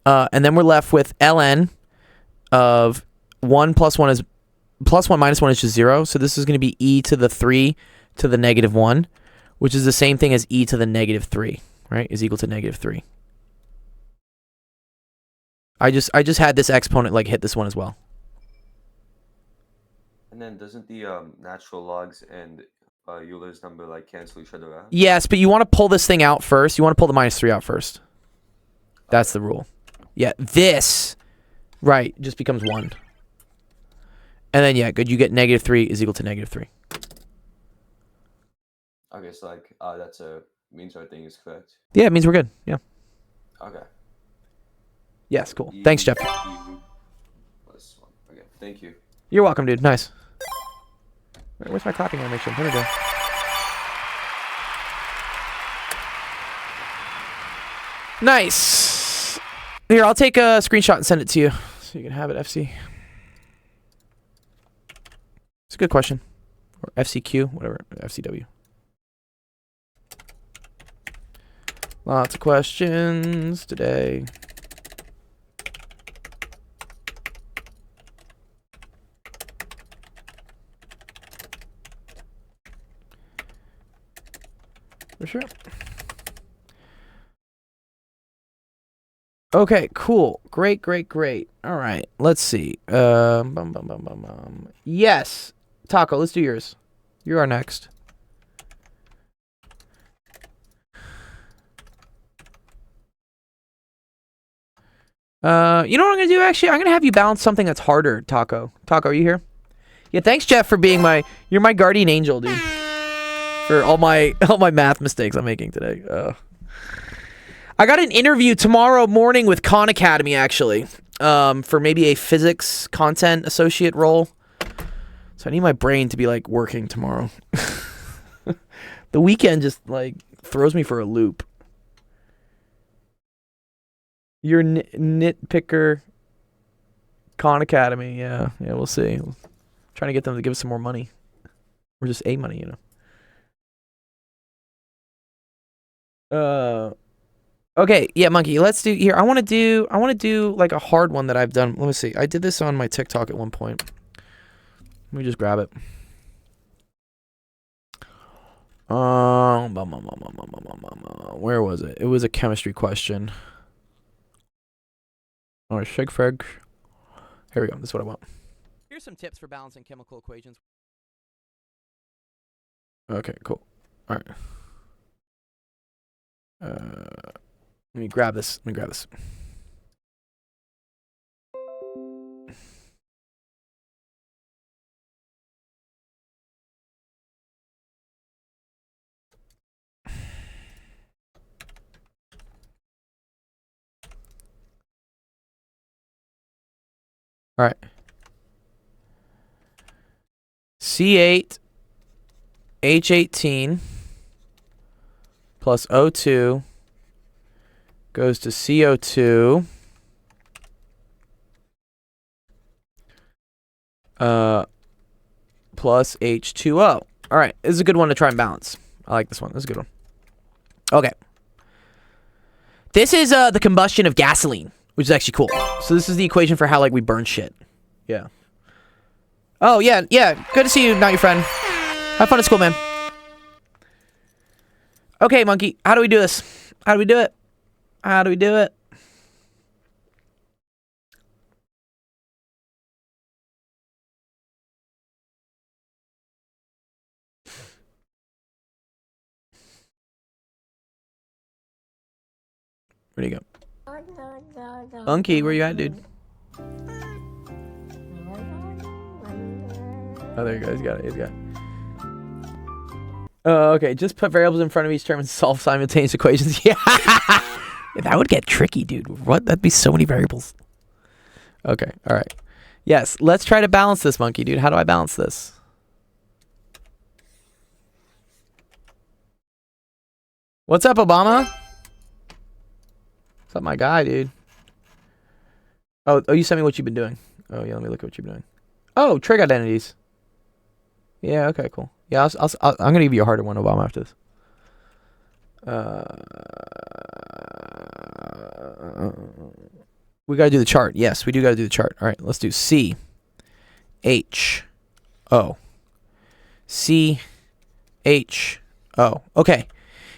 And then we're left with ln of 1 plus 1 is, plus 1 minus 1 is just 0. So this is going to be e to the 3 to the negative 1, which is the same thing as e to the negative 3, right? Is equal to negative 3. I just had this exponent like hit this one as well. And then doesn't the natural logs and Euler's number like cancel each other out? Yes, but you want to pull this thing out first. You want to pull the -3 out first. That's the rule. Yeah, this, right, just becomes 1. And then, yeah, good. You get negative 3 is equal to negative 3. Okay, so like that's means everything is correct. Yeah, it means we're good. Yeah. Okay. Yes, cool. Thanks, Jeff. +1. Okay, thank you. You're welcome, dude. Nice. Where's my clapping animation? Here we go. Nice. Here, I'll take a screenshot and send it to you so you can have it, FC. It's a good question. Or FCQ, whatever. FCW. Lots of questions today. For sure. Okay, cool. Great, great, great. All right, let's see. Yes. Taco, let's do yours. You are next. You know what I'm going to do, actually? I'm going to have you balance something that's harder, Taco. Taco, are you here? Yeah, thanks, Jeff, for being you're my guardian angel, dude. For all my math mistakes I'm making today. I got an interview tomorrow morning with Khan Academy, actually, for maybe a physics content associate role. So I need my brain to be, like, working tomorrow. The weekend just, like, throws me for a loop. You're nitpicker. Khan Academy, yeah, we'll see. Trying to get them to give us some more money. Or just a money, you know. Okay, yeah, Monkey, let's do here. I want to do like a hard one that I've done. Let me see. I did this on my TikTok at one point. Let me just grab it. Where was it? It was a chemistry question. All right, shake frag. Here we go. This is what I want. Here's some tips for balancing chemical equations. Okay, cool. All right. Let me grab this. All right. C8 H18 plus O2 goes to CO2 plus H2O. All right, this is a good one to try and balance. I like this one. This is a good one. Okay. This is the combustion of gasoline, which is actually cool. So this is the equation for how, like, we burn shit. Yeah. Oh, yeah. Good to see you, not your friend. Have fun at school, man. Okay, Monkey. How do we do this? How do we do it? Where'd he go? Monkey, where you at, dude? Oh, there you go. He's got it. Okay. Just put variables in front of each term and solve simultaneous equations. Yeah. That would get tricky, dude. What? That'd be so many variables. Okay. All right. Yes. Let's try to balance this, Monkey, dude. How do I balance this? What's up, Obama? What's up, my guy, dude? Oh, you sent me what you've been doing. Oh, yeah. Let me look at what you've been doing. Oh, trig identities. Yeah, okay, cool. Yeah, I'm going to give you a harder one, Obama, after this. We got to do the chart. Yes, we do got to do the chart. All right, let's do C, H, O. C, H, O. Okay.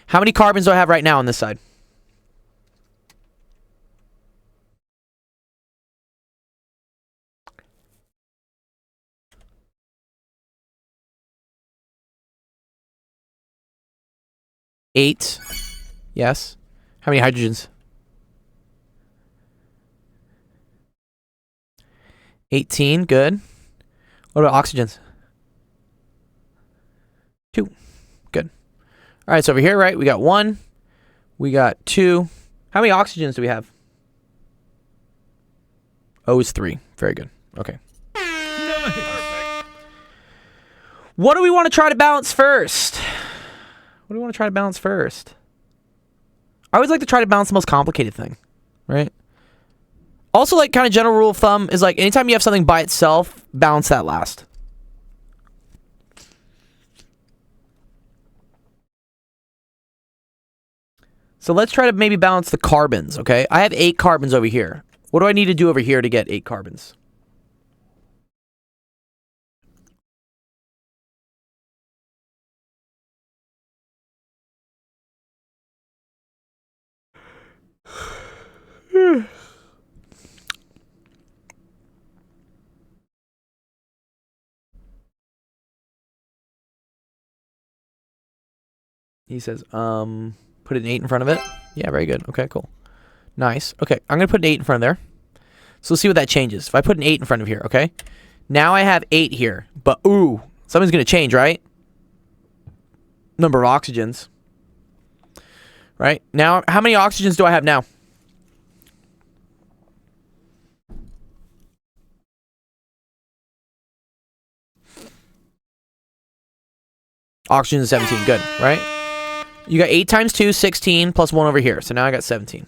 How many carbons do I have right now on this side? Eight. Yes. How many hydrogens? 18. Good. What about oxygens? 2. Good. All right, so over here, right, we got 1. We got 2. How many oxygens do we have? O is 3. Very good. Okay. What do we want to try to balance first? What do we want to try to balance first? I always like to try to balance the most complicated thing, right? Also, like, kind of general rule of thumb is, like, anytime you have something by itself, balance that last. So let's try to maybe balance the carbons, okay? I have 8 carbons over here. What do I need to do over here to get 8 carbons? He says, put an 8 in front of it. Yeah, very good. Okay, cool. Nice. Okay, I'm going to put an 8 in front of there. So let's see what that changes. If I put an 8 in front of here, okay? Now I have 8 here. But, ooh, something's going to change, right? Number of oxygens. Right? Now, how many oxygens do I have now? Oxygen is 17. Good, right? You got 8 times 2, 16, plus 1 over here. So now I got 17.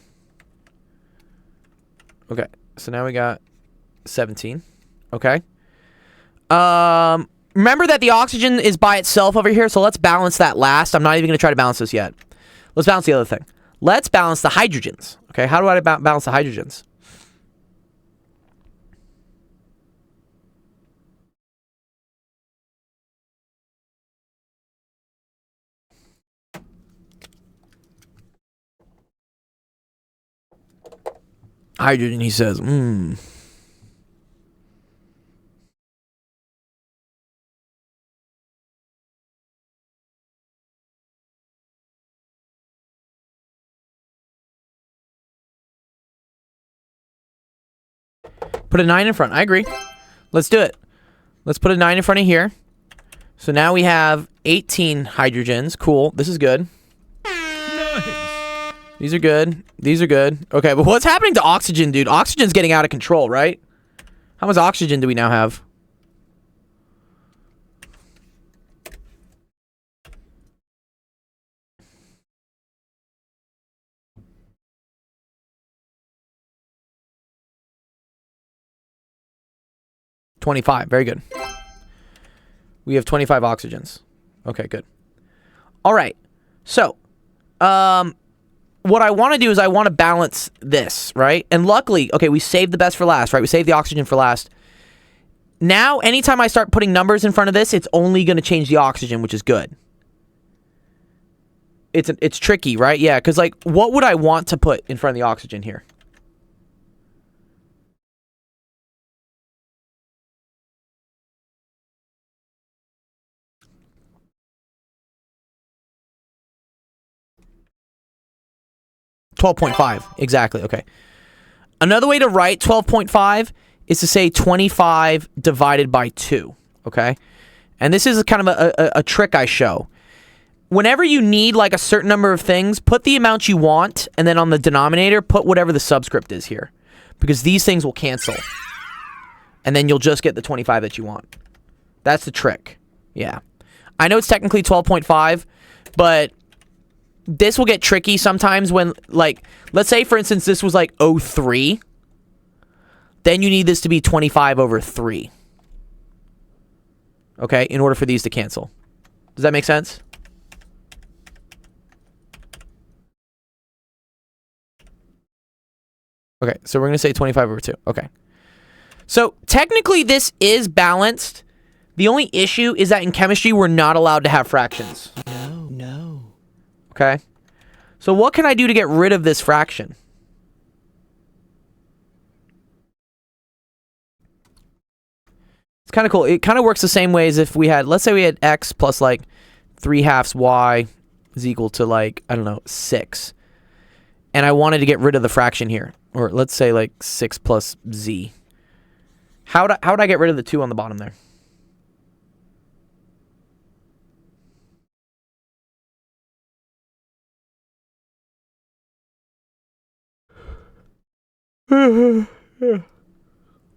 Okay. So now we got 17. Okay. Remember that the oxygen is by itself over here, so let's balance that last. I'm not even going to try to balance this yet. Let's balance the other thing. Let's balance the hydrogens. Okay, how do I balance the hydrogens? Hydrogen, he says, Put a 9 in front. I agree. Let's do it. Let's put a 9 in front of here. So now we have 18 hydrogens. Cool. This is good. Nice. These are good. These are good. Okay, but what's happening to oxygen, dude? Oxygen's getting out of control, right? How much oxygen do we now have? $25. Very good. We have 25 oxygens. Okay, good. All right. So, what I want to do is I want to balance this, right? And luckily, okay, we saved the best for last, right? We saved the oxygen for last. Now, anytime I start putting numbers in front of this, it's only going to change the oxygen, which is good. It's tricky, right? Yeah, because, like, what would I want to put in front of the oxygen here? $12.5. Exactly. Okay. Another way to write 12.5 is to say 25 divided by 2. Okay. And this is kind of a trick I show. Whenever you need like a certain number of things, put the amount you want, and then on the denominator, put whatever the subscript is here. Because these things will cancel. And then you'll just get the 25 that you want. That's the trick. Yeah. I know it's technically 12.5, but this will get tricky sometimes when, like, let's say, for instance, this was like 03. Then you need this to be 25 over 3. Okay, in order for these to cancel. Does that make sense? Okay, so we're going to say 25 over 2. Okay. So, technically, this is balanced. The only issue is that in chemistry, we're not allowed to have fractions. No. Okay? So what can I do to get rid of this fraction? It's kind of cool. It kind of works the same way as if we had, let's say we had x plus like 3/2 y is equal to like, I don't know, 6. And I wanted to get rid of the fraction here. Or let's say like 6 plus z. How would I get rid of the 2 on the bottom there?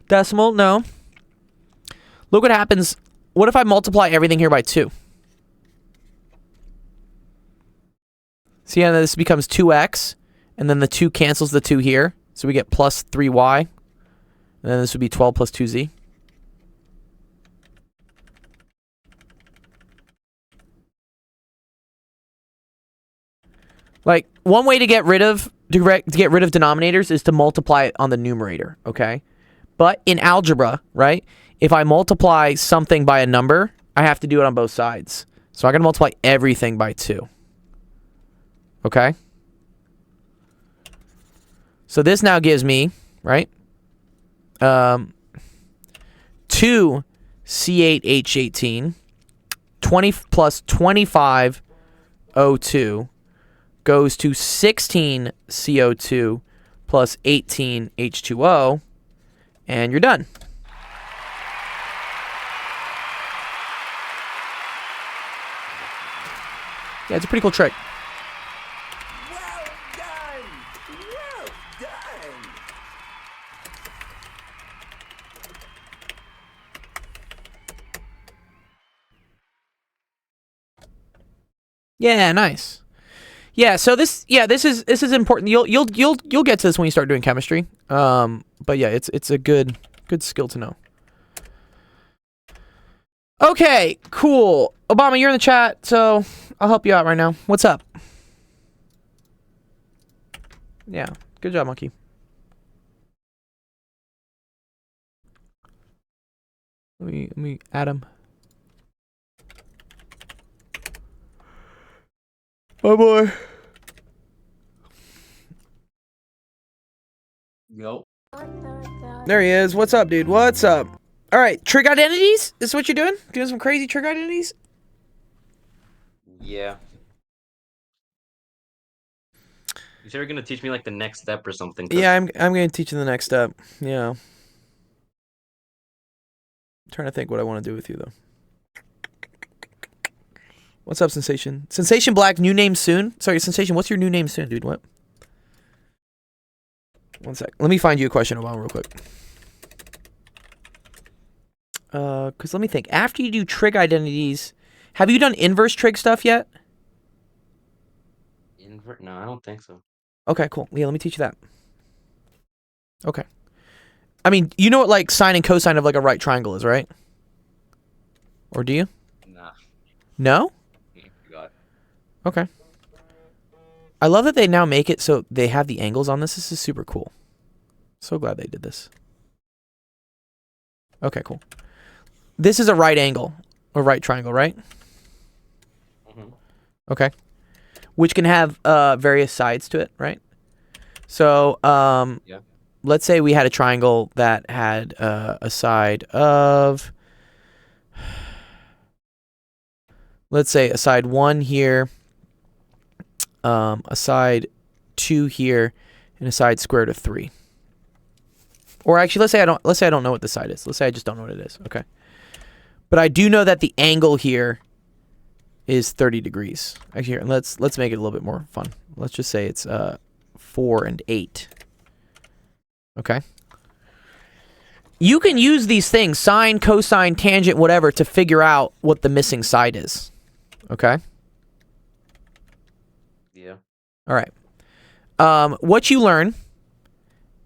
Decimal? No. Look what happens. What if I multiply everything here by 2? See how this becomes 2x, and then the 2 cancels the 2 here, so we get plus 3y, and then this would be 12 plus 2z. Like, one way to get rid of denominators is to multiply it on the numerator, okay? But in algebra, right, if I multiply something by a number, I have to do it on both sides. So I'm going to multiply everything by 2. Okay? So this now gives me, right, 2C8H18, 20 plus 25O2 goes to 16CO2 plus 18H2O, and you're done. Yeah, it's a pretty cool trick. Well done! Well done! Yeah, nice. Yeah, so this is important. You'll get to this when you start doing chemistry. But yeah, it's a good skill to know. Okay, cool. Obama, you're in the chat, so I'll help you out right now. What's up? Yeah, good job, monkey. Let me add him. Oh boy. Yo. There he is. What's up, dude? What's up? All right, trig identities? This is what you're doing? Doing some crazy trig identities? Yeah. You said you're gonna teach me like the next step or something. Yeah, I'm gonna teach you the next step. Yeah. I'm trying to think what I want to do with you though. What's up, Sensation? Sensation Black, new name soon? Sorry, Sensation, what's your new name soon, dude? What? One sec. Let me find you a question, Obama, real quick. Because let me think. After you do trig identities, have you done inverse trig stuff yet? No, I don't think so. Okay, cool. Yeah, let me teach you that. Okay. I mean, you know what, like, sine and cosine of, like, a right triangle is, right? Or do you? Nah. No? Okay. I love that they now make it so they have the angles on this. This is super cool. So glad they did this. Okay, cool. This is a right angle, or right triangle, right? Mm-hmm. Okay. Which can have various sides to it, right? So, yeah. Let's say we had a triangle that had a side of, let's say a side 1 here, a side 2 here, and a side square root of 3. Or actually, let's say I don't know what the side is. Let's say I just don't know what it is. Okay. But I do know that the angle here is 30 degrees. Actually, here, let's make it a little bit more fun. Let's just say it's 4 and 8. Okay. You can use these things, sine, cosine, tangent, whatever, to figure out what the missing side is. Okay? Yeah. All right. What you learn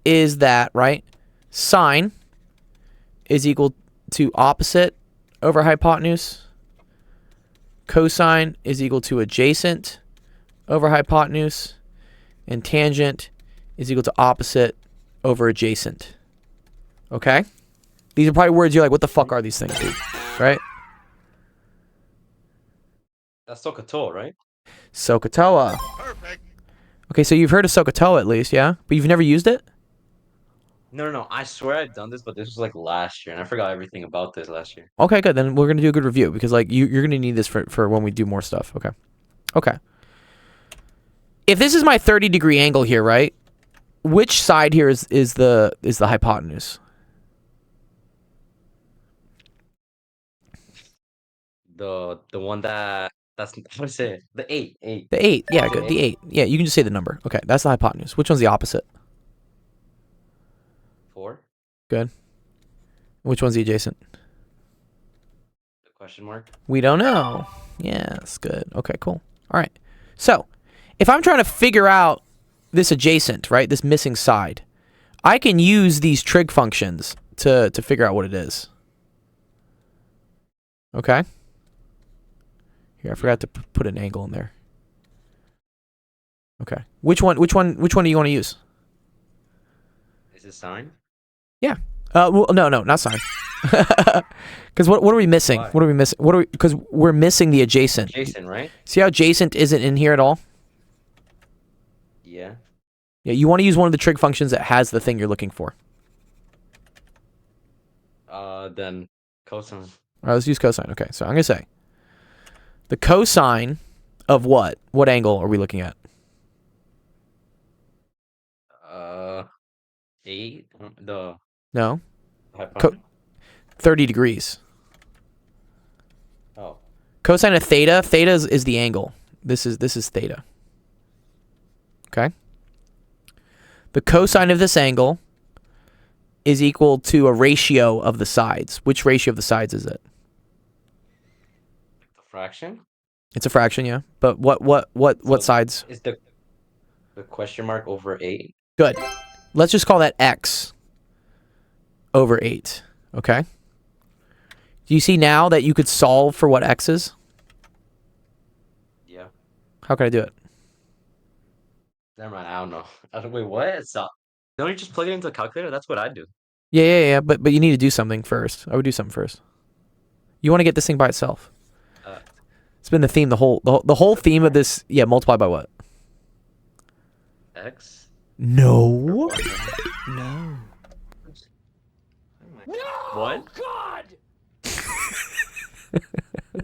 is that, right, sine is equal to opposite over hypotenuse. Cosine is equal to adjacent over hypotenuse. And tangent is equal to opposite over adjacent. Okay? These are probably words you're like, what the fuck are these things, dude? right? That's SOHCAHTOA, right? SOHCAHTOA. Perfect. Okay, so you've heard of SOHCAHTOA at least, yeah? But you've never used it? No. I swear I've done this, but this was like last year, and I forgot everything about this last year. Okay, good. Then we're gonna do a good review because like you're gonna need this for when we do more stuff. Okay. Okay. If this is my 30-degree angle here, right? Which side here is the hypotenuse? The one that's how to say it? The 8. The 8. Yeah, good. The 8. Yeah, you can just say the number. Okay, that's the hypotenuse. Which one's the opposite? 4. Good. Which one's the adjacent? The question mark. We don't know. Yes, good. Okay, cool. All right. So, if I'm trying to figure out this adjacent, right, this missing side, I can use these trig functions to figure out what it is. Okay? Here, I forgot to put an angle in there. Okay. Which one do you want to use? Is it sine? Yeah. Well, no, not sine. Because what are we missing? Why? What are we missing? Because we're missing the adjacent. Adjacent, right? See how adjacent isn't in here at all? Yeah. Yeah, you want to use one of the trig functions that has the thing you're looking for. Then cosine. All right, let's use cosine. Okay, so I'm going to say the cosine of what? What angle are we looking at? 8. The No, hypotenuse. 30 degrees. Oh. Cosine of theta. Theta is the angle. This is theta. Okay. The cosine of this angle is equal to a ratio of the sides. Which ratio of the sides is it? The fraction. It's a fraction, yeah. But what sides? Is the question mark over 8? Good. Let's just call that x over 8. Okay. Do you see now that you could solve for what x is? Yeah. How can I do it? Never mind. I don't know. Wait, what? Don't you just plug it into a calculator? That's what I do. Yeah. But you need to do something first. I would do something first. You want to get this thing by itself. It's been the theme the whole theme of this. Yeah, multiply by what? X. No. No. What? God.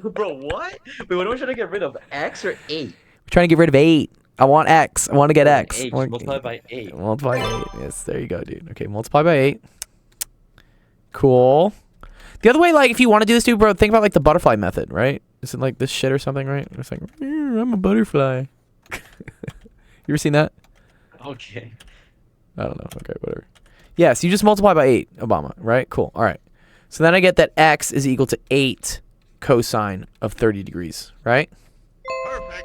Bro, what? Wait, what are we trying to get rid of? X or 8? We're trying to get rid of 8. I want x. I want to get x. 8 multiplied by 8. Multiply by 8. Yes, there you go, dude. Okay, multiply by 8. Cool. The other way, like, if you want to do this, dude, bro, think about, like, the butterfly method, right? Is it, like, this shit or something, right? It's like, I'm a butterfly. You ever seen that? Okay. I don't know. Okay, whatever. Yes, you just multiply by 8, Obama, right? Cool. All right. So then I get that x is equal to 8 cosine of 30 degrees, right? Perfect.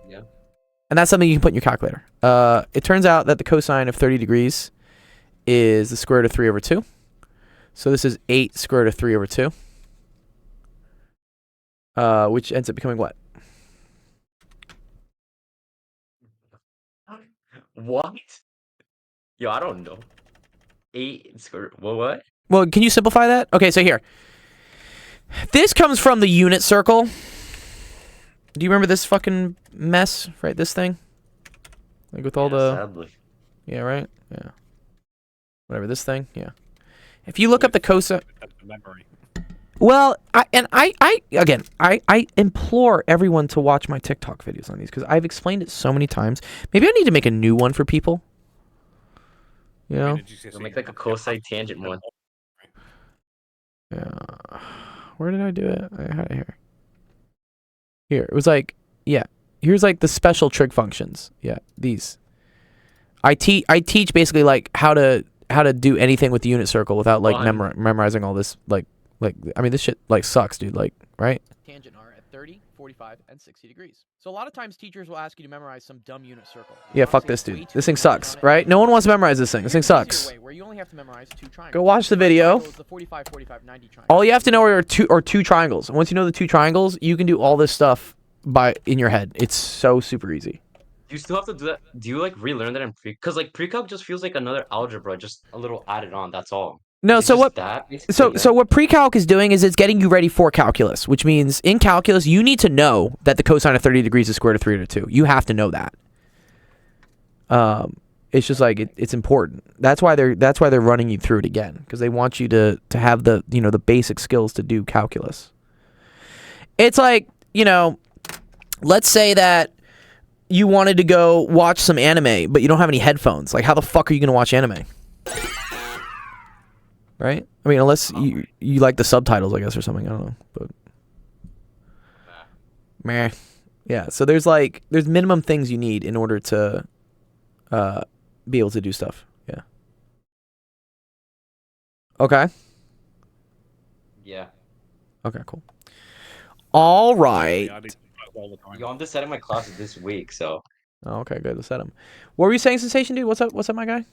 Yeah. And that's something you can put in your calculator. It turns out that the cosine of 30 degrees is the square root of 3 over 2. So this is 8 square root of 3 over 2. Which ends up becoming what? What? Yo, I don't know. 8 square. What? Well, can you simplify that? Okay, so here. This comes from the unit circle. Do you remember this fucking mess, right? This thing? Like with all the... Sadly. Yeah, right? Yeah. Whatever, this thing? Yeah. If you look up the cosine... Memory. Well, I implore everyone to watch my TikTok videos on these because I've explained it so many times. Maybe I need to make a new one for people. You know? We'll make like a cosine tangent one. Yeah. Where did I do it? I had it here. Here. It was like, yeah. Here's like the special trig functions. Yeah, these. I teach basically like how to do anything with the unit circle without like memorizing all this like I mean this shit like sucks, dude, like, right? Tangent r at 30, 45 and 60 degrees. So a lot of times teachers will ask you to memorize some dumb unit circle. Yeah, fuck this, dude. This thing sucks, right? No one wants to memorize this thing. This thing sucks. Where you only have to memorize 2 triangles. Go watch the video. The 45, 45, 90 triangles. All you have to know are two triangles. Once you know the 2 triangles, you can do all this stuff in your head. It's so super easy. Do you still have to do that? Do you like relearn that in pre? Because like pre-calc just feels like another algebra, just a little added on. That's all. No, Is it so just what? that, basically? So what pre-calc is doing is it's getting you ready for calculus, which means in calculus you need to know that the cosine of 30 degrees is square root of 3 over 2. You have to know that. It's just like it's important. That's why they're running you through it again, because they want you to have the the basic skills to do calculus. It's like, let's say that you wanted to go watch some anime, but you don't have any headphones. Like, how the fuck are you gonna watch anime? Right? I mean, unless you like the subtitles, I guess, or something. I don't know, but meh. Yeah. So there's minimum things you need in order to be able to do stuff. Yeah. Okay. Yeah. Okay. Cool. All right. Yeah, I do subtitles all the time. Yo, I'm just setting my classes this week, so. Oh, okay. Good. Let's set them. What were you saying, Sensation Dude? What's up? What's up, my guy?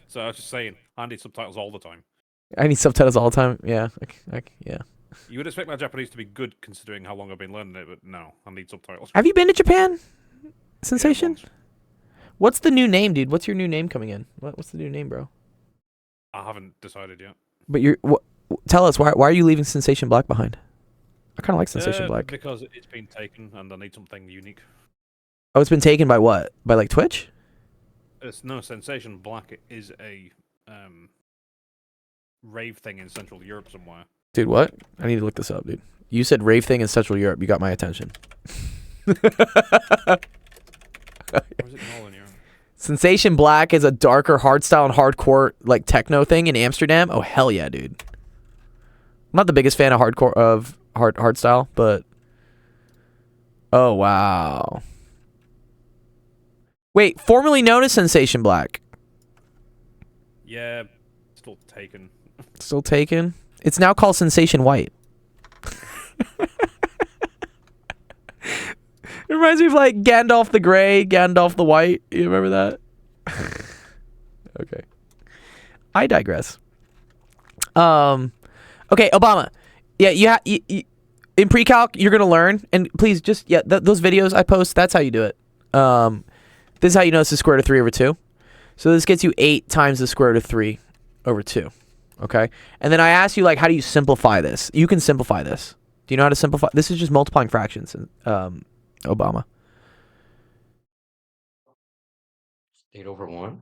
So I was just saying, I need subtitles all the time. I need subtitles all the time. Yeah. Yeah. You would expect my Japanese to be good considering how long I've been learning it, but no, I need subtitles. Have you been to Japan, Yeah, Sensation? once. What's the new name, dude? What's your new name coming in? What's the new name, bro? I haven't decided yet. But tell us, why are you leaving Sensation Black behind? I kind of like Sensation Black. Because it's been taken and I need something unique. Oh, it's been taken by what? By like Twitch? It's no Sensation Black is a rave thing in Central Europe somewhere. Dude, what? I need to look this up, dude. You said rave thing in Central Europe. You got my attention. Or is it Northern Europe? Sensation Black is a darker hardstyle and hardcore like techno thing in Amsterdam. Oh hell yeah, dude. I'm not the biggest fan of hardstyle, but oh wow. Wait, formerly known as Sensation Black. Yeah, still taken. Still taken? It's now called Sensation White. It reminds me of like Gandalf the Grey, Gandalf the White. You remember that? Okay. I digress. Okay, Obama. Yeah, you in pre-calc, you're going to learn. And please just, those videos I post, that's how you do it. This is how you know it's the square root of 3 over 2. So this gets you 8 times the square root of 3 over 2. Okay? And then I ask you, like, how do you simplify this? You can simplify this. Do you know how to simplify? This is just multiplying fractions, Obama. 8 over 1?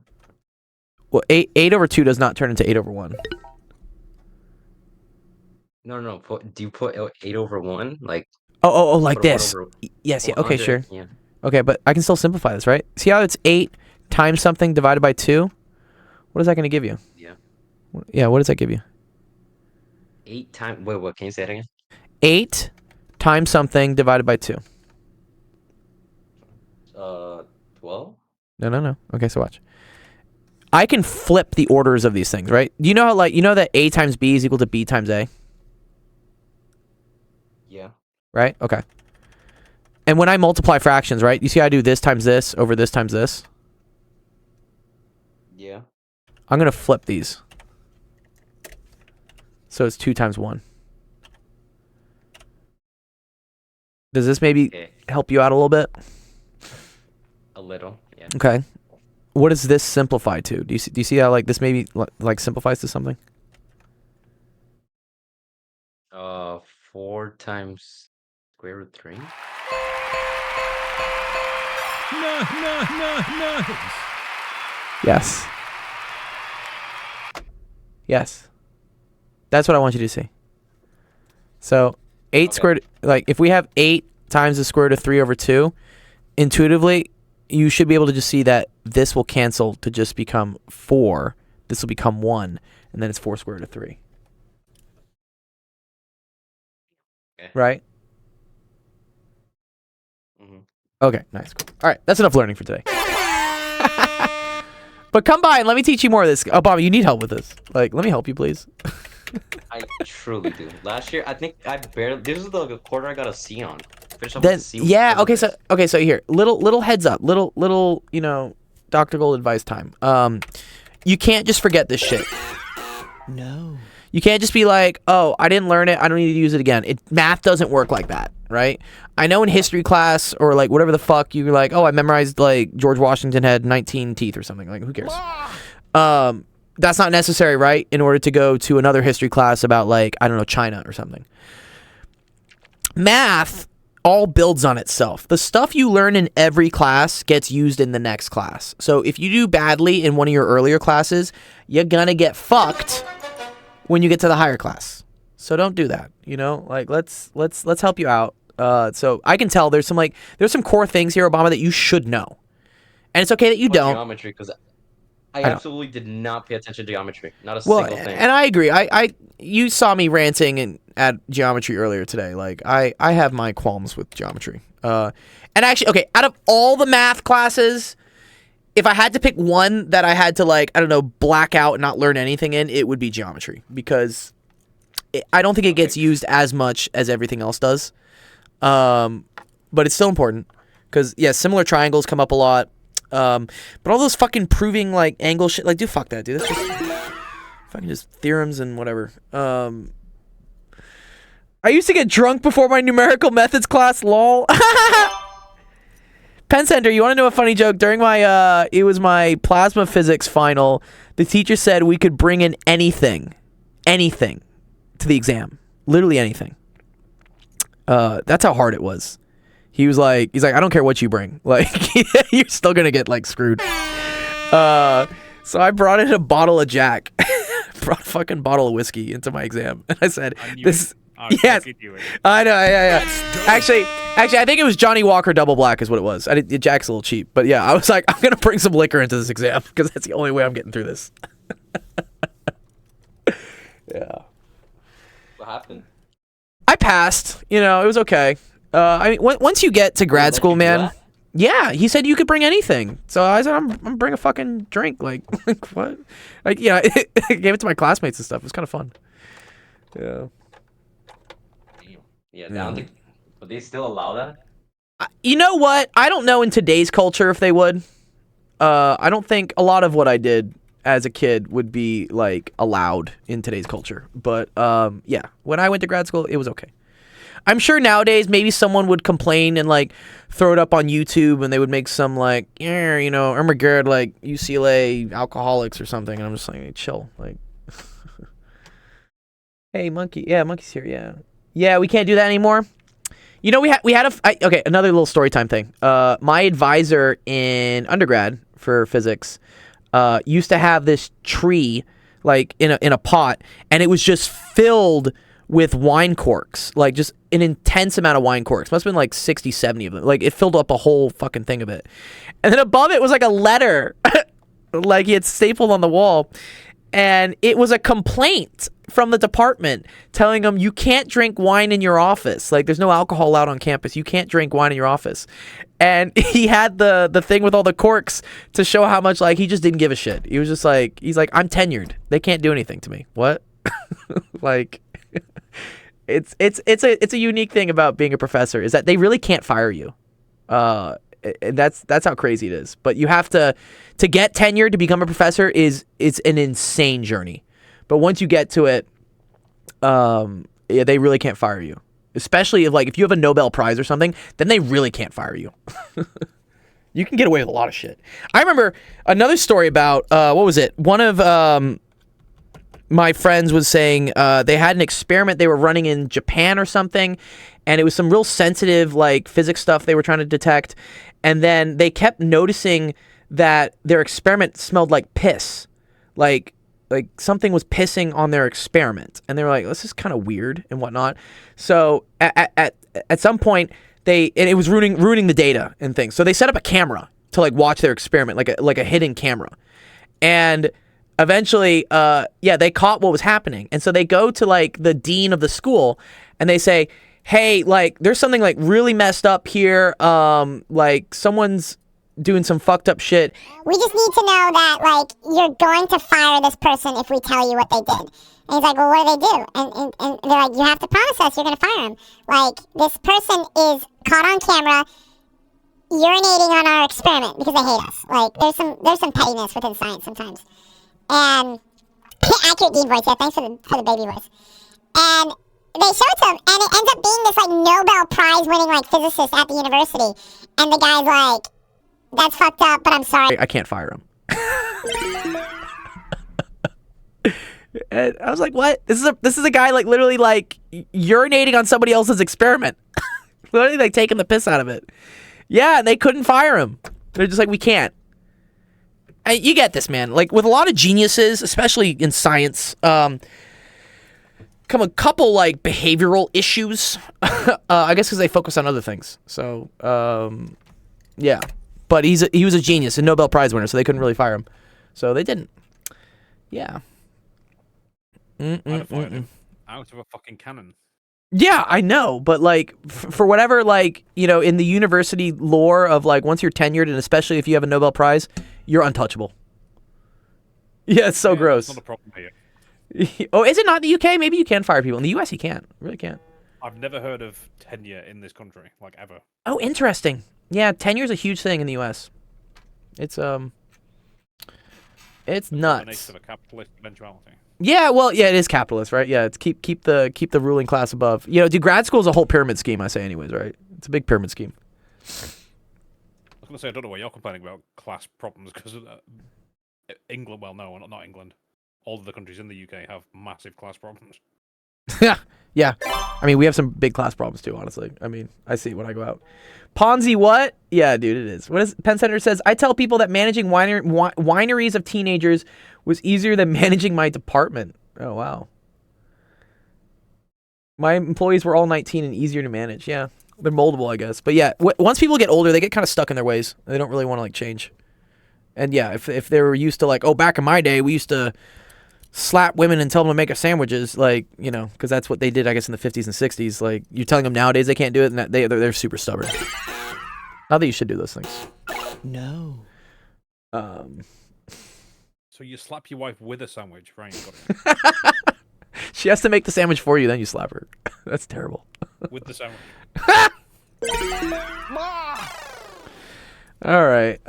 Well, 8 over 2 does not turn into 8 over 1. No. Do you put 8 over 1? Like. Oh, like put a 1 this. over Yes, yeah. Okay, 100? sure. Yeah. Okay, but I can still simplify this, right? See how it's 8 times something divided by 2? What is that going to give you? Yeah. Yeah, what does that give you? 8 times. Wait, what? Can you say it again? 8 times something divided by 2. 12? No. Okay, so watch. I can flip the orders of these things, right? Do you know how, like, you know that A times B is equal to B times A? Yeah. Right? Okay. And when I multiply fractions, right? You see how I do this times this over this times this? Yeah. I'm going to flip these. So it's 2 times 1. Does this maybe help you out a little bit? A little, yeah. Okay. What does this simplify to? Do you see how, like, this maybe like simplifies to something? 4 times square root 3? No. Yes. Yes. That's what I want you to see. So 8 squared, like, if we have 8 times the square root of 3 over 2, intuitively, you should be able to just see that this will cancel to just become 4. This will become 1, and then it's 4 square root of 3. Okay. Right? Mm-hmm. Okay, nice. Cool. All right, that's enough learning for today. But come by and let me teach you more of this. Obama, you need help with this. Like, let me help you, please. I truly do. Last year, I think I barely. This is the quarter I got a C on. Then yeah, okay, so here, little heads up, little you know, Dr. Gold advice time. You can't just forget this shit. No. You can't just be like, oh, I didn't learn it, I don't need to use it again. Math doesn't work like that, right? I know in history class or like whatever the fuck you're like, oh, I memorized like George Washington had 19 teeth or something. Like, who cares? that's not necessary, right? In order to go to another history class about, like, I don't know, China or something. Math all builds on itself. The stuff you learn in every class gets used in the next class. So if you do badly in one of your earlier classes, you're gonna get fucked when you get to the higher class. So don't do that. You know, like let's help you out. So I can tell there's some core things here, Obama, that you should know, and it's okay that you don't. Geometry, because I absolutely did not pay attention to geometry. Not a single thing. And I agree. You saw me ranting at geometry earlier today. Like I have my qualms with geometry. And actually, okay, out of all the math classes, if I had to pick one that I had to, like, I don't know, black out and not learn anything in, it would be geometry, because I don't think it gets used as much as everything else does. But it's still important because, yeah, similar triangles come up a lot. But all those fucking proving, like, angle shit, like, dude, fuck that, dude. That's just fucking just theorems and whatever. I used to get drunk before my numerical methods class, lol. Penn Center, you want to know a funny joke? During my, it was my plasma physics final, the teacher said we could bring in anything to the exam. Literally anything. That's how hard it was. He's like, I don't care what you bring. Like, you're still gonna get, like, screwed. So I brought in a bottle of Jack. Brought a fucking bottle of whiskey into my exam. And I said, yes. I know, yeah. Actually, I think it was Johnny Walker Double Black is what it was. Jack's a little cheap. But yeah, I was like, I'm gonna bring some liquor into this exam because that's the only way I'm getting through this. Yeah. What happened? I passed. You know, it was okay. I mean, once you get to grad school, man. Yeah, he said you could bring anything. So I said, I'm bring a fucking drink. Like what? Like, yeah, I gave it to my classmates and stuff. It was kind of fun. Yeah. Yeah, I don't think, would they still allow that? You know what? I don't know in today's culture if they would. I don't think a lot of what I did as a kid would be, like, allowed in today's culture. But yeah, when I went to grad school, it was okay. I'm sure nowadays maybe someone would complain and, like, throw it up on YouTube and they would make some, like, yeah, you know, Irma Gerd, like, UCLA alcoholics or something. And I'm just like, hey, chill. Like, hey, Monkey. Yeah, Monkey's here. Yeah. Yeah, we can't do that anymore. You know, we had okay, another little story time thing. My advisor in undergrad for physics used to have this tree, like, in a pot, and it was just filled with wine corks, like, just an intense amount of wine corks. Must have been like 60, 70 of them. Like, it filled up a whole fucking thing of it. And then above it was like a letter, like he had stapled on the wall. And it was a complaint from the department telling them you can't drink wine in your office. Like, there's no alcohol out on campus. You can't drink wine in your office. And he had the thing with all the corks to show how much, like, he just didn't give a shit. He was just like, he's like, I'm tenured. They can't do anything to me. What? Like, it's a unique thing about being a professor is that they really can't fire you. And that's how crazy it is. But you have to get tenure to become a professor it's an insane journey. But once you get to it, yeah, they really can't fire you. Especially if you have a Nobel Prize or something, then they really can't fire you. You can get away with a lot of shit. I remember another story about what was it? One of my friends was saying they had an experiment they were running in Japan or something, and it was some real sensitive, like, physics stuff they were trying to detect, and then they kept noticing that their experiment smelled like piss, like something was pissing on their experiment, and they were like, this is kind of weird and whatnot. So at some point and it was ruining the data and things, so they set up a camera to, like, watch their experiment, like a hidden camera, and eventually, they caught what was happening. And so they go to, like, the dean of the school and they say, hey, like, there's something, like, really messed up here. Like, someone's doing some fucked up shit. We just need to know that, like, you're going to fire this person if we tell you what they did. And he's like, well, what do they do? And they're like, you have to promise us you're going to fire him. Like, this person is caught on camera urinating on our experiment because they hate us. Like, there's some pettiness within science sometimes. And accurate Dean voice, yeah, thanks for the baby voice. And they show it to him, and it ends up being this, like, Nobel Prize winning, like, physicist at the university. And the guy's like, that's fucked up, but I'm sorry. I can't fire him. And I was like, what? This is a guy like literally like urinating on somebody else's experiment. Literally like taking the piss out of it. Yeah, and they couldn't fire him. They're just like, we can't. And you get this, man. Like with a lot of geniuses, especially in science, come a couple like behavioral issues. I guess because they focus on other things. So yeah, but he was a genius, a Nobel Prize winner, so they couldn't really fire him. So they didn't. Yeah. I'd have fired him out of a fucking cannon. Yeah, I know, but like for whatever, like, you know, in the university lore of like once you're tenured, and especially if you have a Nobel Prize, you're untouchable. Yeah, it's so gross. It's not a problem here. Oh, is it not in the UK? Maybe you can fire people. In the US, you can't. Really can't. I've never heard of tenure in this country, like ever. Oh, interesting. Yeah, tenure is a huge thing in the US. It's nuts. Of a capitalist eventuality. Yeah, well, yeah, it is capitalist, right? Yeah, it's keep the ruling class above. You know, dude, grad school is a whole pyramid scheme, I say, anyways, right? It's a big pyramid scheme. I was gonna say I don't know why you're complaining about class problems because England, well, no, not England. All of the countries in the UK have massive class problems. Yeah. I mean, we have some big class problems too, honestly. I mean, I see it when I go out. Ponzi what? Yeah, dude, it is. What is Penn Senator says, I tell people that managing wineries of teenagers was easier than managing my department. Oh, wow. My employees were all 19 and easier to manage. Yeah, they're moldable, I guess. But yeah, once people get older, they get kind of stuck in their ways. They don't really want to like change. And yeah, if they were used to like, oh, back in my day, we used to slap women and tell them to make us sandwiches, like, you know, because that's what they did, I guess, in the 50s and 60s. Like, you're telling them nowadays they can't do it, and they're super stubborn. Not that you should do those things. No. So you slap your wife with a sandwich, right? Got it. She has to make the sandwich for you, then you slap her. That's terrible. With the sandwich. All right.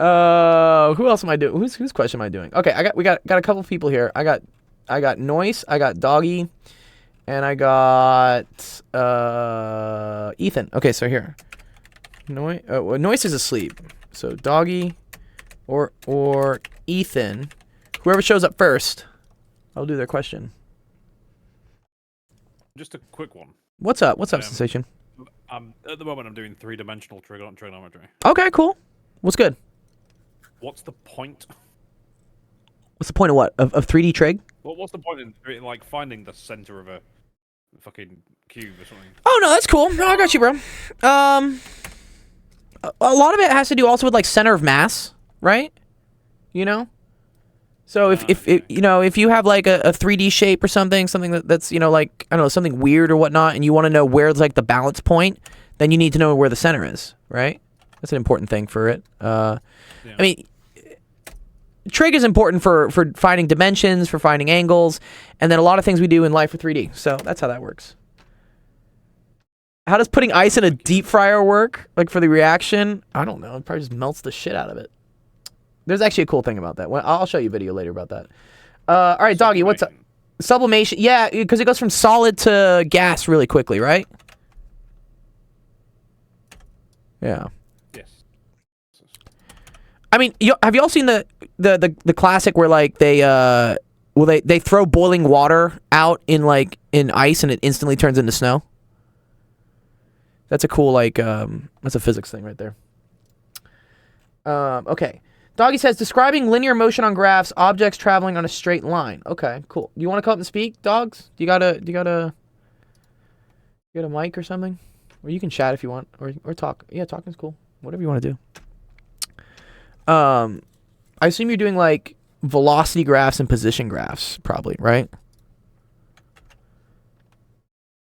Who else am I doing? Whose question am I doing? Okay, we got a couple people here. I got Noise, I got Doggy, and I got Ethan. Okay, so here. Noise is asleep. So Doggy or Ethan, whoever shows up first, I'll do their question. Just a quick one. What's up? What's up, Sensation? At the moment, I'm doing 3-dimensional trigonometry. Okay, cool. What's good? What's the point? What's the point of what? Of 3D trig? Well, what's the point in like finding the center of a fucking cube or something? Oh no, that's cool. No, I got you, bro. A lot of it has to do also with like center of mass, right? You know. So if you know, if you have like a 3D shape or something that's, you know, like, I don't know, something weird or whatnot, and you want to know where's like the balance point, then you need to know where the center is, right? That's an important thing for it. I mean, trig is important for finding dimensions, for finding angles, and then a lot of things we do in life for 3D. So that's how that works. How does putting ice in a deep fryer work? Like for the reaction? I don't know. It probably just melts the shit out of it. There's actually a cool thing about that. I'll show you a video later about that. All right, Doggy, what's up? Sublimation. Yeah, because it goes from solid to gas really quickly, right? Yeah. Yes. I mean, have you all seen the classic where like they throw boiling water out in ice and it instantly turns into snow? That's a cool that's a physics thing right there. Okay. Doggy says, describing linear motion on graphs, objects traveling on a straight line. Okay, cool. Do you want to come up and speak, dogs? Do you got a mic or something? Or you can chat if you want, or talk. Yeah, talking's cool. Whatever you want to do. I assume you're doing like velocity graphs and position graphs, probably, right?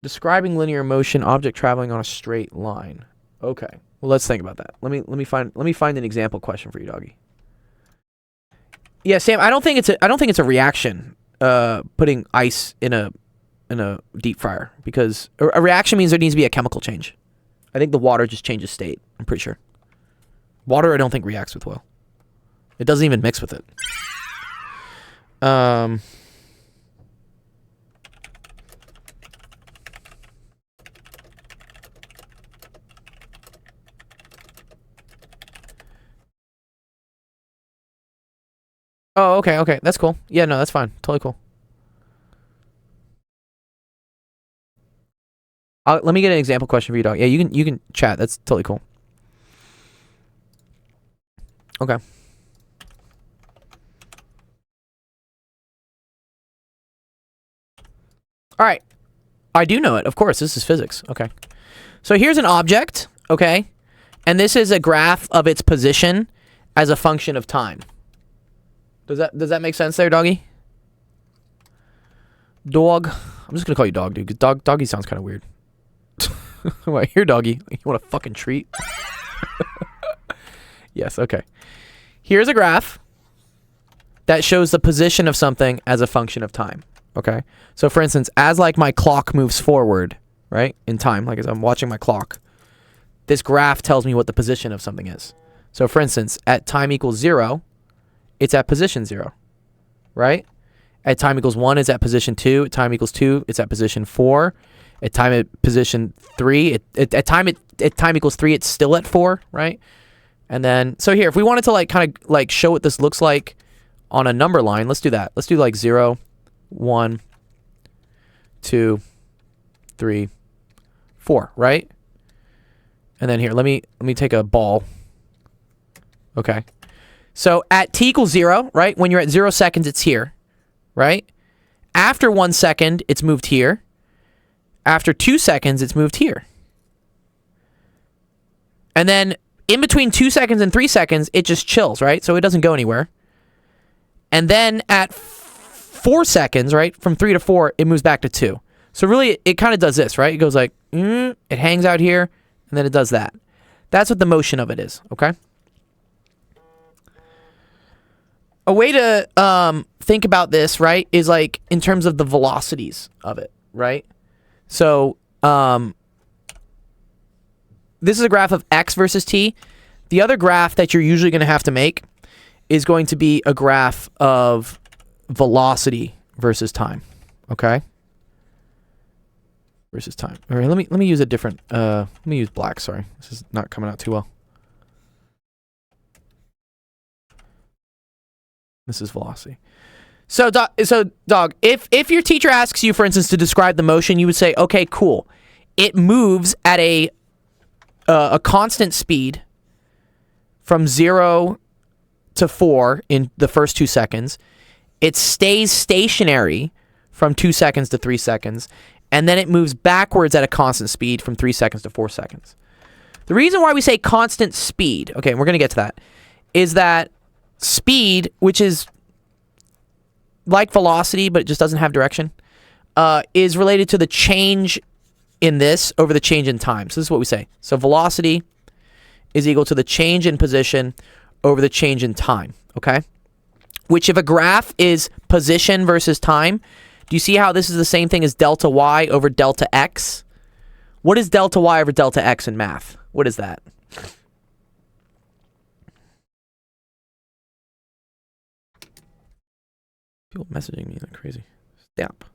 Describing linear motion, object traveling on a straight line. Okay. Well, let's think about that. Let me find an example question for you, Doggy. Yeah, Sam, I don't think it's a reaction putting ice in a deep fryer, because a reaction means there needs to be a chemical change. I think the water just changes state. I'm pretty sure. Water I don't think reacts with oil. It doesn't even mix with it. Oh, okay. That's cool. Yeah, no, that's fine. Totally cool. Let me get an example question for you, dog. Yeah, you can chat. That's totally cool. Okay. All right. I do know it. Of course, this is physics. Okay. So here's an object, okay? And this is a graph of its position as a function of time. Does that make sense there, doggy? Dog. I'm just going to call you dog, dude, because doggy sounds kind of weird. What, here, doggy. You want a fucking treat? Yes, okay. Here's a graph that shows the position of something as a function of time. Okay, so for instance, as like my clock moves forward, right, in time, like as I'm watching my clock, this graph tells me what the position of something is. So for instance, at time equals 0, it's at position 0, right? At time equals 1, it's at position 2. At time equals 2, it's at position 4. At time at position 3, at time equals 3, it's still at 4, right? And then, so here, if we wanted to like kind of like show what this looks like on a number line, let's do that. Let's do like 0, 1, 2, 3, 4, right? And then here, let me take a ball. Okay. So at t equals 0, right? When you're at 0 seconds, it's here, right? After 1 second, it's moved here. After 2 seconds, it's moved here. And then in between 2 seconds and 3 seconds, it just chills, right? So it doesn't go anywhere. And then at 4 seconds, right, from 3 to 4, it moves back to 2. So really, it kind of does this, right? It goes like, it hangs out here, and then it does that. That's what the motion of it is, okay? A way to think about this, right, is like in terms of the velocities of it, right? So this is a graph of x versus t. The other graph that you're usually going to have to make is going to be a graph of velocity versus time, okay? Versus time. All right, let me use a different. Let me use black. Sorry, this is not coming out too well. This is velocity. So dog, if your teacher asks you, for instance, to describe the motion, you would say, okay, cool. It moves at a constant speed from 0 to 4 in the first 2 seconds. It stays stationary from 2 seconds to 3 seconds, and then it moves backwards at a constant speed from 3 seconds to 4 seconds. The reason why we say constant speed, okay, we're going to get to that, is that speed, which is like velocity, but it just doesn't have direction, is related to the change in this over the change in time. So this is what we say. So velocity is equal to the change in position over the change in time, okay? Which if a graph is position versus time, do you see how this is the same thing as delta y over delta x? What is delta y over delta x in math? What is that? People messaging me like crazy. Stop.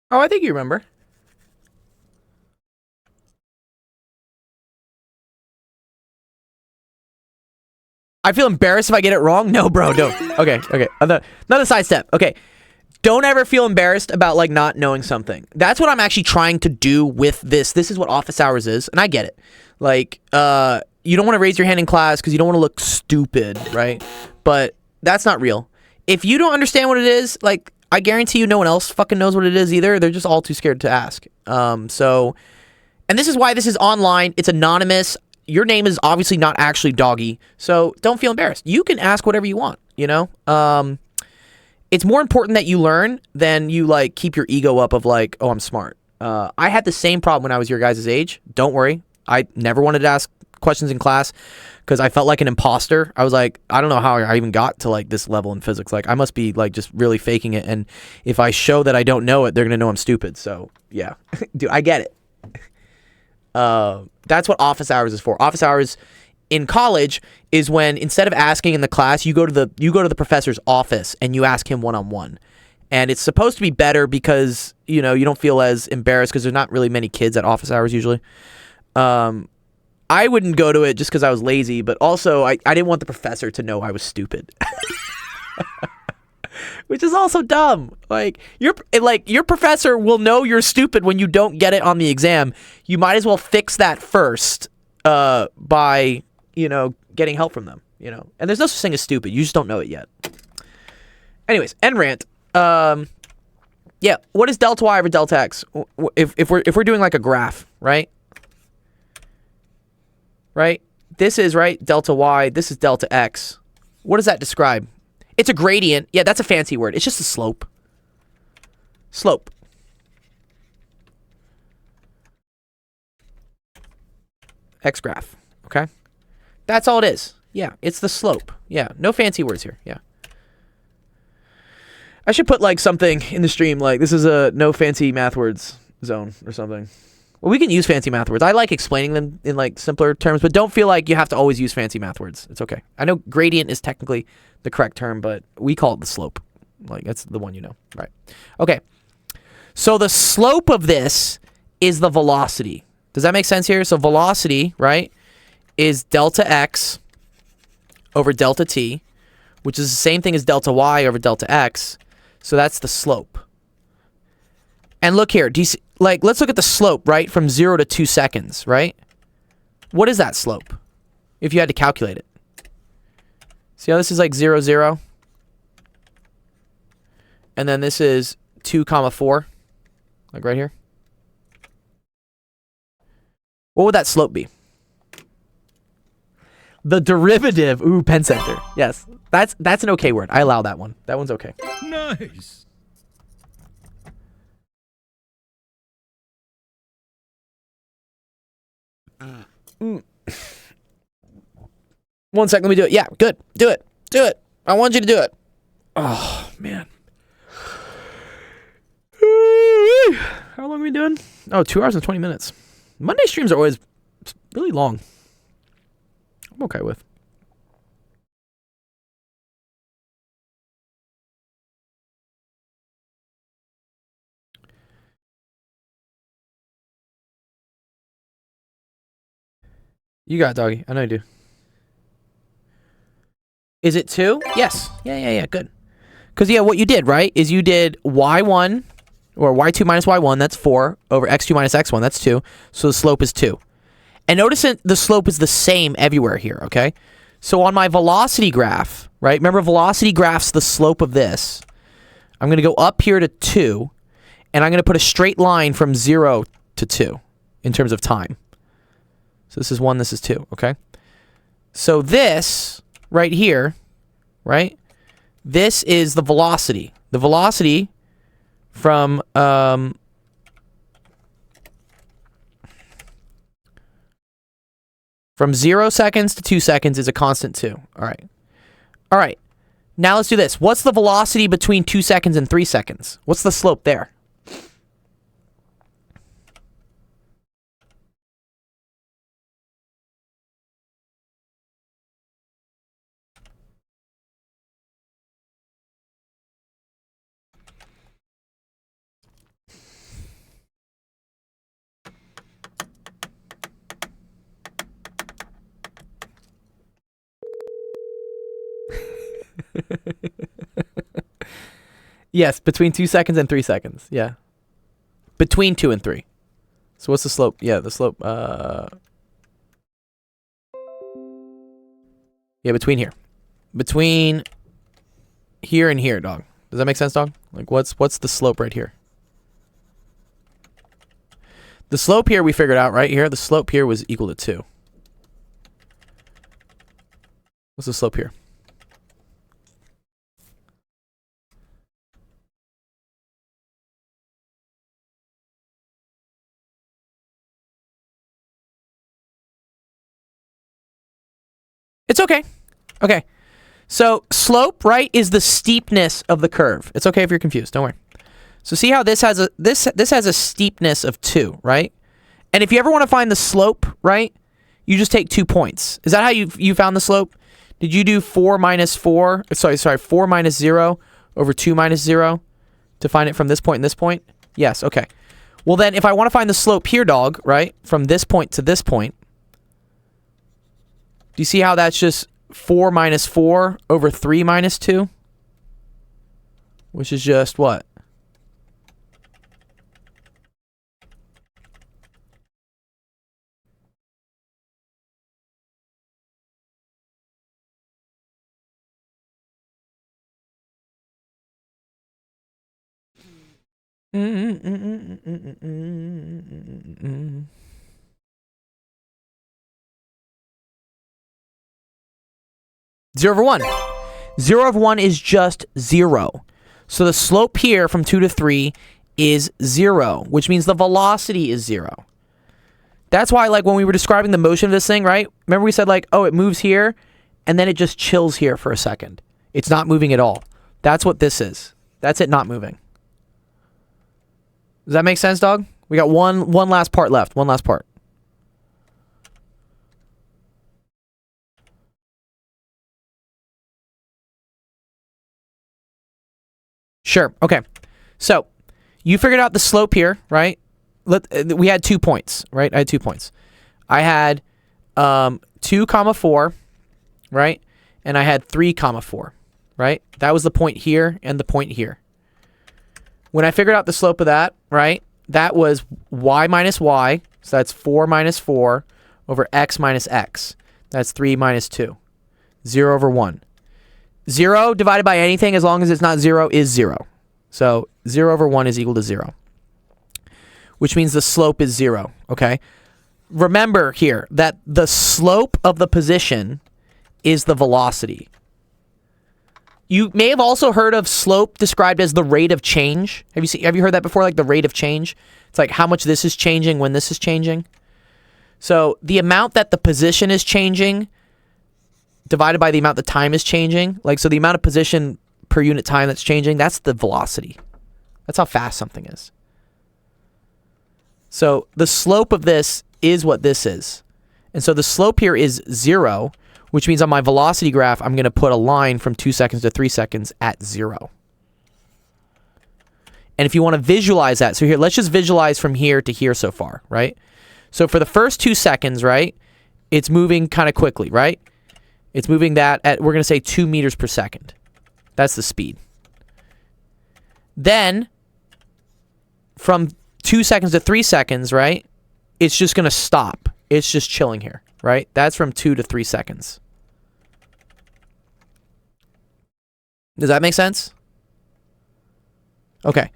Oh, I think you remember. I feel embarrassed if I get it wrong. No, bro, don't. Okay. Another sidestep. Okay. Don't ever feel embarrassed about like not knowing something. That's what I'm actually trying to do with this. This is what office hours is, and I get it. Like, you don't want to raise your hand in class because you don't want to look stupid, right? But that's not real. If you don't understand what it is, like, I guarantee you no one else fucking knows what it is either. They're just all too scared to ask. And this is why this is online. It's anonymous. Your name is obviously not actually Doggy. So don't feel embarrassed. You can ask whatever you want, you know? It's more important that you learn than you, like, keep your ego up of, like, oh, I'm smart. I had the same problem when I was your guys' age. Don't worry. I never wanted to ask questions in class because I felt like an imposter. I was like, I don't know how I even got to like this level in physics. Like, I must be like just really faking it. And if I show that I don't know it, they're going to know I'm stupid. So yeah, dude, I get it. That's what office hours is for. Office hours in college is when instead of asking in the class, you go to the professor's office and you ask him one-on-one. And it's supposed to be better because, you know, you don't feel as embarrassed because there's not really many kids at office hours usually. I wouldn't go to it just because I was lazy, but also I didn't want the professor to know I was stupid. Which is also dumb. Like your professor will know you're stupid when you don't get it on the exam. You might as well fix that first by, you know, getting help from them, you know. And there's no such thing as stupid. You just don't know it yet. Anyways, end rant. Yeah, what is delta y over delta x? If we're doing like a graph, right? Right? This is, right, delta y, this is delta x. What does that describe? It's a gradient. Yeah, that's a fancy word. It's just a slope. Slope. X graph, okay? That's all it is. Yeah, it's the slope. Yeah, no fancy words here. Yeah. I should put like something in the stream like this is a no fancy math words zone or something. Well, we can use fancy math words. I like explaining them in like simpler terms, but don't feel like you have to always use fancy math words. It's okay. I know gradient is technically the correct term, but we call it the slope. Like that's the one you know, right? Okay. So the slope of this is the velocity. Does that make sense here? So velocity, right, is delta x over delta t, which is the same thing as delta y over delta x. So that's the slope. And look here, do you see, like, let's look at the slope, right, from 0 to 2 seconds, right? What is that slope, if you had to calculate it? See how this is like 0, 0? And then this is 2, 4, like right here. What would that slope be? The derivative. Ooh, Penn Center. Yes, that's an okay word. I allow that one. That one's okay. Nice. One second, let me do it. Yeah, good. Do it. Do it. I want you to do it. Oh, man. How long are we doing? Oh, 2 hours and 20 minutes. Monday streams are always really long. I'm okay with. You got it, doggy. I know you do. Is it 2? Yes. Yeah. Good. Because, yeah, what you did, right, is you did y1, or y2 minus y1, that's 4, over x2 minus x1, that's 2. So the slope is 2. And notice that the slope is the same everywhere here, okay? So on my velocity graph, right, remember velocity graph's the slope of this. I'm going to go up here to 2, and I'm going to put a straight line from 0 to 2 in terms of time. So this is 1, this is 2, okay? So this right here, right? This is the velocity. The velocity from from 0 seconds to 2 seconds is a constant 2. All right. All right. Now let's do this. What's the velocity between 2 seconds and 3 seconds? What's the slope there? Yes, between 2 seconds and 3 seconds. Yeah. Between 2 and 3. So what's the slope? Yeah, the slope. Yeah, between here. Between here and here, dog. Does that make sense, dog? Like, what's the slope right here? The slope here we figured out right here. The slope here was equal to 2. What's the slope here? It's okay. Okay. So slope, right, is the steepness of the curve. It's okay if you're confused. Don't worry. So see how this has a this has a steepness of 2, right? And if you ever want to find the slope, right, you just take 2 points. Is that how you found the slope? Did you do 4 minus 4? Sorry, 4 minus 0 over 2 minus 0? To find it from this point and this point? Yes, okay. Well then, if I want to find the slope here, dog, right? From this point to this point. Do you see how that's just 4 minus 4 over 3 minus 2? Which is just what? Zero over 1. 0 over 1 is just 0. So the slope here from 2 to 3 is 0, which means the velocity is 0. That's why, like, when we were describing the motion of this thing, right? Remember we said, like, oh, it moves here, and then it just chills here for a second. It's not moving at all. That's what this is. That's it not moving. Does that make sense, dog? We got one last part left. One last part. Sure. Okay. So, you figured out the slope here, right? We had 2 points, right? I had 2 points. I had 2 comma 4, right? And I had 3 comma 4, right? That was the point here and the point here. When I figured out the slope of that, right? That was y minus y. So that's 4 minus 4 over x minus x. That's 3 minus 2. 0 over 1. 0 divided by anything, as long as it's not 0, is 0. So 0 over 1 is equal to 0. Which means the slope is 0, okay? Remember here that the slope of the position is the velocity. You may have also heard of slope described as the rate of change. Have you heard that before, like the rate of change? It's like how much this is changing when this is changing. So the amount that the position is changing divided by the amount the time is changing, like, so the amount of position per unit time that's changing, that's the velocity. That's how fast something is. So the slope of this is what this is. And so the slope here is 0, which means on my velocity graph, I'm going to put a line from 2 seconds to 3 seconds at 0. And if you want to visualize that, so here, let's just visualize from here to here so far, right? So for the first 2 seconds, right, it's moving kind of quickly, right? It's moving that at, we're going to say 2 meters per second. That's the speed. Then, from 2 seconds to 3 seconds, right, it's just going to stop. It's just chilling here, right? That's from 2 to 3 seconds. Does that make sense? Okay.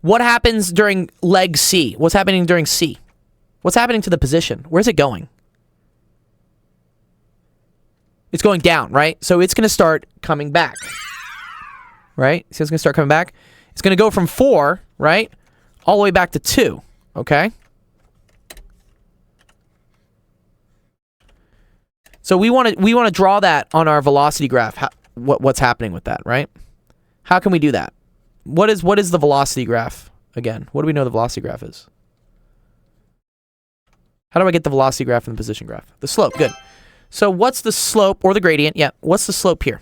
What happens during leg C? What's happening during C? What's happening to the position? Where's it going? It's going down, right? So it's going to start coming back. Right? So it's going to start coming back. It's going to go from 4, right, all the way back to 2, okay? So we want to draw that on our velocity graph. What's happening with that, right? How can we do that? What is the velocity graph again? What do we know the velocity graph is? How do I get the velocity graph and the position graph? The slope, good. So what's the slope, or the gradient? Yeah, what's the slope here?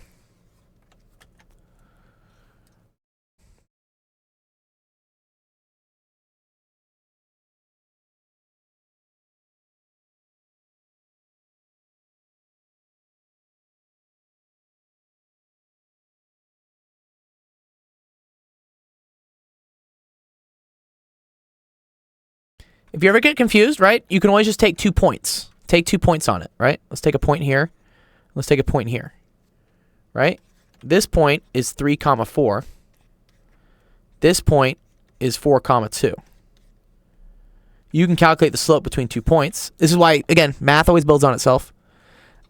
If you ever get confused, right, you can always just take 2 points. Take 2 points on it, right? Let's take a point here. Let's take a point here, right? This point is 3 comma 4. This point is 4 comma 2. You can calculate the slope between 2 points. This is why, again, math always builds on itself.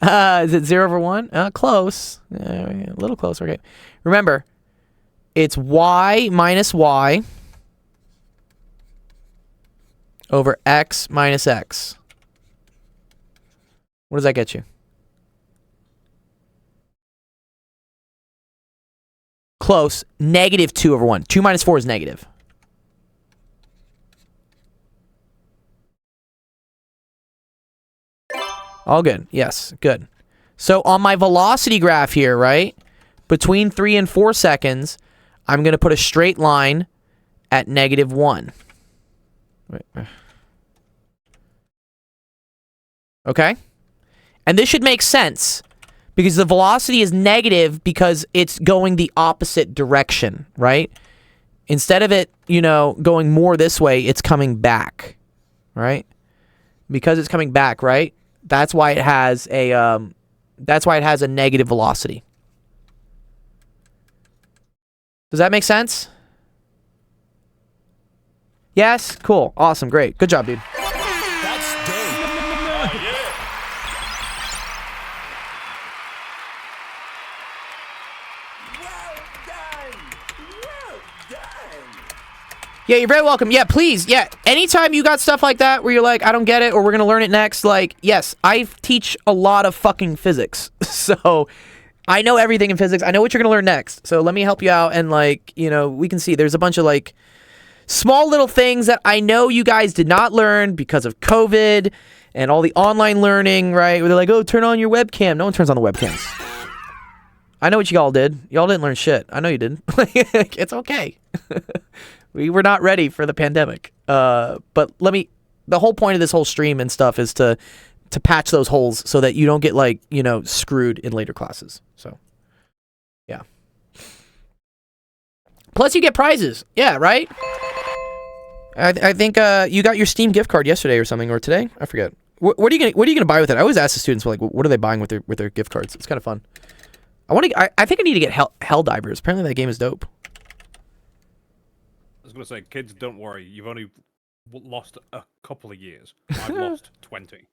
Is it 0 over 1? Close. A little closer. Okay. Remember, it's y minus y over x minus x. What does that get you? Close. Negative 2 over 1. 2 minus 4 is negative. All good. Yes, good. So on my velocity graph here, right, between 3 and 4 seconds, I'm going to put a straight line at -1. Wait. Okay? And this should make sense because the velocity is negative because it's going the opposite direction, right? Instead of it, going more this way, it's coming back, right? Because it's coming back, right? That's why it has a negative velocity. Does that make sense? Yes? Cool. Awesome. Great. Good job, dude. That's dope. Yeah, you're very welcome. Yeah, please. Yeah, anytime you got stuff like that where you're like, I don't get it, or we're going to learn it next, like, yes, I teach a lot of fucking physics. So I know everything in physics. I know what you're going to learn next. So let me help you out. And, like, we can see there's a bunch of, like, small little things that I know you guys did not learn because of COVID and all the online learning, right? Where they're like, oh, turn on your webcam. No one turns on the webcams. I know what you all did. Y'all didn't learn shit. I know you didn't. It's okay. We were not ready for the pandemic. But the whole point of this whole stream and stuff is to patch those holes so that you don't get, like, screwed in later classes. So, yeah. Plus you get prizes. Yeah, right? I think you got your Steam gift card yesterday or something, or today? I forget. What are you gonna buy with it? I always ask the students, like, what are they buying with their gift cards? It's kind of fun. I think I need to get Helldivers. Apparently that game is dope. I was going to say, kids, don't worry. You've only lost a couple of years. I've lost 20.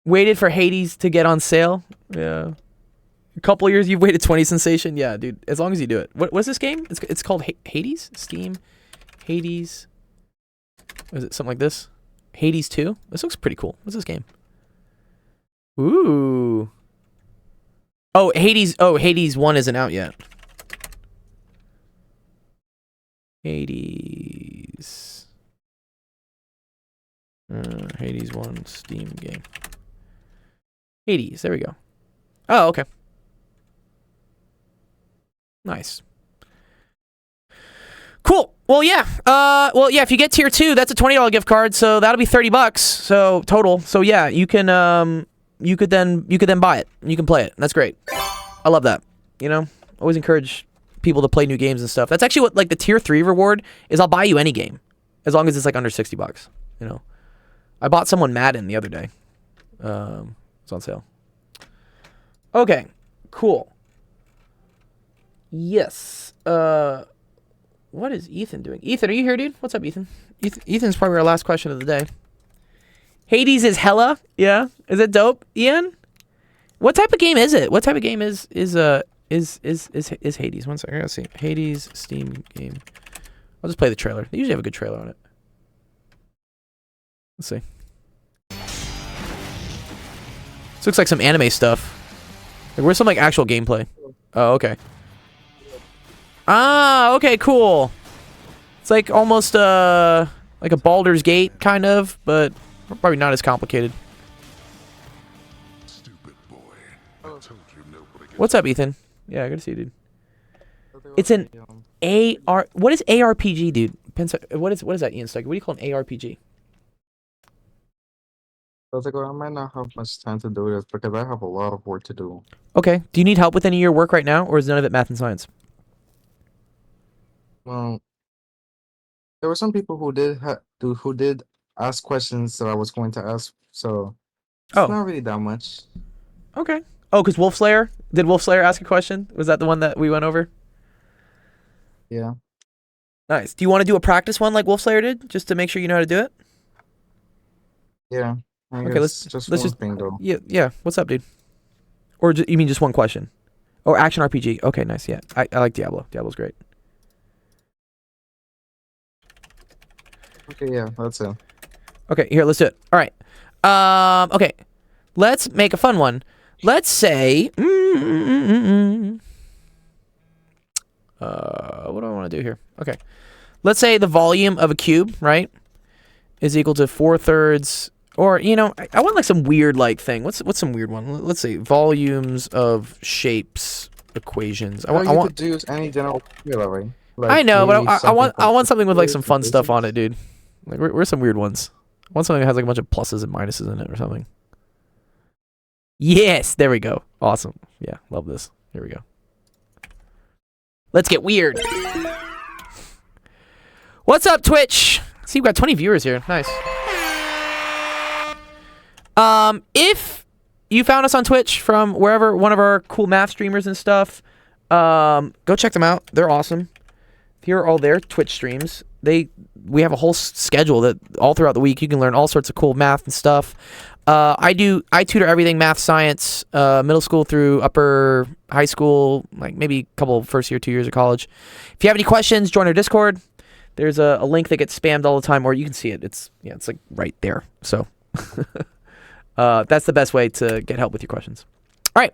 Waited for Hades to get on sale. Yeah. A couple of years, you've waited 20, Sensation. Yeah, dude. As long as you do it. What's this game? It's called Hades? Steam? Hades? Is it something like this? Hades 2? This looks pretty cool. What's this game? Ooh. Oh, Hades 1 isn't out yet. Hades. Hades 1 Steam game. Hades, there we go. Oh, okay. Nice. Cool. Well, yeah. If you get tier 2, that's a $20 gift card, so that'll be $30 so total. So yeah, you could then buy it. You can play it. That's great. I love that. Always encourage people to play new games and stuff. That's actually what, like, the tier 3 reward is. I'll buy you any game as long as it's like under $60. I bought someone Madden the other day. It's on sale. Okay, cool. Yes. What is Ethan doing? Ethan, are you here, dude? What's up, Ethan? Ethan's probably our last question of the day. Hades is hella. Yeah. Is it dope, Ian? What type of game is it? What type of game is Hades? 1 second. I gotta see. Hades Steam game. I'll just play the trailer. They usually have a good trailer on it. Let's see. This looks like some anime stuff. Like, where's some, like, actual gameplay? Oh, okay. Ah, okay, cool. It's like almost like a Baldur's Gate kind of, but probably not as complicated. Stupid boy. I told you nobody. What's up, Ethan? Yeah, good to see you, dude. It's an AR. What is ARPG, dude? What is that, Ian Stucky? What do you call an ARPG? I might not have much time to do this because I have a lot of work to do. Okay. Do you need help with any of your work right now, or is none of it math and science? Well, there were some people who did ask questions that I was going to ask, so it's not really that much. Okay. Oh, because Wolf Slayer? Did Wolf Slayer ask a question? Was that the one that we went over? Yeah. Nice. Do you want to do a practice one like Wolf Slayer did, just to make sure you know how to do it? Yeah. Okay, let's just thing, though. Yeah. What's up, dude? Or you mean just one question? Oh, action RPG. Okay, nice. Yeah, I like Diablo. Diablo's great. Okay, yeah, that's it. Okay, here, let's do it. All right. Okay, let's make a fun one. Let's say, what do I want to do here? Okay, let's say the volume of a cube, right, is equal to 4/3. Or, I want like some weird like thing. What's some weird one? Let's see. Volumes of shapes equations. I want to use any general formula, right? Like, I know, but maybe I want something something with like some fun for stuff on physics. it, dude. Like where's some weird ones? I want something that has like a bunch of pluses and minuses in it or something. Yes, there we go. Awesome. Yeah, love this. Here we go. Let's get weird. What's up, Twitch? See, we've got 20 viewers here. Nice. If you found us on Twitch from wherever, one of our cool math streamers and stuff, go check them out. They're awesome. Here are all their Twitch streams. We have a whole schedule that all throughout the week you can learn all sorts of cool math and stuff. I tutor everything math, science, middle school through upper high school, like maybe a couple first year, 2 years of college. If you have any questions, join our Discord. There's a link that gets spammed all the time, or you can see it. It's like right there. So that's the best way to get help with your questions. All right.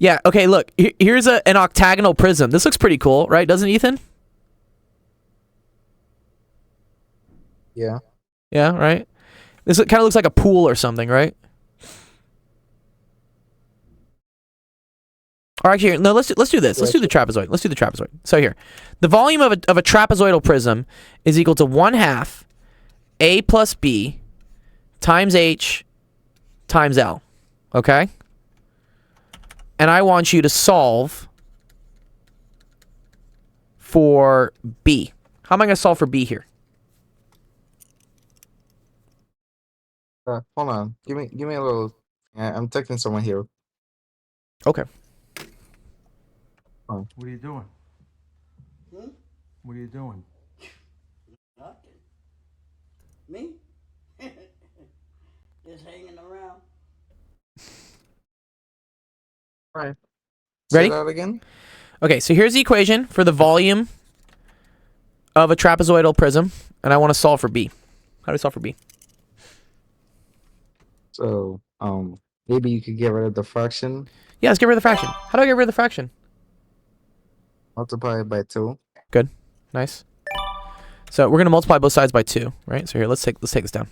Yeah, okay, look. Here's an octagonal prism. This looks pretty cool, right? Doesn't it, Ethan? Yeah. Yeah, right? This kind of looks like a pool or something, right? Or actually, no, let's do this. Let's do the trapezoid. Let's do the trapezoid. So here, the volume of a trapezoidal prism is equal to 1/2 A plus B times H times L. Okay? And I want you to solve for B. How am I going to solve for B here? Hold on. Give me a little. I'm texting someone here. Okay. Oh. What are you doing? What are you doing? Nothing. Me? Just hanging around. All right. Ready? Say that again. Okay, so here's the equation for the volume of a trapezoidal prism, and I want to solve for B. How do we solve for B? So, maybe you could get rid of the fraction. Yeah, let's get rid of the fraction. How do I get rid of the fraction? Multiply it by 2. Good. Nice. So we're gonna multiply both sides by 2, right? So here, let's take this down.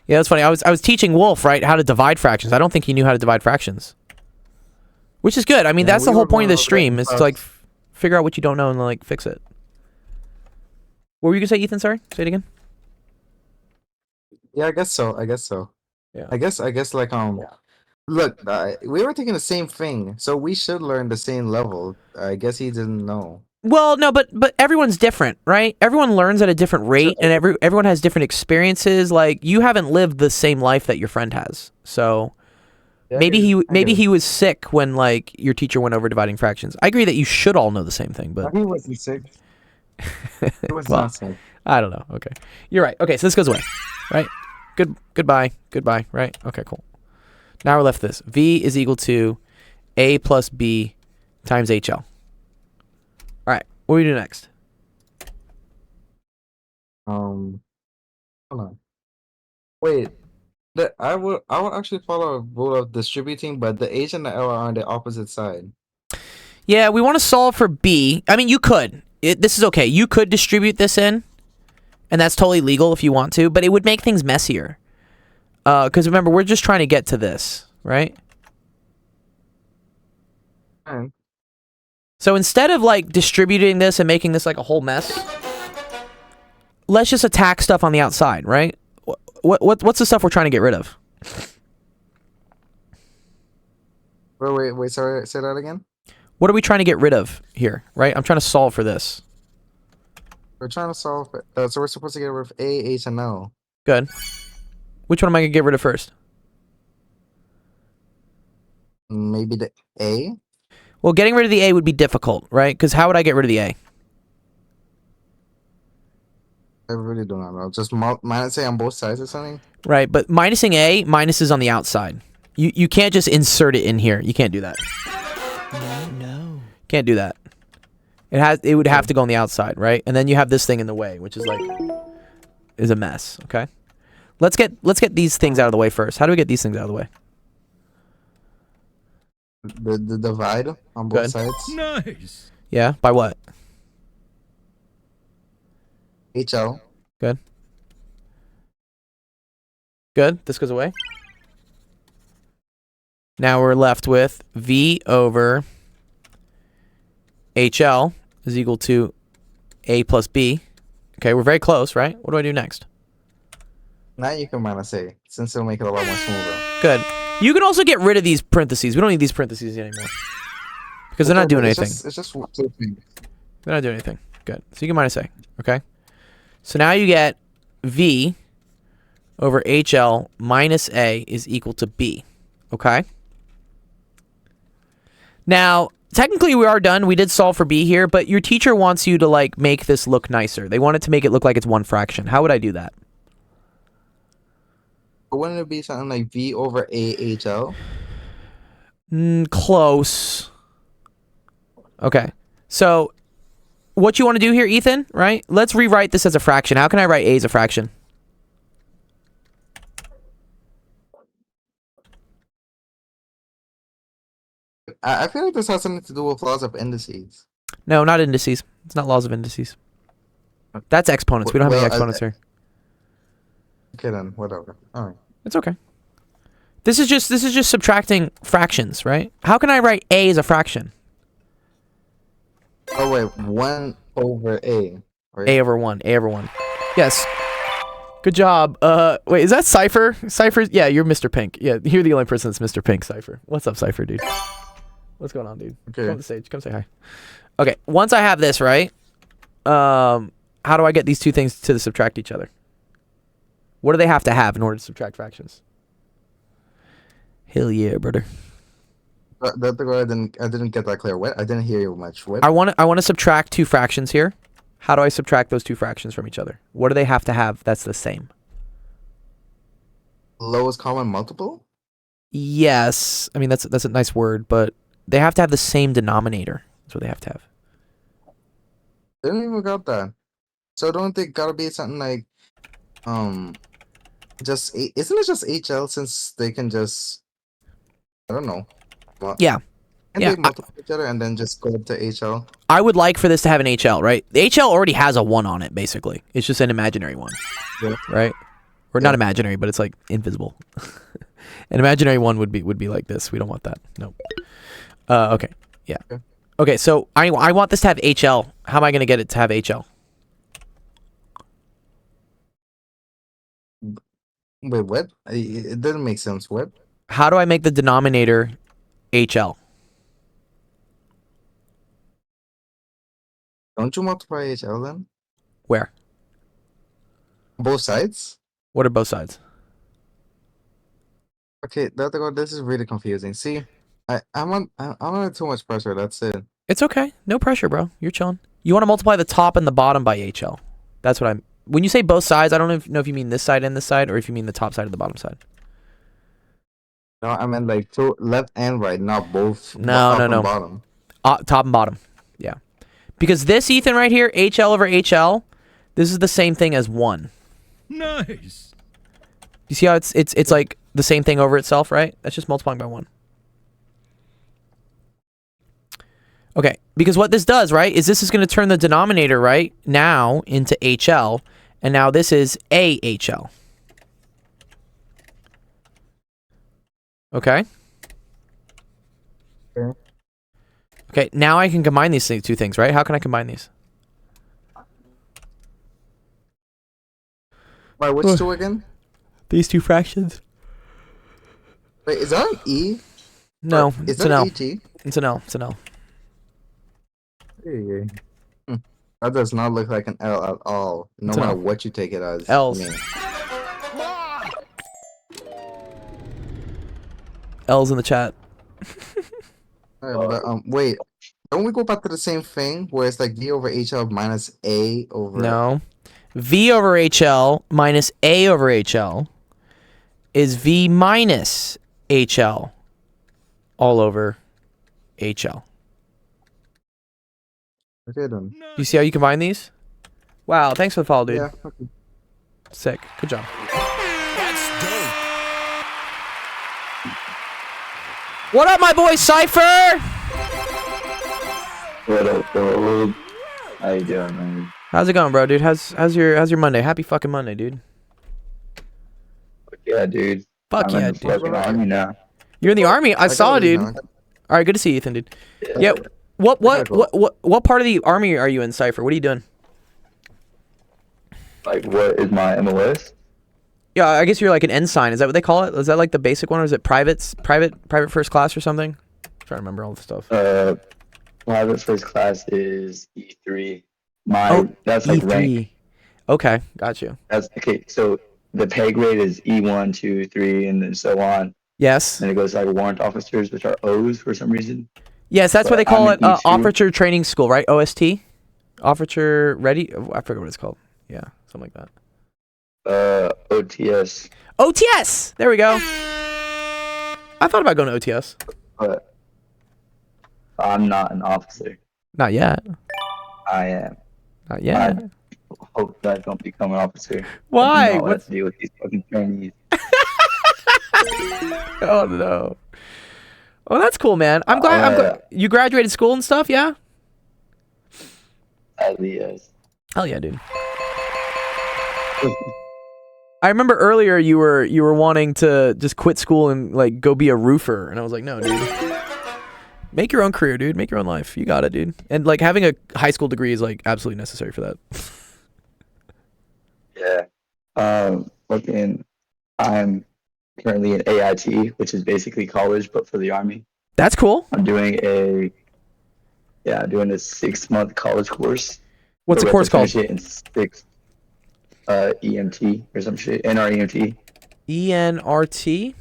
Yeah, that's funny. I was teaching Wolf, right, how to divide fractions. I don't think he knew how to divide fractions, which is good. I mean, Yeah, that's we the whole were point of going this over stream that is to in like class. figure out what you don't know and like fix it. What were you gonna say, Ethan? Sorry, say it again. Yeah, I guess so. Yeah. I guess like look, we were thinking the same thing, so we should learn the same level. I guess he didn't know. Well, no, but everyone's different, right? Everyone learns at a different rate, and everyone has different experiences. Like you haven't lived the same life that your friend has, so Yeah, maybe I get it. he was sick when like your teacher went over dividing fractions. I agree that you should all know the same thing, but He wasn't sick. He was well, not sick. I don't know. Okay, you're right. Okay, so this goes away, right? Goodbye. Right? Okay, cool. Now we're left with this. V is equal to A plus B times HL. All right, what do we do next? Hold on. Wait. I would actually follow a rule of distributing, but the H and the L are on the opposite side. Yeah, we want to solve for B. I mean, you could. This is okay. You could distribute this in, and that's totally legal if you want to, but it would make things messier. Because remember, we're just trying to get to this, right? Fine. So instead of like distributing this and making this like a whole mess, let's just attack stuff on the outside, right? What's the stuff we're trying to get rid of? Wait, sorry, say that again? What are we trying to get rid of here, right? I'm trying to solve for this. We're trying to solve it. So we're supposed to get rid of A, H, and L. Good. Which one am I going to get rid of first? Maybe the A? Well, getting rid of the A would be difficult, right? Because how would I get rid of the A? I really do not know. Just minus A on both sides or something? Right, but minusing A, minus is on the outside. You can't just insert it in here. You can't do that. No. Can't do that. It would have to go on the outside, right? And then you have this thing in the way, which is like is a mess, okay? Let's get these things out of the way first. How do we get these things out of the way? The divide on both Good. sides? Nice. Yeah, by what? HL. Good. Good. This goes away. Now we're left with V over HL is equal to A plus B. Okay, we're very close, right? What do I do next? Now you can minus A, since it'll make it a lot more smoother. Good. You can also get rid of these parentheses. We don't need these parentheses anymore. Because they're not doing anything. It's just two things. They're not doing anything. Good. So you can minus A. Okay? So now you get V over HL minus A is equal to B. Okay? Now, technically we are done. We did solve for B here, but your teacher wants you to like make this look nicer. They want it to make it look like it's one fraction. How would I do that? But wouldn't it be something like V over AHL? Close. Okay. So, what you want to do here, Ethan, right? Let's rewrite this as a fraction. How can I write A as a fraction? I feel like this has something to do with laws of indices. No, not indices. It's not laws of indices. That's exponents. We don't have any exponents here. Okay then, whatever. All right. It's okay. This is just subtracting fractions, right? How can I write A as a fraction? Oh wait, 1 over A. Right? A over 1. A over 1. Yes. Good job. Wait, is that Cypher? Cypher? Yeah, you're Mr. Pink. Yeah, you're the only person that's Mr. Pink, Cypher. What's up, Cypher, dude? What's going on, dude? Okay. Come on the stage. Come say hi. Okay, once I have this, right? How do I get these two things to subtract each other? What do they have to have in order to subtract fractions? Hell yeah, brother. I didn't get that clear. What? I didn't hear you much. What? I want to subtract two fractions here. How do I subtract those two fractions from each other? What do they have to have that's the same? Lowest common multiple? Yes. I mean, that's a nice word, but they have to have the same denominator. That's what they have to have. They didn't even got that. So don't they gotta be something like, just isn't it just HL since they can just, I don't know. Well, Yeah. and Yeah, they multiply each other and then just go up to HL. I would like for this to have an HL, right? The HL already has a 1 on it, basically. It's just an imaginary 1, Yeah. right? Or not imaginary, but it's like invisible. An imaginary 1 would be like this. We don't want that. Nope. Okay. Yeah. Okay, so I want this to have HL. How am I going to get it to have HL? Wait, what? It didn't make sense. What? How do I make the denominator HL? Don't you multiply HL then? Where? Both sides? What are both sides? Okay, this is really confusing. See, I'm under too much pressure. That's it. It's okay. No pressure, bro. You're chilling. You want to multiply the top and the bottom by HL. That's what I'm... When you say both sides, I don't know if you mean this side and this side, or if you mean the top side and the bottom side. No, I meant like two left and right, not both. No, top no, and no. Bottom. Top and bottom. Yeah. Because this, Ethan, right here, HL over HL, this is the same thing as 1. Nice. You see how it's like the same thing over itself, right? That's just multiplying by 1. Okay, because what this does, right, is this is going to turn the denominator, right, now into HL, and now this is AHL. Okay? Okay. Okay, now I can combine these two things, right? How can I combine these? Wait, which two again? These two fractions. Wait, is that an E? No, Or is it's that an L. ET? It's an L. It's an L. Yeah. That does not look like an L at all. No It's an matter L. what you take it as. L's. I mean, L's in the chat. but, wait. Don't we go back to the same thing where it's like V over HL minus A over... No. V over HL minus A over HL is V minus HL all over HL. Okay then. You see how you combine these? Wow, thanks for the follow, dude. Yeah. Okay. Sick. Good job. That's dope. What up, my boy Cypher? What up, bro? How you doing, man? How's it going, bro, dude? How's your Monday? Happy fucking Monday, dude. Yeah, dude. Fuck I'm yeah, in the dude. fucking army now. You're in the army? I saw, got it, dude. man. All right, good to see you, Ethan, dude. Yeah, What part of the army are you in, Cypher? What are you doing? Like, what is my MOS? Yeah, I guess you're like an ensign. Is that what they call it? Is that like the basic one, or is it private first class or something? I'm trying to remember all the stuff. Private first class is E3. That's like E3. rank. Okay, got you. That's okay. So the pay grade is E1, 2, 3, and then so on. Yes. And it goes like warrant officers, which are O's for some reason. Yes, that's what they But call I'm it. an E2. Officer Training School, right? OST. Officer Ready. I forget what it's called. Yeah, something like that. OTS. OTS. There we go. I thought about going to OTS. But I'm not an officer. Not yet. I am. Not yet. I hope that I don't become an officer. Why? I do not want What? to deal with these fucking trainees. Oh no. Oh, that's cool, man. I'm glad. You graduated school and stuff, yeah? Yes. Hell yeah, dude. I remember earlier you were wanting to just quit school and like go be a roofer, and I was like, no, dude. Make your own career, dude. Make your own life. You got it, dude. And like having a high school degree is like absolutely necessary for that. Yeah. I'm currently in AIT, which is basically college but for the army. That's cool. I'm doing a 6-month college course. What's the So we have course to called? finish it in 6 EMT or some shit. NREMT. ENRT?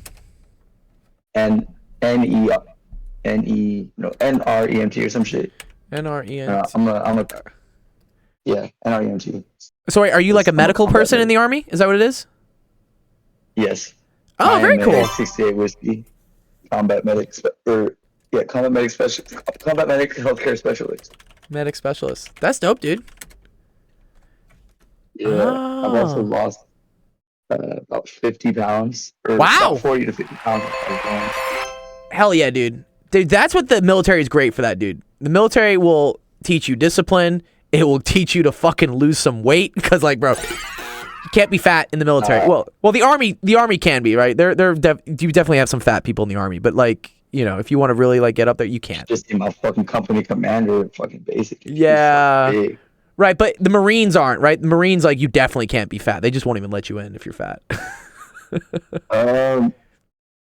NREMT or some shit. NREMT. NREMT. So wait, are you like a medical person in the army? Is that what it is? Yes. Oh, I very am a cool. 68 whiskey combat medic combat medic healthcare specialist. Medic specialist. That's dope, dude. Yeah. I've also Oh. lost about 50 pounds. Or Wow. About 40 to 50 pounds. Hell yeah, dude. Dude, that's what the military is great for that, dude. The military will teach you discipline. It will teach you to fucking lose some weight. Cause like, bro, you can't be fat in the military. Well, the army can be, right? You definitely have some fat people in the army, but like, you know, if you want to really like get up there, you can. Just in my fucking company commander, fucking basic. Yeah. Big. Right, but the Marines aren't, right? The Marines, like, you definitely can't be fat. They just won't even let you in if you're fat. I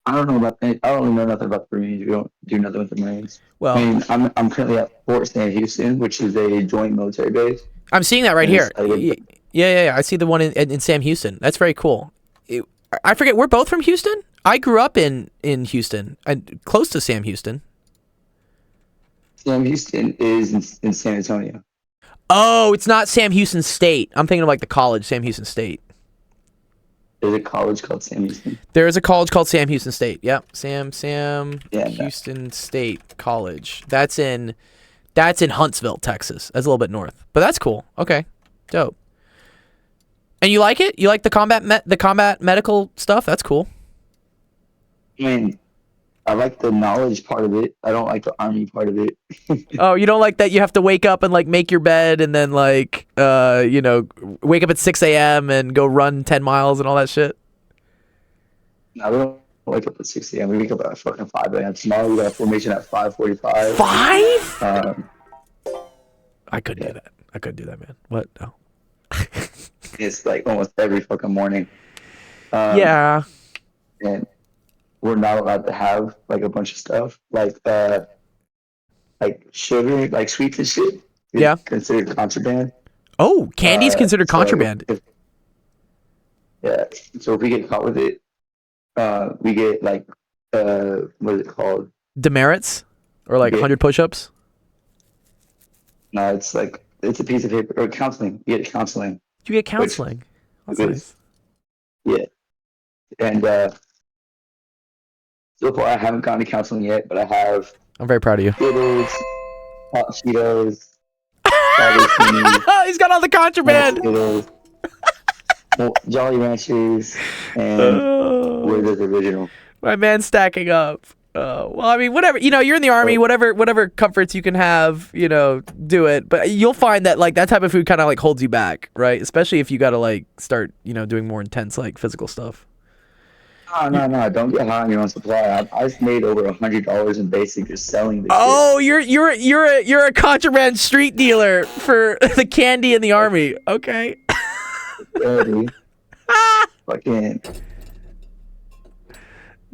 don't know about. I don't really know nothing about the Marines. We don't do nothing with the Marines. Well, I mean, I'm currently at Fort Sam Houston, which is a joint military base. I'm seeing that right And here. it's- Yeah. I see the one in Sam Houston. That's very cool. I forget, we're both from Houston? I grew up in Houston, close to Sam Houston. Sam Houston is in San Antonio. Oh, it's not Sam Houston State. I'm thinking of like the college, Sam Houston State. There's a college called Sam Houston. There is a college called Sam Houston State. Yep, Sam Yeah, Houston State College. That's in Huntsville, Texas. That's a little bit north, but that's cool. Okay, dope. And you like it? You like the combat medical stuff? That's cool. I mean, I like the knowledge part of it. I don't like the army part of it. Oh, you don't like that you have to wake up and like make your bed and then like wake up at 6 a.m. and go run 10 miles and all that shit? I don't wake up at 6 a.m. We wake up at fucking 5 a.m. Tomorrow we got a formation at 5:45. 5? I couldn't do that. I couldn't do that, man. What? No. It's like almost every fucking morning. Yeah. And we're not allowed to have like a bunch of stuff like sugar, like sweets and shit. Is Yeah. considered contraband. Oh, candy's considered so contraband. Yeah. So if we get caught with it, we get like what is it called? Demerits? Or like 100 push-ups? No, it's like it's a piece of paper or counseling. You get counseling. You get counseling. That's nice. Yeah. And so far I haven't gone to counseling yet, but I have I'm very proud of you. Skittles, hot Cheetos, He's got all the contraband. Skittles, Jolly Ranchers, and Werther's Original. My man's stacking up. Well, I mean, whatever, you're in the army, whatever comforts you can have, do it. But you'll find that like that type of food kind of like holds you back, right? Especially if you got to like start, doing more intense like physical stuff. No. Don't get high on your own supply. I've made over $100 in basic just selling this. Oh, you're a contraband street dealer for the candy in the army. Okay. Yeah, dude. Fucking.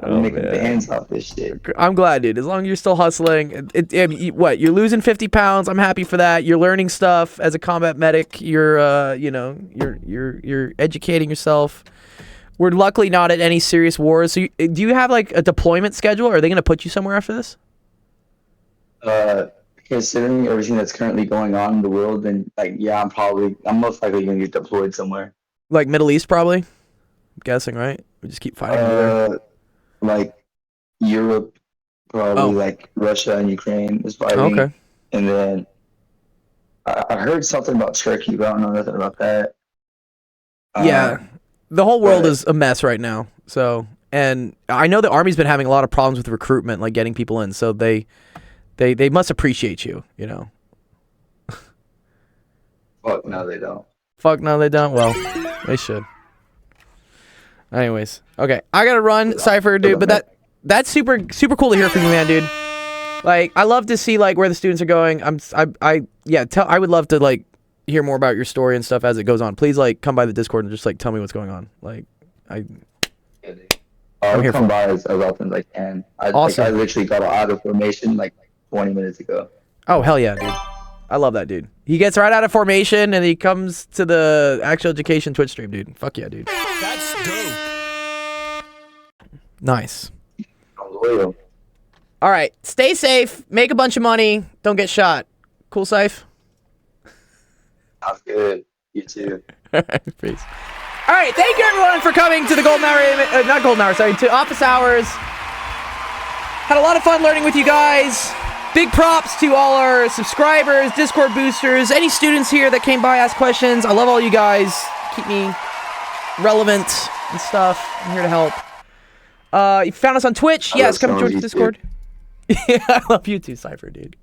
I'm making bands off this shit. I'm glad, dude. As long as you're still hustling, I mean, what, you're losing 50 pounds. I'm happy for that. You're learning stuff as a combat medic. You're, you're educating yourself. We're luckily not at any serious wars. So, do you have like a deployment schedule? Are they going to put you somewhere after this? Considering everything that's currently going on in the world, then like, yeah, I'm most likely gonna get deployed somewhere. Like Middle East, probably. I'm guessing, right? We just keep fighting over there. Like Europe, probably like Russia and Ukraine is fighting. Okay. And then I heard something about Turkey, but I don't know nothing about that. Yeah, the whole world is a mess right now. So, and I know the Army's been having a lot of problems with recruitment, like getting people in. So they must appreciate you, you know. Fuck no, they don't. Fuck no, they don't. Well, they should. Anyways, okay, I gotta run, Cypher, dude. But that's super cool to hear from you, man, dude. Like, I love to see like where the students are going. I would love to like hear more about your story and stuff as it goes on. Please like come by the Discord and just like tell me what's going on. Like, I'll come by as often as I can. Awesome. I literally got out of formation like 20 minutes ago. Oh hell yeah, dude. I love that dude. He gets right out of formation and he comes to the Actual Education Twitch stream, dude. Fuck yeah, dude. That's dope. Nice. All right, stay safe, make a bunch of money, don't get shot. Cool, Syph? Sounds good. You too. Peace. All right, thank you everyone for coming to the Golden Hour, not Golden Hour, sorry, to Office Hours. Had a lot of fun learning with you guys. Big props to all our subscribers, Discord boosters, any students here that came by, ask questions. I love all you guys. Keep me relevant and stuff. I'm here to help. You found us on Twitch. Yes, come join the Discord. Yeah, I love you too, Cypher, dude.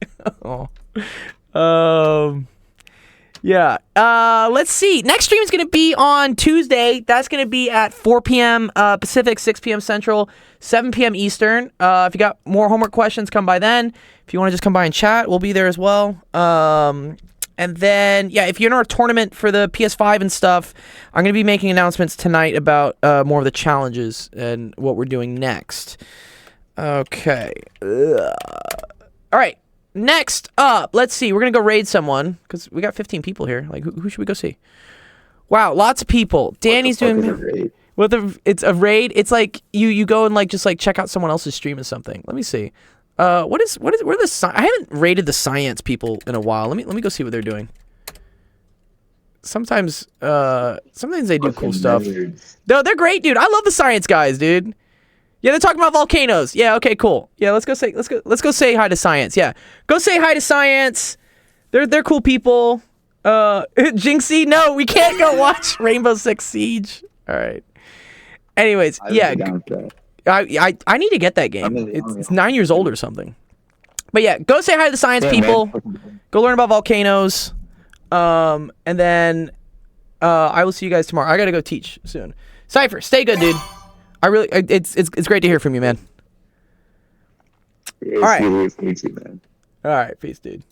Yeah. Let's see. Next stream is going to be on Tuesday. That's going to be at 4 p.m. Pacific, 6 p.m. Central, 7 p.m. Eastern. If you got more homework questions, come by then. If you want to just come by and chat, we'll be there as well. And then, yeah, if you're in our tournament for the PS5 and stuff, I'm going to be making announcements tonight about more of the challenges and what we're doing next. Okay. All right. Next up, let's see. We're going to go raid someone because we got 15 people here. Like, who should we go see? Wow, lots of people. Danny's doing... It's a raid. It's like you go and like just like check out someone else's stream or something. Let me see. Where the I haven't raided the science people in a while. Let me go see what they're doing. Sometimes they do cool stuff. No, they're great, dude. I love the science guys, dude. Yeah, they're talking about volcanoes. Yeah, okay, cool. Yeah, let's go say hi to science. Yeah. Go say hi to science. They're cool people. Jinxie, no, we can't go watch Rainbow Six Siege. All right. Anyways, yeah. I need to get that game. It's 9 years old or something. But yeah, go say hi to the science people. Man. Go learn about volcanoes. And then I will see you guys tomorrow. I gotta go teach soon. Cypher, stay good, dude. It's great to hear from you, man. All right. Man. All right, peace, dude.